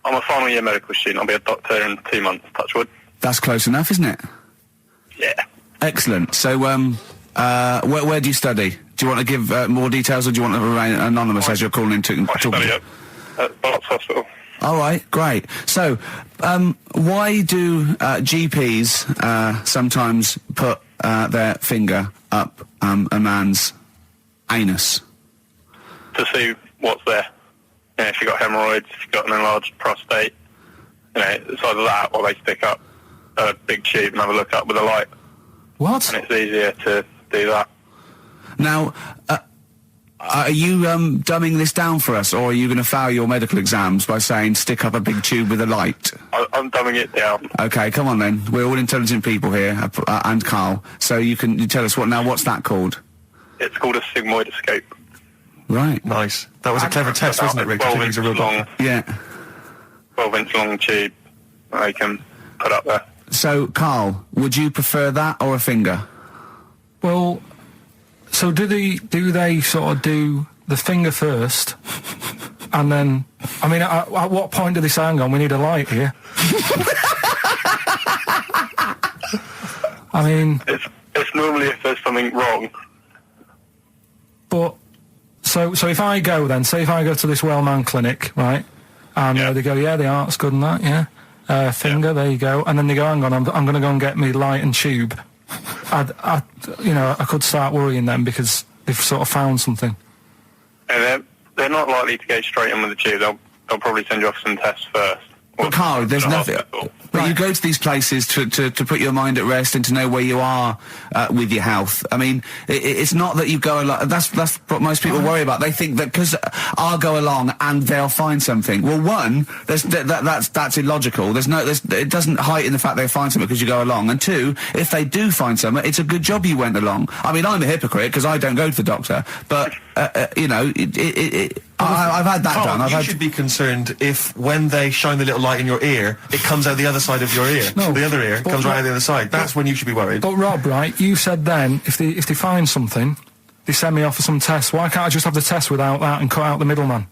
E: I'm a final year medical student. I'll be a doctor in 2 months, touch wood.
A: That's close enough, isn't it?
E: Yeah.
A: Excellent. So, where do you study? Do you want to give more details, or do you want to remain anonymous as you're calling in to
E: I study at Barts Hospital.
A: All right, great. So, why do GPs sometimes put their finger up a man's anus?
E: To see what's there. You know, if you've got hemorrhoids, if you've got an enlarged prostate, you know, it's either that or they stick up a big tube and have a look up with a light.
C: What?
E: And it's easier to do that.
A: Now, are you dumbing this down for us, or are you going to fail your medical exams by saying stick up a big tube with a light?
E: I'm dumbing it down.
A: Okay, come on then. We're all intelligent people here, and Karl. So you tell us what's that called?
E: It's called a sigmoidoscope.
A: Right.
D: Nice. That was a clever test, wasn't it, Rick?
E: 12 inch long.
A: Yeah.
E: 12-inch long tube that I can put up there.
A: So, Karl, would you prefer that or a finger?
C: Well, so do they sort of do the finger first, and then, I mean, at what point do they say, hang on, we need a light here? I mean...
E: It's normally if there's something wrong.
C: But, so if I go then, say if I go to this well-known clinic, right, and they go, yeah, the art's good and that, yeah, finger, there you go, and then they go, hang on, I'm going to go and get me light and tube. I could start worrying then because they've sort of found something.
E: And they're not likely to go straight in with the tube. They'll probably send you off some tests first.
A: But Karl, there's nothing. But you go to these places to put your mind at rest and to know where you are with your health. I mean, it's not that you go along. That's what most people worry about. They think that because I'll go along and they'll find something. Well, one, that's illogical. It doesn't heighten the fact they'll find something because you go along. And two, if they do find something, it's a good job you went along. I mean, I'm a hypocrite because I don't go to the doctor, but you know, I've had that done.
B: You should be concerned if when they shine the little light in your ear, it comes out the other side of your ear.
C: No,
B: the other ear comes right out the other side. That's when you should be worried.
C: But Rob, right, you said then, if they find something, they send me off for some tests. Why can't I just have the test without that and cut out the middleman?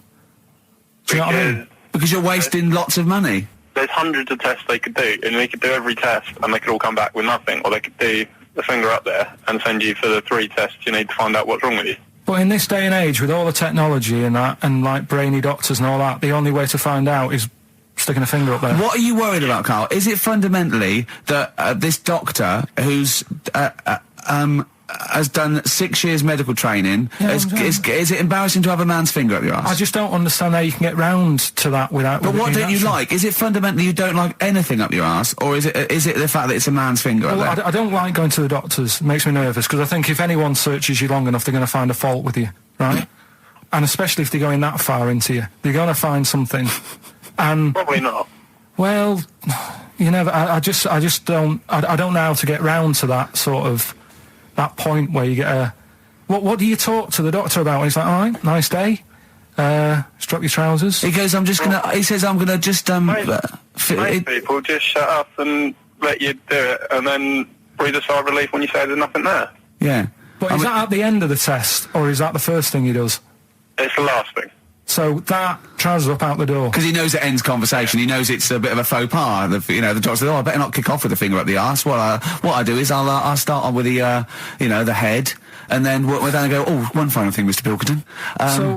C: Do you know what I mean?
A: Because you're wasting lots of money.
E: There's hundreds of tests they could do, and they could do every test, and they could all come back with nothing, or they could do the finger up there and send you for the 3 tests you need to find out what's wrong with you.
C: But in this day and age, with all the technology and that, and like brainy doctors and all that, the only way to find out is sticking a finger up there.
A: What are you worried about, Carl? Is it fundamentally that this doctor who's has done 6 years medical training, is it embarrassing to have a man's finger up your ass?
C: I just don't understand how you can get round to that without...
A: But what don't you like? Is it fundamentally you don't like anything up your ass, or is it the fact that it's a man's finger up there?
C: I don't like going to the doctors. It makes me nervous, because I think if anyone searches you long enough, they're going to find a fault with you, right? And especially if they're going that far into you. They're going to find something. And
E: probably not.
C: Well, you know, I just don't... I don't know how to get round to that sort of... that point where you get a... What do you talk to the doctor about? He's like, all right, nice day. Strap your trousers.
A: He goes, he says, I'm gonna just,
E: Most people just shut up and let you do it, and then breathe a sigh of relief when you say there's nothing there.
A: Yeah.
C: But is that at the end of the test, or is that the first thing he does?
E: It's the last thing.
C: So that trousers up out the door.
A: Because he knows it ends conversation. He knows it's a bit of a faux pas. The doctor says, "Oh, I better not kick off with the finger up the arse." Well, what I do is I'll start on with the the head, and then we'll then go. Oh, one final thing, Mr. Pilkington.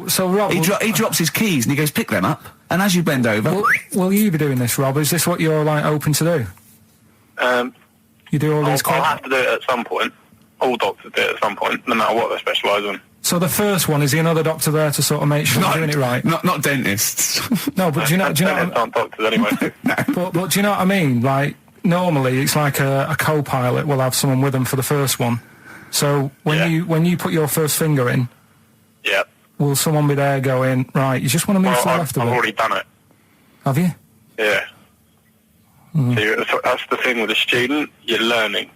C: So Rob,
A: he drops his keys and he goes, "Pick them up." And as you bend over,
C: will you be doing this, Rob? Is this what you're like open to do? You do all these.
E: I'll have to do it at some point. All doctors do it at some point, no matter what they specialise in.
C: So the first one, is the another doctor there to sort of make sure you're doing it right?
A: Not dentists.
C: No, but do you know?
E: Aren't doctors anyway.
C: But do you know what I mean? Like, normally it's like a co-pilot will have someone with them for the first one. So when you put your first finger in, will someone be there going, right, you just want to move to the left of it?
E: I've already done it.
C: Have you?
E: Yeah. So that's the thing with a student, you're learning.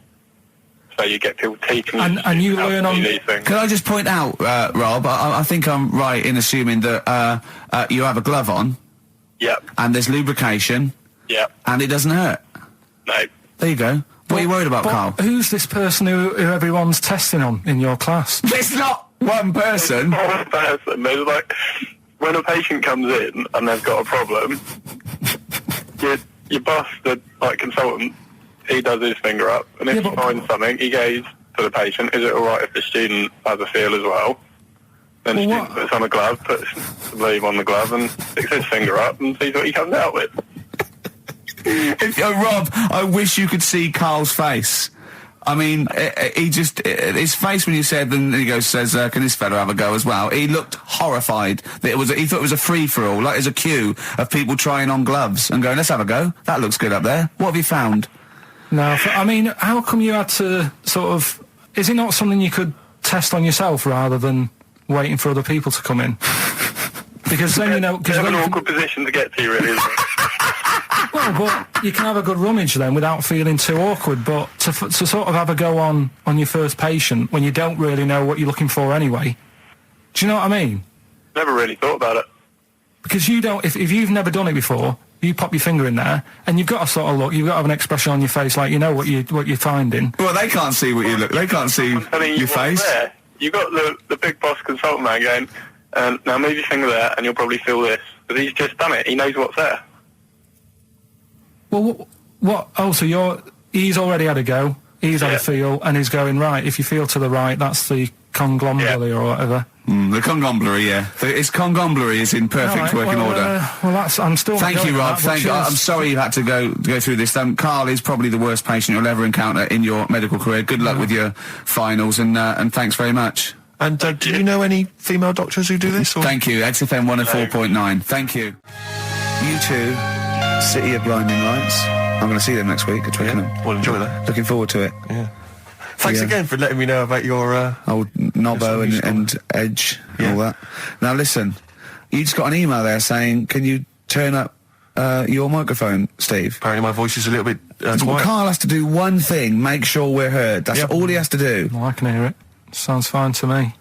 E: So you get people teaching
C: and you learn on
E: these things.
A: Can I just point out, Rob, I think I'm right in assuming that you have a glove on.
E: Yep.
A: And there's lubrication.
E: Yep.
A: And it doesn't hurt.
E: No.
A: There you go. What are you worried about, Carl?
C: Who's this person who everyone's testing on in your class?
A: It's not one person.
E: One person. There's like, when a patient comes in and they've got a problem, your boss, the consultant, he does his finger up, and if he finds something, he goes to the patient, is it alright if the student has a feel as well? Then the student puts on a glove, puts the sleeve on the glove, and sticks his finger up and sees what he comes out with.
A: Rob, I wish you could see Carl's face. I mean, his face when you said, and he says, can this fella have a go as well? He looked horrified. That he thought it was a free-for-all, like there's a queue of people trying on gloves and going, let's have a go. That looks good up there. What have you found?
C: No, I mean, how come you had to sort of... Is it not something you could test on yourself rather than waiting for other people to come in? Because then you know...
E: It's an awkward position to get to, really, isn't it?
C: Well, but you can have a good rummage then without feeling too awkward, but to sort of have a go on your first patient when you don't really know what you're looking for anyway, do you know what I mean?
E: Never really thought about it.
C: Because you don't... If you've never done it before... You pop your finger in there, and you've got to sort of look. You've got to have an expression on your face, like you know what you're finding.
A: Well, they can't see what you look. They can't see your face.
E: There. You got the big boss consultant man going, now move your finger there, and you'll probably feel this. But he's just done it. He knows what's there.
C: Well, what? Oh, so he's already had a go. He's had a feel, and he's going right. If you feel to the right, that's the conglomerate or whatever.
A: The conglomerate, yeah. Its conglomerate is in perfect working order.
C: I'm still...
A: Thank you, Rob. Thank you. I'm sorry you had to go through this. Carl is probably the worst patient you'll ever encounter in your medical career. Good luck with your finals, and thanks very much.
B: And do you know any female doctors who do this? Or?
A: Thank you. XFM 104.9. Thank you. U2, City of Blinding Lights. I'm going to see them next week at Twickenham.
D: Well, enjoy that.
A: Looking forward to it.
D: Yeah. Thanks again for letting me know about your...
A: old Nobbo and Edge and all that. Now listen, you just got an email there saying, can you turn up your microphone, Steve?
D: Apparently my voice is a little bit quiet.
A: Carl has to do one thing, make sure we're heard. That's all he has to do.
C: Well, I can hear it. Sounds fine to me.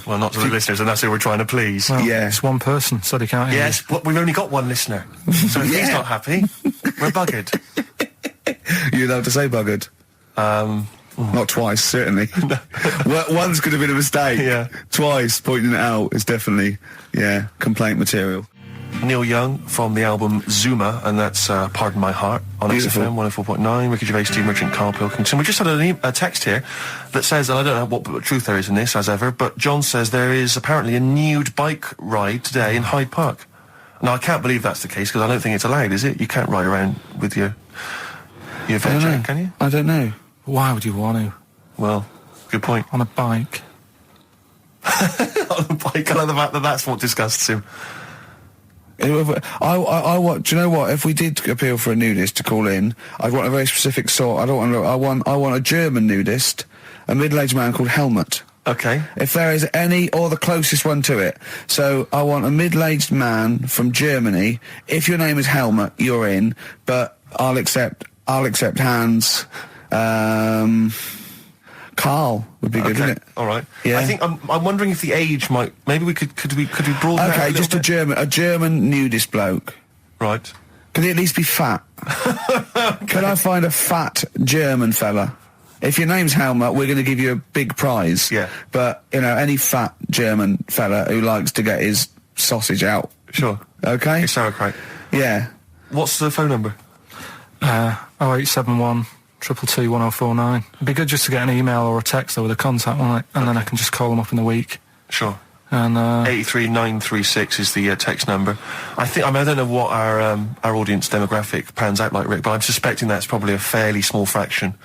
D: Well, not to the listeners, and that's who we're trying to please.
C: Well, it's one person, so they can't hear
D: Yes, but we've only got one listener. So if he's not happy, we're buggered.
A: You're allowed to say buggered. Not twice, certainly. One's could have been a mistake.
D: Yeah.
A: Twice, pointing it out is definitely, complaint material.
D: Neil Young from the album Zuma, and that's Pardon My Heart on XFM 104.9. Ricky Gervais, Steve Merchant, Karl Pilkington. We just had a text here that says, and I don't know what truth there is in this, as ever, but John says there is apparently a nude bike ride today in Hyde Park. Now, I can't believe that's the case, because I don't think it's allowed, is it? You can't ride around with your veg, can you?
A: I don't know.
C: Why would you want to?
D: Well, good point.
C: On a bike.
D: On a bike, I like the fact that that's what disgusts him.
A: Do you know what? If we did appeal for a nudist to call in, I'd want a very specific sort. I want a German nudist, a middle-aged man called Helmut.
D: Okay.
A: If there is any, or the closest one to it. So I want a middle-aged man from Germany. If your name is Helmut, you're in. But I'll accept Hans. Carl would be good, wouldn't it?
D: All right.
A: Yeah.
D: I think I'm wondering if the age might. Maybe we could broaden.
A: Okay,
D: out
A: just a German nudist bloke.
D: Right.
A: Can he at least be fat? Can I find a fat German fella? If your name's Helmut, we're going to give you a big prize.
D: Yeah.
A: But any fat German fella who likes to get his sausage out.
D: Sure.
A: Okay.
D: It's sauerkraut.
A: Yeah.
D: What's the phone number?
C: 0871 222 1049. It'd be good just to get an email or a text with a contact on it, and then I can just call them up in the week.
D: Sure.
C: And
D: 83936 is the text number. I don't know what our audience demographic pans out like, Rick, but I'm suspecting that's probably a fairly small fraction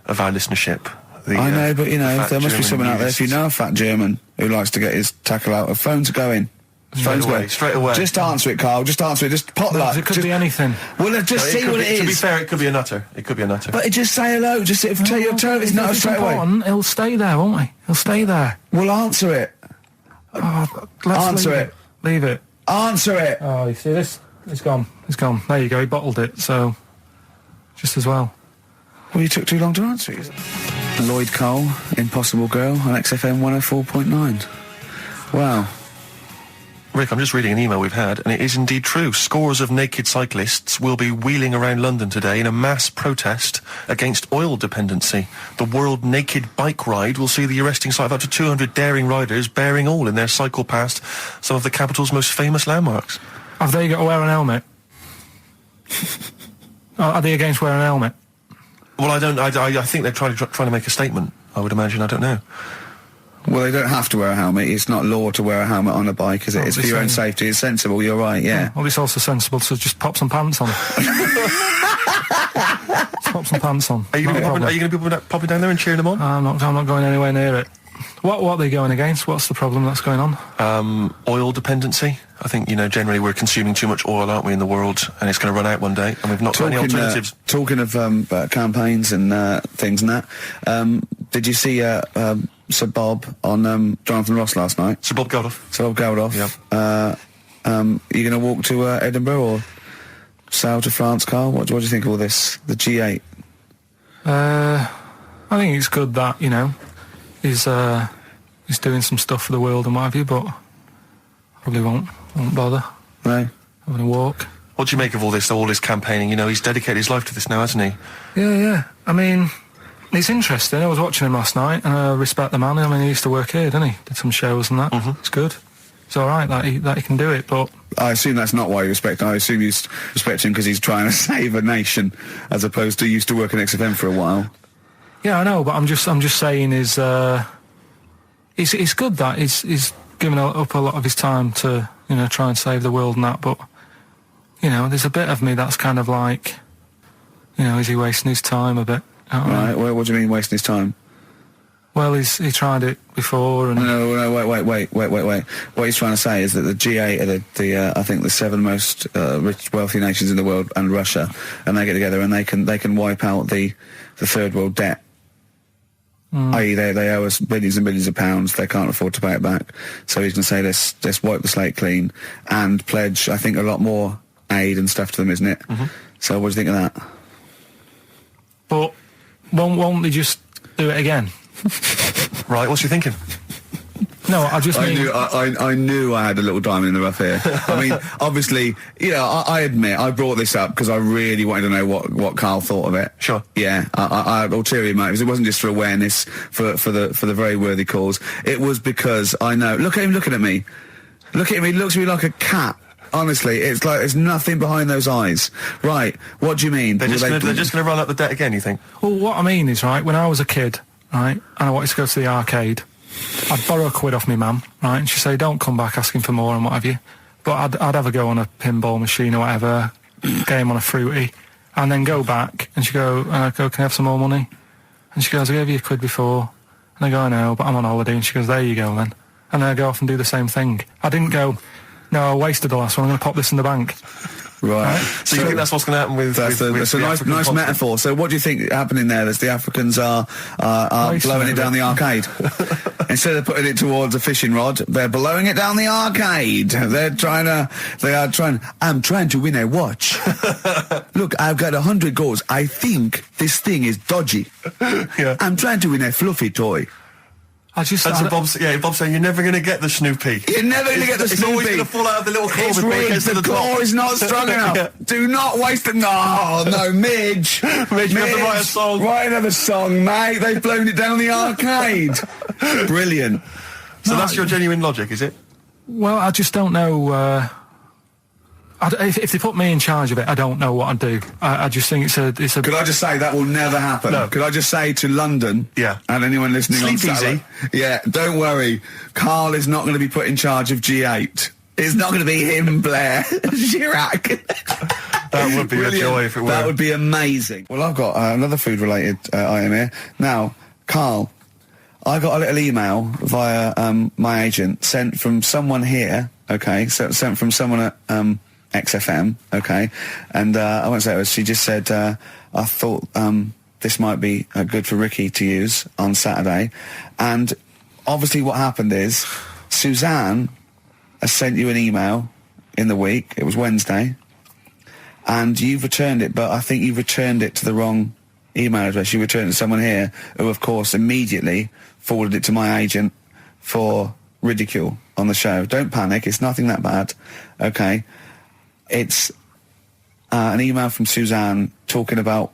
D: of our listenership.
A: I know, but there must be someone out there. If you know a fat German who likes to get his tackle out, phones are going.
D: Straight away.
A: Just answer it, Carl. Just answer it. Just potluck.
C: It could be anything.
A: Well, just see what it is.
D: To be fair, it could be a nutter. But
A: just say hello. Just tell your turn. It's not straight away.
C: He'll stay there, won't he? He'll stay there.
A: Well, answer it. Answer it.
C: Leave it.
A: Answer it.
C: Oh, you see this? It's gone. It's gone. There you go. He bottled it. So, just as well.
A: Well, you took too long to answer it. Lloyd Cole, Impossible Girl on XFM 104.9. Wow.
D: Rick, I'm just reading an email we've had, and it is indeed true. Scores of naked cyclists will be wheeling around London today in a mass protest against oil dependency. The World Naked Bike Ride will see the arresting sight of up to 200 daring riders bearing all in their cycle past some of the capital's most famous landmarks.
C: Have they got to wear an helmet? Are they against wearing an helmet?
D: Well, I think they're trying to make a statement, I would imagine. I don't know.
A: Well, they don't have to wear a helmet. It's not law to wear a helmet on a bike, is it? It's for your own safety. It's sensible. You're right, yeah.
C: Well, it's also sensible to just pop some pants on. Just pop some pants on.
D: Are you going to be popping down there and cheering them on?
C: I'm not going anywhere near it. What are they going against? What's the problem that's going on?
D: Oil dependency. I think, generally we're consuming too much oil, aren't we, in the world, and it's going to run out one day, and we've not got any alternatives.
A: Talking of campaigns and things and that, did you see Sir Bob on Jonathan Ross last night?
D: Sir Bob
A: Geldof.
D: Yeah.
A: You going to walk to Edinburgh or sail to France, Carl? What do you think of all this? The G8?
C: I think it's good that, he's doing some stuff for the world and what have you, but probably won't bother.
A: No.
C: Having a walk.
D: What do you make of all this campaigning? He's dedicated his life to this now, hasn't he?
C: Yeah. I mean, it's interesting. I was watching him last night, and I respect the man. I mean, he used to work here, didn't he? Did some shows and that.
D: Mm-hmm.
C: It's good. It's all right that he can do it, but
A: I assume that's not why you respect him. I assume you respect him because he's trying to save a nation, as opposed to used to work in XFM for a while.
C: Yeah, I know, but I'm just saying it's good that he's given up a lot of his time to try and save the world and that. But there's a bit of me that's kind of like, is he wasting his time a bit?
A: Right. Well, what do you mean wasting his time?
C: Well, he tried it before, and
A: No, wait. What he's trying to say is that the G8 are I think the 7 most rich, wealthy nations in the world, and Russia, and they get together and they can wipe out the third world debt. I.e., they owe us billions and billions of pounds. They can't afford to pay it back. So he's going to say, let's wipe the slate clean and pledge, I think, a lot more aid and stuff to them, isn't it? So what do you think of that?
C: But won't they just do it again?
D: Right, what's you thinking?
C: No, I just mean...
A: I knew I had a little diamond in the rough here. I mean, obviously, I admit, I brought this up because I really wanted to know what Karl thought of it.
D: Sure.
A: Yeah, I had ulterior motives. It wasn't just for awareness, for the very worthy cause. It was because I know... Look at him looking at me. Look at him, he looks at me like a cat. Honestly, it's like there's nothing behind those eyes. Right, what do you mean?
D: They're just going to run up the debt again, you think?
C: Well, what I mean is, right, when I was a kid, right, and I wanted to go to the arcade... I'd borrow £1 off my mum, right, and she'd say, don't come back asking for more and what have you. But I'd have a go on a pinball machine or whatever, game on a fruity, and then go back, and she'd go, can I have some more money? And she goes, I gave you £1 before. And I go, I know, but I'm on holiday. And she goes, there you go then. And then I go off and do the same thing. I didn't go, no, I wasted the last one, I'm going to pop this in the bank.
A: Right.
D: So you think that's what's going to happen with...
A: That's a nice metaphor. So what do you think happening there? Is the Africans are blowing it down the arcade? Instead of putting it towards a fishing rod, they're blowing it down the arcade. I'm trying to win a watch. Look, I've got 100 goals. I think this thing is dodgy.
D: Yeah.
A: I'm trying to win a fluffy toy.
D: Bob's saying you're never going to get the Snoopy.
A: You're never going to get the
D: It's
A: Snoopy.
D: always going to fall out of the little claw
A: It's
D: before it
A: rigged.
D: gets to
A: The
D: the top.
A: claw is not strong enough.
D: Yeah.
A: Do not waste it. No, Midge.
D: Midge, you have to write a song.
A: Write another song, mate. They've blown it down the arcade. Brilliant.
D: So that's your genuine logic, is it?
C: Well, I just don't know... if they put me in charge of it, I don't know what I'd do. I just think it's a...
A: Could I just say that will never happen?
D: No.
A: Could I just say to London,
D: Yeah.
A: and anyone listening on
D: Sleep
A: Saturday, yeah, don't worry, Karl is not going to be put in charge of G8. It's not going to be him, Blair Chirac.
D: That would be a joy if it were.
A: That would be amazing. Well, I've got another food-related item here. Now, Karl, I got a little email via my agent sent from someone here, okay, so sent from someone at... XFM, okay, and I won't say it was, she just said, I thought this might be good for Ricky to use on Saturday, and obviously what happened is Suzanne has sent you an email in the week, it was Wednesday, and you've returned it, but I think you've returned it to the wrong email address. You returned it to someone here who, of course, immediately forwarded it to my agent for ridicule on the show. Don't panic, it's nothing that bad, okay. It's an email from Suzanne talking about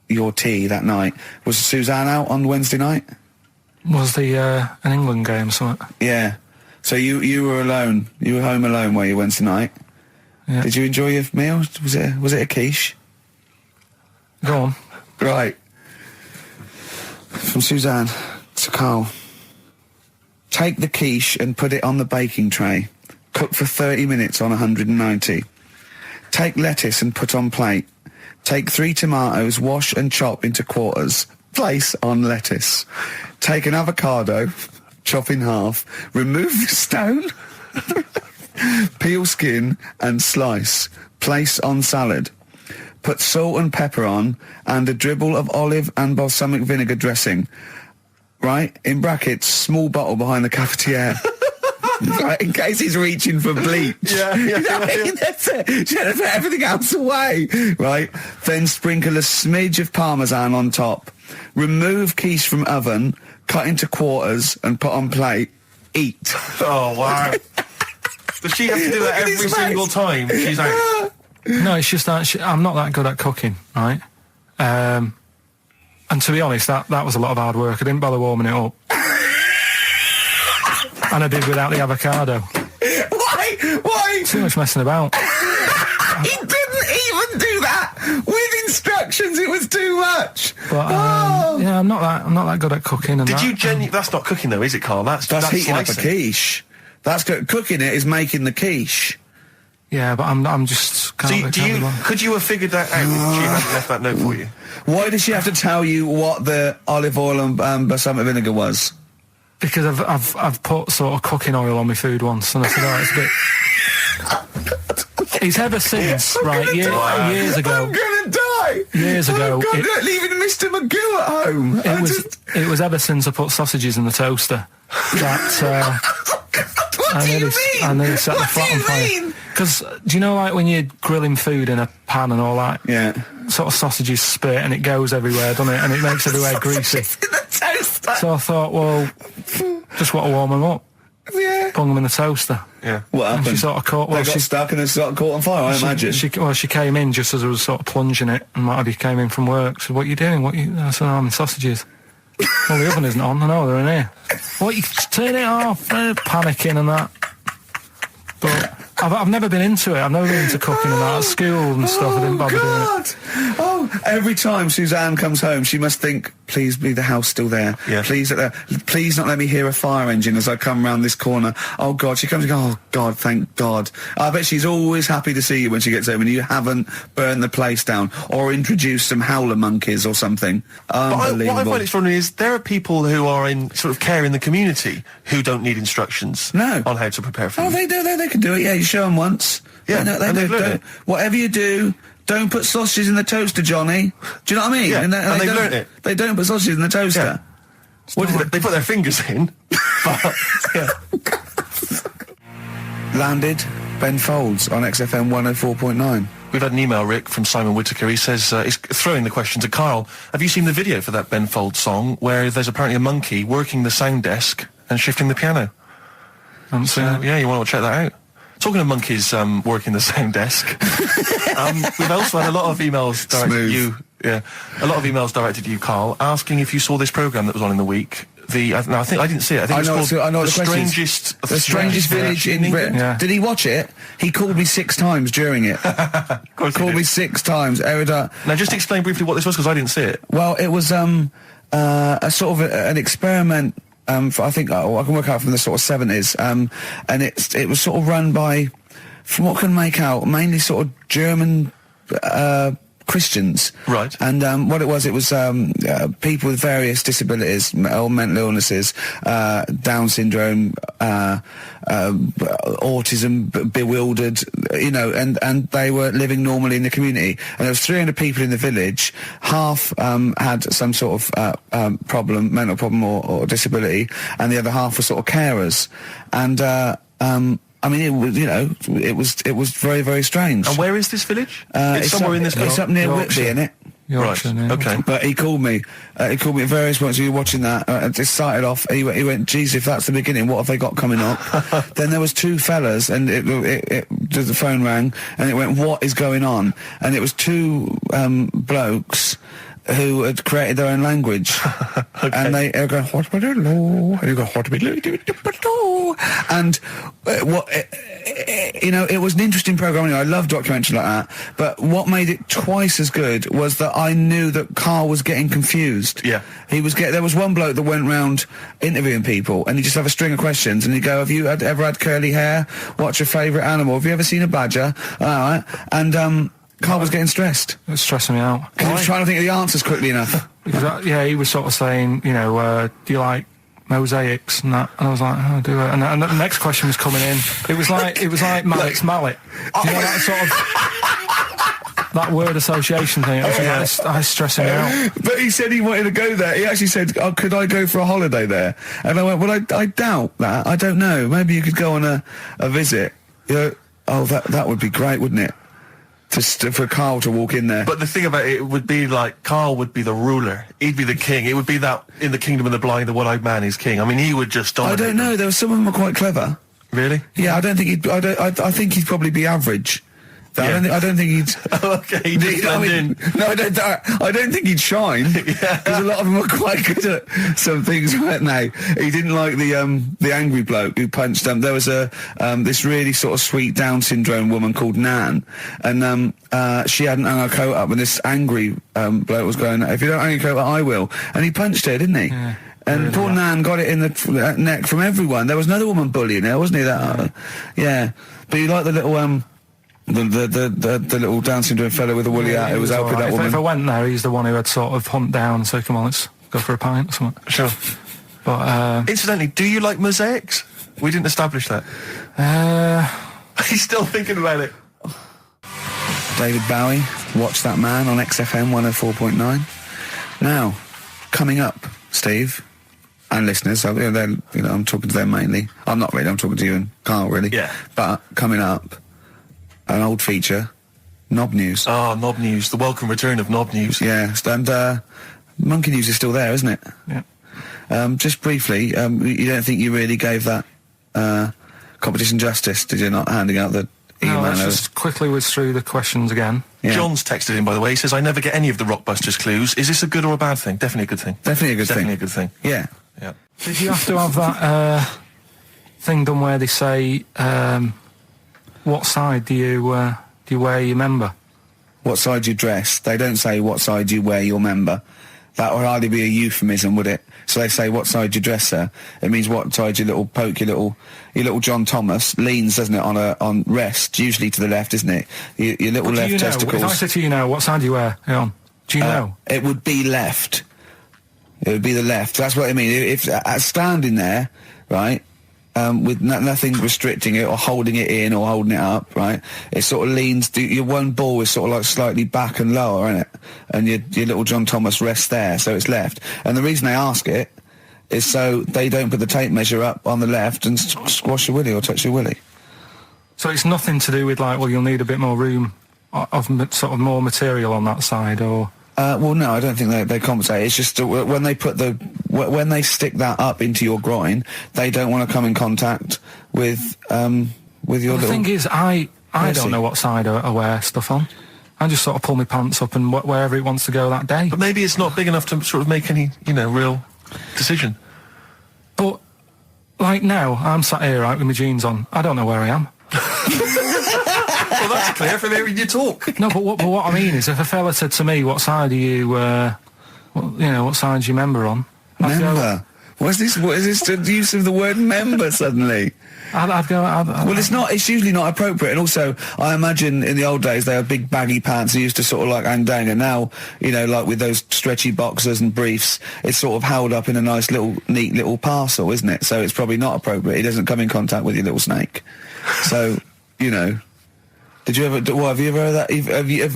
A: your tea that night. Was Suzanne out on Wednesday night?
C: Was the an England game, something?
A: Yeah. So you were alone. You were home alone, were you, Wednesday night?
C: Yeah.
A: Did you enjoy your meal? Was it a quiche?
C: Go on.
A: Right. From Suzanne to Karl. Take the quiche and put it on the baking tray. Cook for 30 minutes on 190. Take lettuce and put on plate. Take 3 tomatoes, wash and chop into quarters. Place on lettuce. Take an avocado, chop in half. Remove the stone. Peel skin and slice. Place on salad. Put salt and pepper on and a dribble of olive and balsamic vinegar dressing. Right? In brackets, small bottle behind the cafetiere. Right, in case he's reaching for bleach.
D: Yeah.
A: That's it. Should have put everything else away. Right, then sprinkle a smidge of parmesan on top. Remove quiche from oven, cut into quarters and put on plate. Eat.
D: Oh, wow. Does she have to do that every single time? She's like...
C: No, it's just that I'm not that good at cooking, right? And to be honest, that was a lot of hard work. I didn't bother warming it up. And I did without the avocado.
A: Why?
C: Too much messing about.
A: He didn't even do that with instructions. It was too much.
C: But yeah, I'm not that good at cooking. And
D: Did you genuinely... That's not cooking, though, is it, Karl? That's
A: heating
D: slicing.
A: up a quiche. That's cooking it is making the quiche.
C: Yeah, but I'm just can't.
D: Could you have figured that out if she hadn't left that note for you?
A: Why did she have to tell you what the olive oil and balsamic vinegar was?
C: Because I've put sort of cooking oil on my food once, and I said, oh, it's a bit. It's ever since, right? Years ago.
A: I'm gonna die.
C: Years ago,
A: leaving Mr. Magoo at home.
C: It was ever since I put sausages in the toaster that.
A: What do you mean?
C: I nearly set the flat on fire. Because, do you know, like, when you're grilling food in a pan and all that?
A: Yeah.
C: Sort of sausages spit and it goes everywhere, doesn't it? And it makes everywhere greasy.
A: In the toaster.
C: So I thought, well, just want to warm them up.
A: Yeah.
C: Bung them in the toaster.
D: Yeah.
A: What happened?
C: And she sort of caught...
A: They got stuck and they sort of caught on fire, I imagine.
C: She came in just as I was sort of plunging it, and Matty came in from work. Said, what are you doing? I said, I'm in sausages. Well, the oven isn't on. I know, they're in here. What, you turn it off? Panicking and that. But I've never been into it. I've never been into cooking and that. At school and stuff, I didn't bother doing it.
A: Oh, every time Suzanne comes home, she must think, please be the house still there.
D: Yeah.
A: Please not let me hear a fire engine as I come round this corner. Oh, God. She comes and goes, oh, God, thank God. I bet she's always happy to see you when she gets home and you haven't burned the place down or introduced some howler monkeys or something. Unbelievable.
D: What I find extraordinary is there are people who are in sort of care in the community who don't need instructions on how to prepare food.
A: Oh, they do. They can do it. Yeah, you show them once.
D: Yeah,
A: they do. Whatever you do, don't put sausages in the toaster, Johnny. Do you know what I mean?
D: Yeah, and they've learnt it.
A: They don't put sausages in the toaster.
D: Yeah. What do they put their fingers in? But, yeah.
A: Landed Ben Folds on XFM 104.9.
D: We've had an email, Rick, from Simon Whittaker. He says, he's throwing the question to Karl. Have you seen the video for that Ben Folds song where there's apparently a monkey working the sound desk and shifting the piano? Yeah, you want to check that out? Talking of monkeys working the sound desk, we've also had a lot of emails directed to you. Yeah, a lot of emails directed to you, Karl, asking if you saw this programme that was on in the week. I think I didn't see it. I think it was called The Strangest
A: Village in Britain.
C: Yeah.
A: Did he watch it? He called me 6 times during it.
D: Called
A: me 6 times.
D: Now, just explain briefly what this was, because I didn't see it.
A: Well, it was a sort of an experiment. I think I can work out from the sort of 70s, and it was sort of run by, from what I can make out, mainly sort of German Christians.
D: Right.
A: And what it was people with various disabilities or mental illnesses, Down syndrome, autism, bewildered, and they were living normally in the community. And there was 300 people in the village. Half had some sort of problem, mental problem or disability, and the other half were sort of carers. And I mean, it was very, very strange.
D: And where is this village? It's somewhere in this.
A: It's up near Whitby, innit?
C: Yorkshire,
D: right. Okay.
A: But he called me. At various points. We were watching that. It just started off. He went, "Geez, if that's the beginning, what have they got coming up?" Then there was 2 fellas, and the phone rang, and it went, "What is going on?" And it was 2 blokes who had created their own language.
D: Okay.
A: And they were going, and you go, and it was an interesting program. I love documentaries like that, but what made it twice as good was that I knew that Karl was getting confused.
D: Yeah.
A: There was one bloke that went round interviewing people, and he'd just have a string of questions, and he'd go, have you ever had curly hair? What's your favourite animal? Have you ever seen a badger? All right. And Karl was getting stressed.
C: It was stressing me out.
A: Because he was trying to think of the answers quickly enough.
C: He was sort of saying, do you like mosaics and that? And I was like, oh, do it. And the next question was coming in. It was like Mallet's mallet. Do you know that sort of that word association thing? I was stressing me out.
A: But he said he wanted to go there. He actually said, could I go for a holiday there? And I went, well, I doubt that. I don't know. Maybe you could go on a visit. That would be great, wouldn't it? For Karl to walk in there.
D: But the thing about it would be like, Karl would be the ruler. He'd be the king. It would be that in the kingdom of the blind, the one-eyed man is king. I mean, he would just dominate.
A: I don't know. There were some of them were quite clever.
D: Really?
A: Yeah, I don't think he'd. I think he'd probably be average.
D: Yeah.
A: I don't think he'd.
D: Okay, he'd just blend in.
A: No, I don't think he'd shine.
D: Yeah.
A: Because a lot of them were quite good at some things, weren't they? He didn't like the angry bloke who punched him. There was this really sort of sweet Down syndrome woman called Nan, and she hadn't hung her coat up, and this angry bloke was going, "If you don't hang your coat up, I will." And he punched her, didn't he? Yeah. And poor Nan got it in the neck from everyone. There was another woman bullying her, wasn't he? Yeah. But he liked the little The little Down syndrome fellow with the woolly hat who was helping that woman.
C: If I went there, he's the one who had sort of hunt down and said, come on, let's go for a pint or something.
D: Sure.
C: But,
D: incidentally, do you like mosaics? We didn't establish that. He's still thinking about it.
A: David Bowie, Watch That Man on XFM 104.9. Now, coming up, Steve, and listeners, so, I'm talking to them mainly. I'm not really, I'm talking to you and Carl, really.
D: Yeah.
A: But, coming up, an old feature, Knob News.
D: Oh, Knob News, the welcome return of Knob News.
A: Yeah, and Monkey News is still there, isn't it?
C: Yeah.
A: Just briefly, you don't think you really gave that competition justice, did you, not handing out the email?
C: No, let's just quickly whiz through the questions again.
A: Yeah.
D: John's texted in, by the way. He says, I never get any of the Rockbusters clues. Is this a good or a bad thing? Definitely a good thing.
A: Definitely a good
D: Definitely a good thing.
A: Yeah.
D: Yeah.
C: Did you have to have that thing done where they say, what side do you wear your member?
A: What side you dress. They don't say what side you wear your member. That would hardly be a euphemism, would it? So they say what side you dress, sir. It means what side your little poke, your little John Thomas leans, doesn't it, on rest, usually to the left, isn't it? Your little left testicles.
C: If I said to you now, what side do you wear it on? Do you know?
A: It would be left. It would be the left. That's what I mean. If standing there, right, with nothing restricting it or holding it in or holding it up, right, it sort of leans. Your one ball is sort of like slightly back and lower, isn't it? And your little John Thomas rests there, so it's left. And the reason they ask it is so they don't put the tape measure up on the left and squash your willy or touch your willy.
C: So it's nothing to do with like, well, you'll need a bit more room of sort of more material on that side, or.
A: Well, no, I don't think they compensate. It's just when they put when they stick that up into your groin, they don't want to come in contact with your little.
C: The thing is, I don't know what side I wear stuff on. I just sort of pull my pants up and wherever it wants to go that day.
D: But maybe it's not big enough to sort of make any, real decision.
C: But like now, I'm sat here right with my jeans on. I don't know where I am.
D: Well, that's clear from hearing you talk.
C: No, but what I mean is, if a fella said to me, "What side are you? What side's your member on?"
A: Member. What is this the use of the word member suddenly?
C: I'd go.
A: Well, it's not. It's usually not appropriate. And also, I imagine in the old days they had big baggy pants that used to sort of like hang down. And now, like with those stretchy boxers and briefs, it's sort of held up in a nice neat little parcel, isn't it? So it's probably not appropriate. It doesn't come in contact with your little snake. So, Did you ever? What have you ever heard that?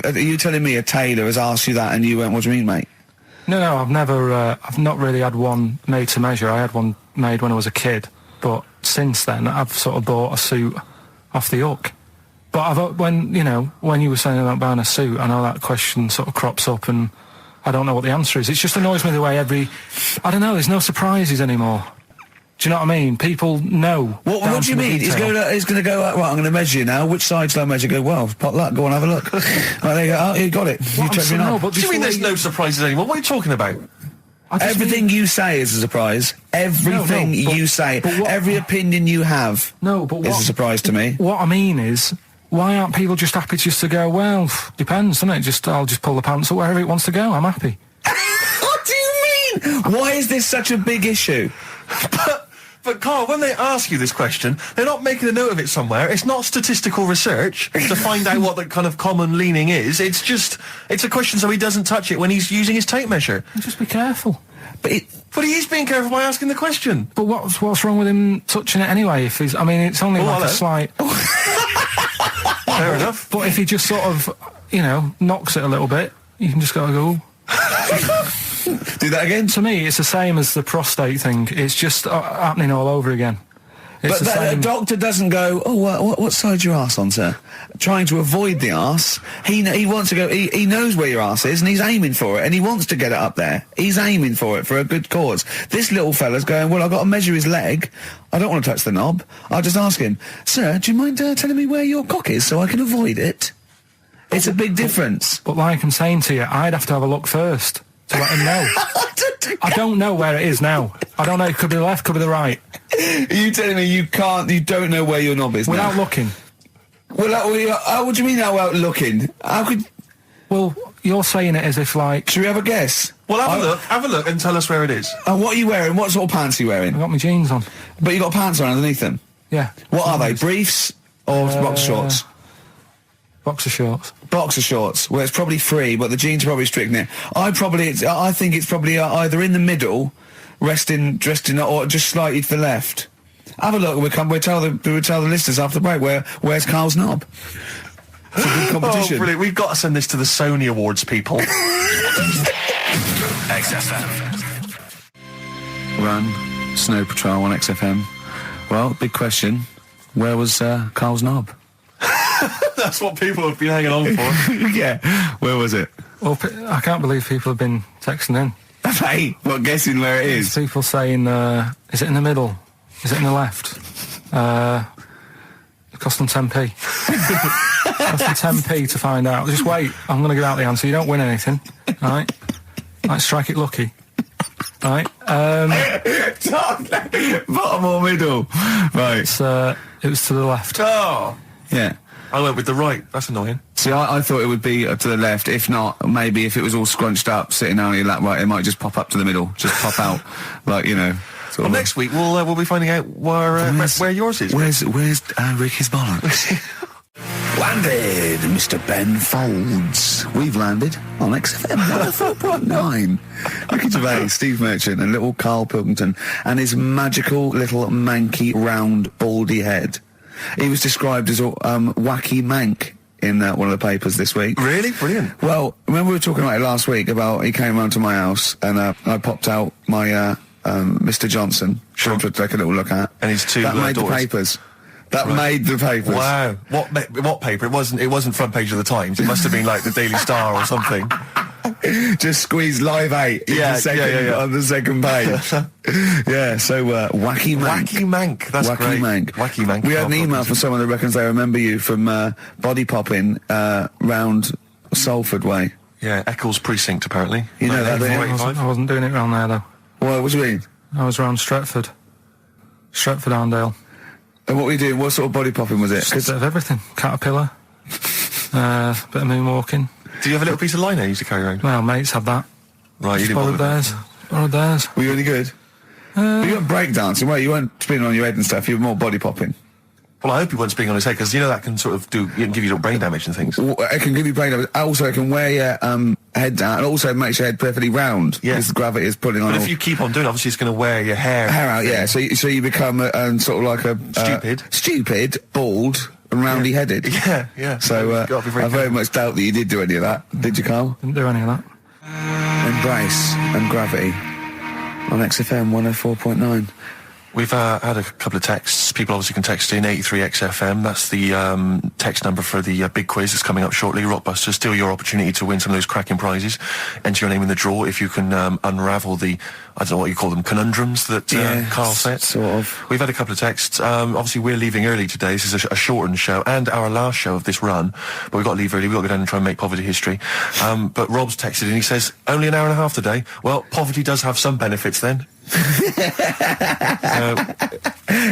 A: Are you telling me a tailor has asked you that and you went, "What do you mean, mate?"
C: No, I've never. I've not really had one made to measure. I had one made when I was a kid, but since then I've sort of bought a suit off the hook. But when you were saying about buying a suit, I know that question sort of crops up, and I don't know what the answer is. It just annoys me the way I don't know. There's no surprises anymore. Do you know what I mean? People know.
A: What do you mean? He's going to go, right, I'm going to measure you now. Which side shall I measure? Go, well, pot luck, go on, have a look. Right, there you go. Oh, you got it. You checked me out.
D: What do you mean there's no surprises anymore? What are you talking about?
A: Everything you say is a surprise. Everything you say. Every opinion you have is a surprise to me.
C: What I mean is, why aren't people just happy just to go, well, depends, doesn't it? I'll just pull the pants up wherever it wants to go. I'm happy.
A: What do you mean? Why is this such a big issue?
D: But Carl, when they ask you this question, they're not making a note of it somewhere. It's not statistical research to find out what the kind of common leaning is. It's a question so he doesn't touch it when he's using his tape measure.
C: Just be careful.
D: But he is being careful by asking the question.
C: But what's wrong with him touching it anyway? If he's, it's only like a slight.
D: Fair enough.
C: But if he just sort of, knocks it a little bit, you can just go.
A: Do that again?
C: To me, it's the same as the prostate thing. It's just happening all over again.
A: But the doctor doesn't go, oh, what side's your arse on, sir? Trying to avoid the arse. He wants to go, he knows where your arse is and he's aiming for it and he wants to get it up there. He's aiming for it for a good cause. This little fella's going, well, I've got to measure his leg. I don't want to touch the knob. I'll just ask him, sir, do you mind telling me where your cock is so I can avoid it? It's a big difference.
C: But like I'm saying to you, I'd have to have a look first to let him know. I don't know where it is now. I don't know. It could be the left, could be the right.
A: Are you telling me you don't know where your knob is
C: without
A: now?
C: looking?
A: Well, what do you mean without looking? How could...
C: Well, you're saying it as if like...
A: Should we have a guess?
D: Well, have a look and tell us where it is.
A: What are you wearing? What sort of pants are you wearing?
C: I've got my jeans on.
A: But you got pants on underneath them?
C: Yeah.
A: What are they, briefs or box shorts?
C: Boxer shorts.
A: Boxer shorts. Well, it's probably free, but the jeans are probably strict in it. I think it's probably either in the middle, dressed in, or just slightly to the left. Have a look. We'll tell the listeners after the break where's Karl's knob. It's a good competition.
D: Oh, brilliant! We've got to send this to the Sony Awards people.
A: XFM. Run, Snow Patrol on XFM. Well, big question. Where was Karl's knob?
D: That's what people have been hanging on for.
A: Yeah. Where was it?
C: Well, I can't believe people have been texting in.
A: Hey, what, guessing where it is?
C: People saying, is it in the middle? Is it in the left? It cost them 10p. Cost them 10p to find out. Just wait, I'm going to give out the answer. You don't win anything, right? Like, strike it lucky. Right?
A: Bottom or middle? Right.
C: It was to the left.
A: Oh! Yeah.
D: I went with the right. That's annoying.
A: See, I thought it would be to the left. If not, maybe if it was all scrunched up, sitting down on your lap, right, it might just pop up to the middle. Just pop out, like, you know.
D: Well, next week we'll be finding out where yours is.
A: Where's Ricky's bollocks? Landed, Mr. Ben Folds. We've landed on XFM 104.9. Ricky Gervais, Steve Merchant, and little Karl Pilkington, and his magical little manky round baldy head. He was described as a wacky mank in one of the papers this week.
D: Really? Brilliant.
A: Well, remember we were talking about it last week about he came round to my house and I popped out my Mr. Johnson, sure, to take a little look at.
D: And his two
A: that made
D: daughters.
A: The papers. That made the papers.
D: Wow. What paper? It wasn't front page of the Times. It must have been like the Daily Star or something.
A: Just squeeze Live 8 on the second page. Yeah, so Wacky Mank.
D: Wacky Mank, that's
A: Wacky
D: great.
A: Mank.
D: Wacky Mank.
A: We had an email from someone that reckons they remember you from body popping round Salford way.
D: Yeah, Eccles Precinct, apparently.
A: You know that, don't you?
C: I wasn't doing it round there, though.
A: What do you mean?
C: I was round Stretford. Arndale.
A: And what were you doing? What sort of body popping was it?
C: Just a bit of everything. Caterpillar. Bit of moonwalking.
D: Do you have a little piece of lino you used to carry around?
C: Well, mates had that.
D: Right, you didn't
C: borrowed theirs. Borrowed theirs.
A: Were you any good? But you weren't breakdancing, well, you weren't spinning on your head and stuff, you were more body popping.
D: Well, I hope he wasn't spinning on his head, because you know that can sort of give you little brain damage and things.
A: Well, it can give you brain damage. Also, it can wear your head down, and also makes your head perfectly round. Yeah. Because the gravity is pulling on.
D: But if you keep on doing it, obviously it's going to wear your hair
A: out, yeah. So you become sort of like a... stupid, bald, and roundy-headed.
D: Yeah.
A: So I very much doubt that you did do any of that. Did you, Karl?
C: Didn't do any of that.
A: Embrace and Gravity on XFM 104.9.
D: We've had a couple of texts. People obviously can text in 83XFM. That's the text number for the big quiz that's coming up shortly. Rockbusters, still your opportunity to win some of those cracking prizes. Enter your name in the draw if you can unravel the, I don't know what you call them, conundrums that Karl set.
A: Sort of.
D: We've had a couple of texts. Obviously, we're leaving early today. This is a shortened show and our last show of this run. But we've got to leave early. We've got to go down and try and make poverty history. But Rob's texted and he says, only an hour and a half today. Well, poverty does have some benefits then.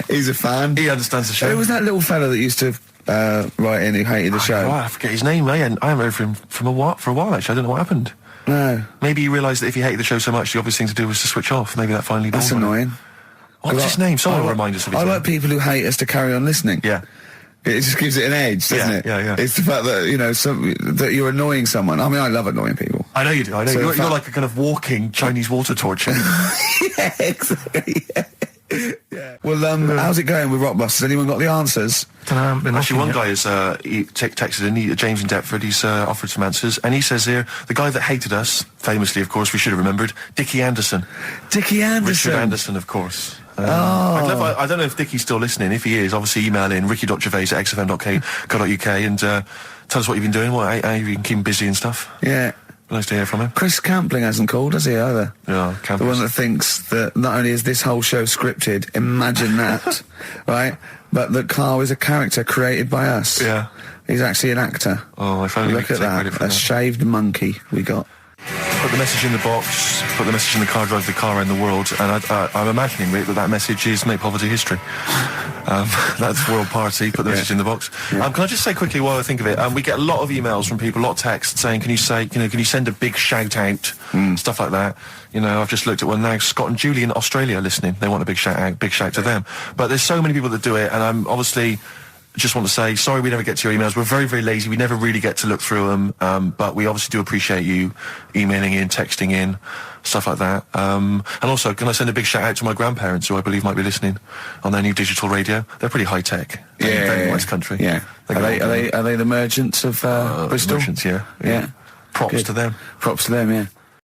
A: He's a fan.
D: He understands the show.
A: Who was that little fella that used to write in who hated the show?
D: I forget his name. I haven't heard from him for a while, actually. I don't know what happened.
A: No.
D: Maybe he realised that if he hated the show so much, the obvious thing to do was to switch off. Maybe that finally dawned on him.
A: That's annoying.
D: What's his name? Someone will remind us of his name.
A: I like people who hate us to carry on listening.
D: Yeah.
A: It just gives it an edge, doesn't it?
D: Yeah.
A: It's the fact that, that you're annoying someone. I mean, I love annoying people.
D: I know you do. I know.
A: So
D: You're like a kind of walking Chinese water torture.
A: Yeah, exactly. Yeah. Well, how's it going with Rockbusters? Anyone got the answers?
D: Actually, one guy has texted in, James in Deptford, he's offered some answers, and he says here, the guy that hated us, famously, of course, we should have remembered, Dickie Anderson.
A: Dickie Anderson?
D: Richard Anderson, of course. I don't know if Dickie's still listening. If he is, obviously email in ricky.gervais@xfm.co.uk and tell us what you've been doing, how you've been keeping busy and stuff.
A: Yeah.
D: Nice to hear from him.
A: Chris Campling hasn't called, has he, either?
D: Yeah,
A: The one that thinks that not only is this whole show scripted, imagine that, right, but that Karl is a character created by us.
D: Yeah.
A: He's actually an actor.
D: Oh, if only we
A: Look
D: could
A: at
D: take credit
A: that,
D: for
A: a
D: that.
A: shaved monkey we got.
D: Put the message in the box, put the message in the car, drive the car around the world, and I'm imagining that message is make poverty history. That's World Party, put the message in the box.
A: Yeah.
D: Can I just say quickly while I think of it, we get a lot of emails from people, a lot of texts saying, can you send a big shout out, stuff like that. I've just looked at one now, Scott and Julie in Australia listening, they want a big shout out, big shout to them. But there's so many people that do it, and I'm obviously just want to say sorry we never get to your emails. We're very, very lazy. We never really get to look through them, but we obviously do appreciate you emailing in, texting in, stuff like that. And also, can I send a big shout out to my grandparents, who I believe might be listening on their new digital radio? They're pretty high tech. Very nice country.
A: Yeah. Are they the merchants of Bristol?
D: Merchants, yeah. Props to them.
A: Props to them, yeah.